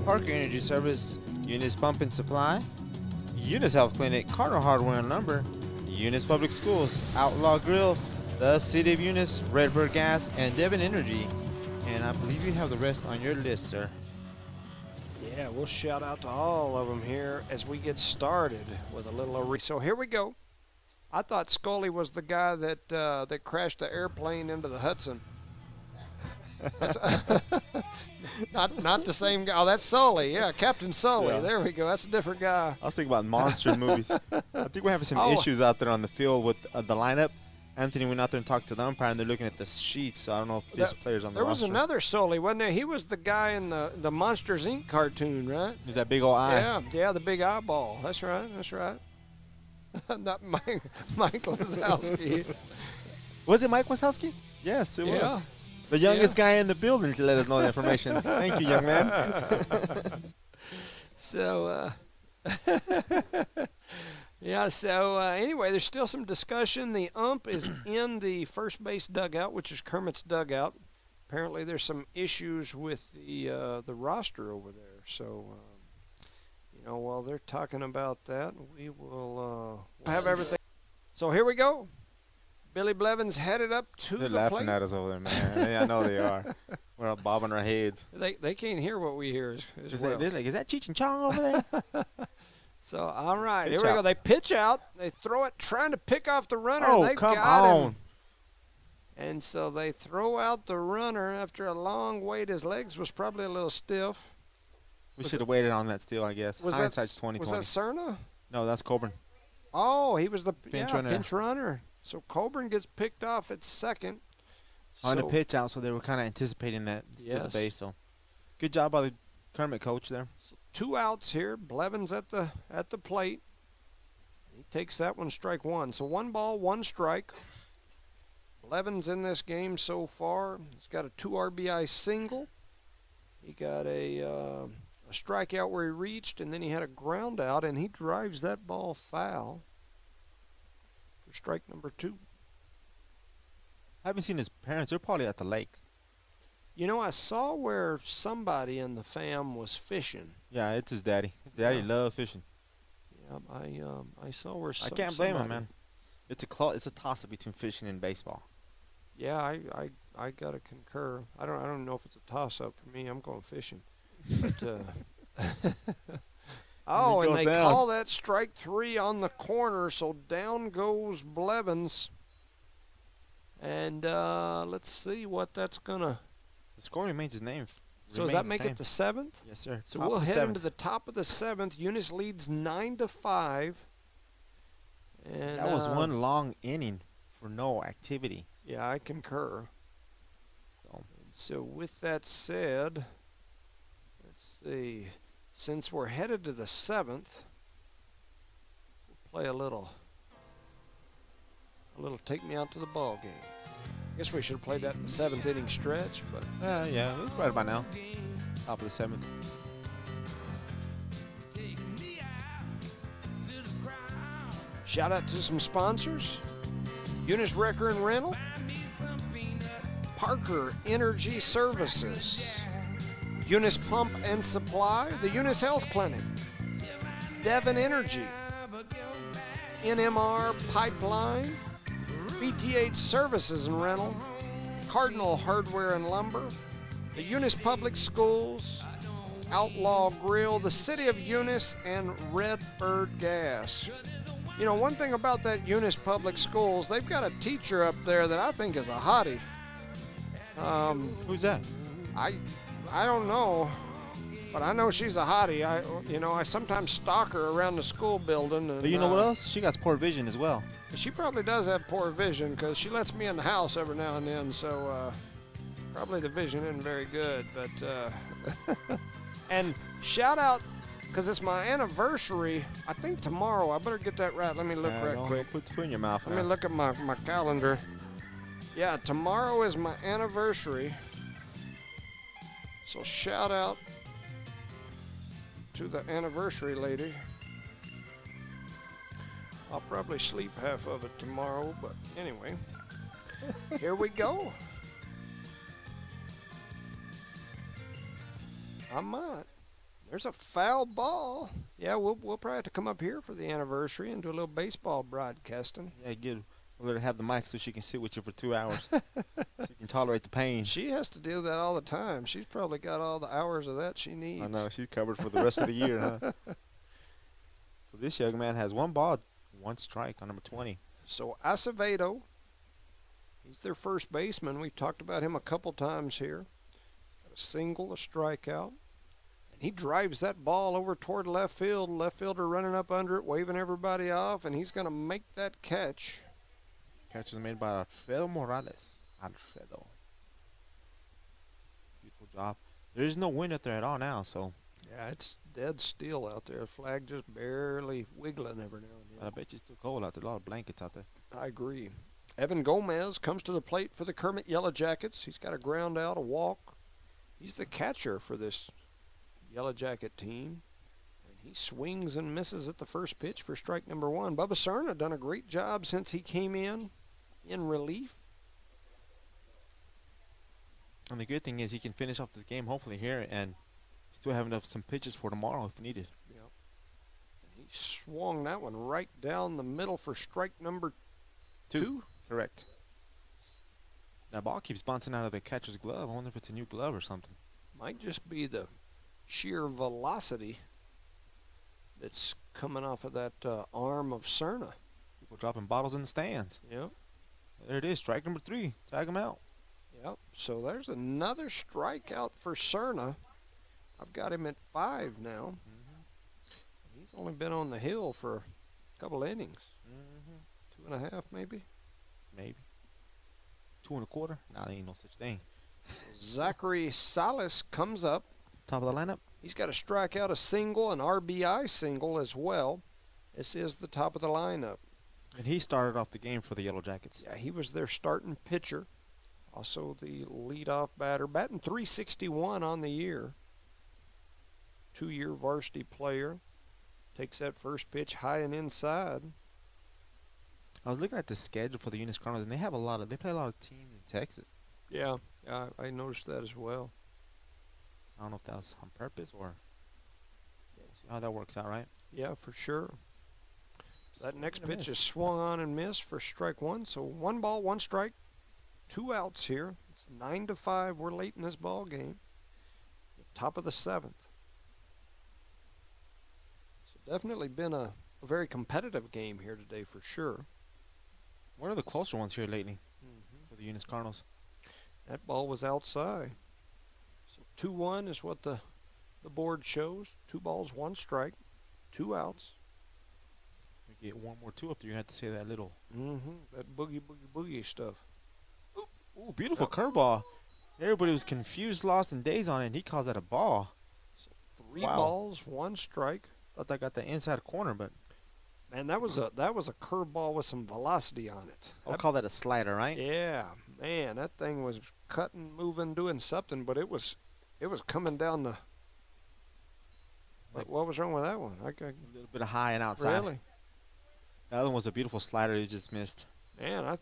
Parker Energy Service, Eunice Pump and Supply, Eunice Health Clinic, Cardinal Hardware and Lumber, Eunice Public Schools, Outlaw Grill, the City of Eunice, Redbird Gas, and Devon Energy. And I believe you have the rest on your list, sir. Yeah, we'll shout out to all of them here as we get started with a little. So here we go. I thought Scully was the guy that crashed the airplane into the Hudson. not the same guy. Oh, that's Sully. Yeah, Captain Sully. Yeah. There we go. That's a different guy. I was thinking about monster movies. I think we're having some issues out there on the field with the lineup. Anthony went out there and talked to the umpire, and they're looking at the sheets, so I don't know if this player's on the roster. There was another Sully, wasn't there? He was the guy in the Monsters, Inc. cartoon, right? He's that big old eye. Yeah, the big eyeball. That's right. Not Mike Wazowski. Was it Mike Wazowski? Yes, it was. The youngest guy in the building to let us know the information. Thank you, young man. So, anyway, there's still some discussion. The ump is in the first base dugout, which is Kermit's dugout. Apparently there's some issues with the roster over there. So, while they're talking about that, we will have everything. So here we go. Billy Blevins headed up to the plate. They're laughing at us over there, man. Yeah, I know they are. We're all bobbing our heads. They can't hear what we hear as well. They're like, is that Cheech and Chong over there? So, all right, here we go. They pitch out. They throw it, trying to pick off the runner. Oh, they come got on. him. And so they throw out the runner after a long wait. His legs was probably a little stiff. We should have waited on that steal, I guess. Hindsight's 2020. Was that Cerna? No, that's Coburn. Oh, he was the pinch runner. So Coburn gets picked off at second. On a pitch out, so they were kind of anticipating that to the base. So good job by the Kermit coach there. So 2 outs here. Blevins at the plate. He takes that one, strike 1. So 1 ball, 1 strike. Blevins in this game so far. He's got a 2 RBI single. He got a strikeout where he reached, and then he had a ground out, and he drives that ball foul for strike number 2. I haven't seen his parents. They're probably at the lake. I saw where somebody in the fam was fishing. Yeah, it's his daddy. His daddy loves fishing. Yeah, I saw where. I can't blame him, man. It's a toss-up between fishing and baseball. Yeah, I gotta concur. I don't know if it's a toss-up for me. I'm going fishing. But Oh, and goes they down. call that strike 3 on the corner, so down goes Blevins. And let's see what that's going to... The score remains the name. So does that make it the 7th? Yes, sir. So Top we'll of the head seventh. into the top of the 7th. Eunice leads 9-5. And That was one long inning for no activity. Yeah, I concur. So So with that said, let's see. Since we're headed to the 7th, we'll play a little take me out to the ball game. I guess we should have played that in the 7th inning stretch, but yeah, it's right about now. Top of the 7th. shout out to some sponsors. Eunice Wrecker and Rental, Parker Energy Services, Eunice Pump and Supply, the Eunice Health Clinic, Devon Energy, NMR Pipeline, BTH Services and Rental, Cardinal Hardware and Lumber, the Eunice Public Schools, Outlaw Grill, the City of Eunice, and Redbird Gas. You know, one thing about that Eunice Public Schools, they've got a teacher up there that I think is a hottie. Who's that? I don't know, but I know she's a hottie. I sometimes stalk her around the school building. And, But you know what else? She got poor vision as well. She probably does have poor vision because she lets me in the house every now and then, so probably the vision isn't very good. But and shout out, because it's my anniversary, I think tomorrow. I better get that right. Let me look right Don't quick. Put the food in your mouth. Let me look at my calendar. Yeah, tomorrow is my anniversary. So shout out to the anniversary lady. I'll probably sleep half of it tomorrow, but anyway, here we go. I might. There's a foul ball. Yeah, we'll probably have to come up here for the anniversary and do a little baseball broadcasting. Yeah, good. We'll let her have the mic so she can sit with you for 2 hours. So you can tolerate the pain. She has to do that all the time. She's probably got all the hours of that she needs. I know, she's covered for the rest of the year, huh? So this young man has 1 ball, 1 strike on number 20. So Acevedo, he's their first baseman. We've talked about him a couple times here. Got a single, a strikeout. And he drives that ball over toward left field. Left fielder running up under it, waving everybody off, and he's going to make that catch. Catch is made by Alfredo Morales. Alfredo. Beautiful job. There is no wind out there at all now, so. Yeah, it's dead still out there. Flag just barely wiggling every now and But I then. bet you it's still cold out there. A lot of blankets out there. I agree. Evan Gomez comes to the plate for the Kermit Yellow Jackets. He's got a ground out, a walk. He's the catcher for this Yellow Jacket team. And he swings and misses at the first pitch for strike number 1. Bubba Cerna done a great job since he came in relief. And the good thing is he can finish off this game hopefully here and still have enough some pitches for tomorrow if needed. Yep. And he swung that one right down the middle for strike number 2. Correct. That ball keeps bouncing out of the catcher's glove. I wonder if it's a new glove or something. Might just be the sheer velocity that's coming off of that arm of Cerna. People dropping bottles in the stands. Yep. There it is, strike number 3. Tag him out. Yep. So there's another strikeout for Cerna. I've got him at 5 now. He's only been on the hill for a couple innings. 2.5 maybe. Maybe. 2 1/4. Nah, there ain't no such thing. Zachary Salas comes up. Top of the lineup. He's got a strikeout, a single, an RBI single as well. This is the top of the lineup. And he started off the game for the Yellow Jackets. Yeah, he was their starting pitcher. Also the leadoff batter. Batting .361 on the year. 2-year varsity player. Takes that first pitch high and inside. I was looking at the schedule for the Eunice Cardinals, and they play a lot of teams in Texas. Yeah, I noticed that as well. So I don't know if that was on purpose or we'll see how that works out, right? Yeah, for sure. That next pitch is swung on and missed for strike 1. So 1 ball, 1 strike, 2 outs here. It's 9-5. We're late in this ball game. The top of the 7th. definitely been a very competitive game here today for sure. What are the closer ones here lately for the Eunice Cardinals? That ball was outside. So 2-1 is what the board shows. 2 balls, 1 strike, 2 outs. We get one more 2 up there. You have to say that little. That boogie stuff. Ooh, beautiful curveball. Everybody was confused, lost, and dazed on it. And he calls that a ball. 3 balls, 1 strike. Thought I got the inside corner, but Man, that was a curveball with some velocity on it. I'll call that a slider, right? Yeah, man, that thing was cutting, moving, doing something, but it was coming down the. What was wrong with that one? A little bit of high and outside. Really? The other one was a beautiful slider. He just missed. Man,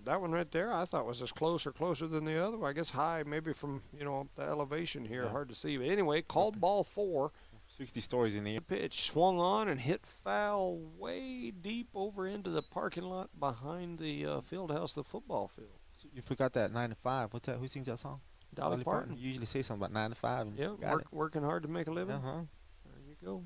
that one right there, I thought was just closer than the other one. I guess high, maybe from the elevation here, hard to see. But anyway, called ball 4. 60 stories in the air. The pitch swung on and hit foul way deep over into the parking lot behind the field house, the football field. So you forgot that 9 to 5. What's that? Who sings that song? Dolly Parton. You usually say something about 9 to 5. And Yeah, working hard to make a living. Uh-huh. There you go.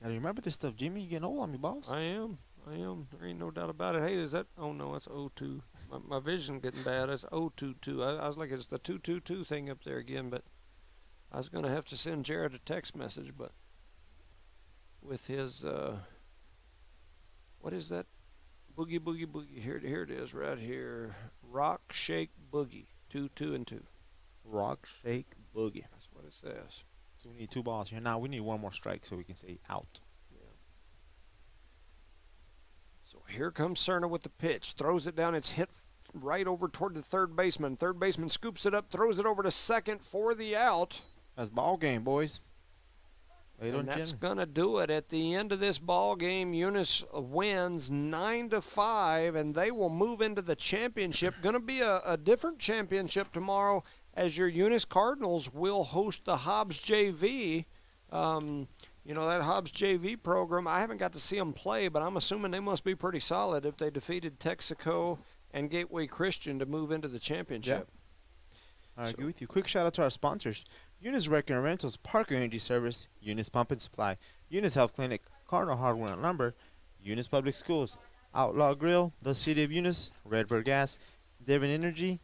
Gotta remember this stuff, Jimmy. You getting old on me, boss. I am. There ain't no doubt about it. Hey, is that? Oh no, it's 02. My vision getting bad. It's 022. I was like, it's the 222 thing up there again, but I was gonna have to send Jared a text message, but with his what is that? Boogie boogie boogie. Here it is, right here. Rock shake boogie. 2 2 and 2. Rock shake boogie. That's what it says. So we need 2 balls here. Now we need 1 more strike so we can say out. So here comes Cerna with the pitch. Throws it down. It's hit right over toward the third baseman. Third baseman scoops it up, throws it over to second for the out. That's ball game, boys. And that's going to do it. At the end of this ball game, Eunice wins 9-5, and they will move into the championship. Going to be a different championship tomorrow, as your Eunice Cardinals will host the Hobbs JV. That Hobbs JV program, I haven't got to see them play, but I'm assuming they must be pretty solid if they defeated Texaco and Gateway Christian to move into the championship. I agree with you. Quick shout out to our sponsors: Eunice Wrecking and Rentals, Parker Energy Service, Eunice Pump and Supply, Eunice Health Clinic, Cardinal Hardware and Lumber, Eunice Public Schools, Outlaw Grill, the City of Eunice, Redbird Gas, Devon Energy,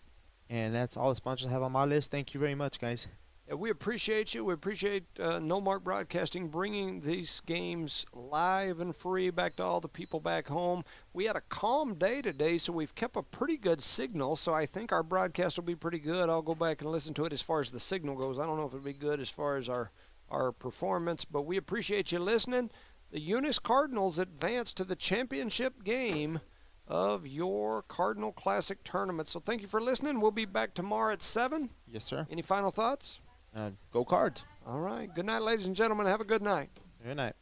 and that's all the sponsors I have on my list. Thank you very much, guys. Yeah, we appreciate you. We appreciate No Mark Broadcasting bringing these games live and free back to all the people back home. We had a calm day today, so we've kept a pretty good signal, so I think our broadcast will be pretty good. I'll go back and listen to it as far as the signal goes. I don't know if it'll be good as far as our performance, but we appreciate you listening. The Eunice Cardinals advance to the championship game of your Cardinal Classic tournament. So thank you for listening. We'll be back tomorrow at 7. Yes, sir. Any final thoughts? Go Cards. All right. Good night, ladies and gentlemen. Have a good night. Good night.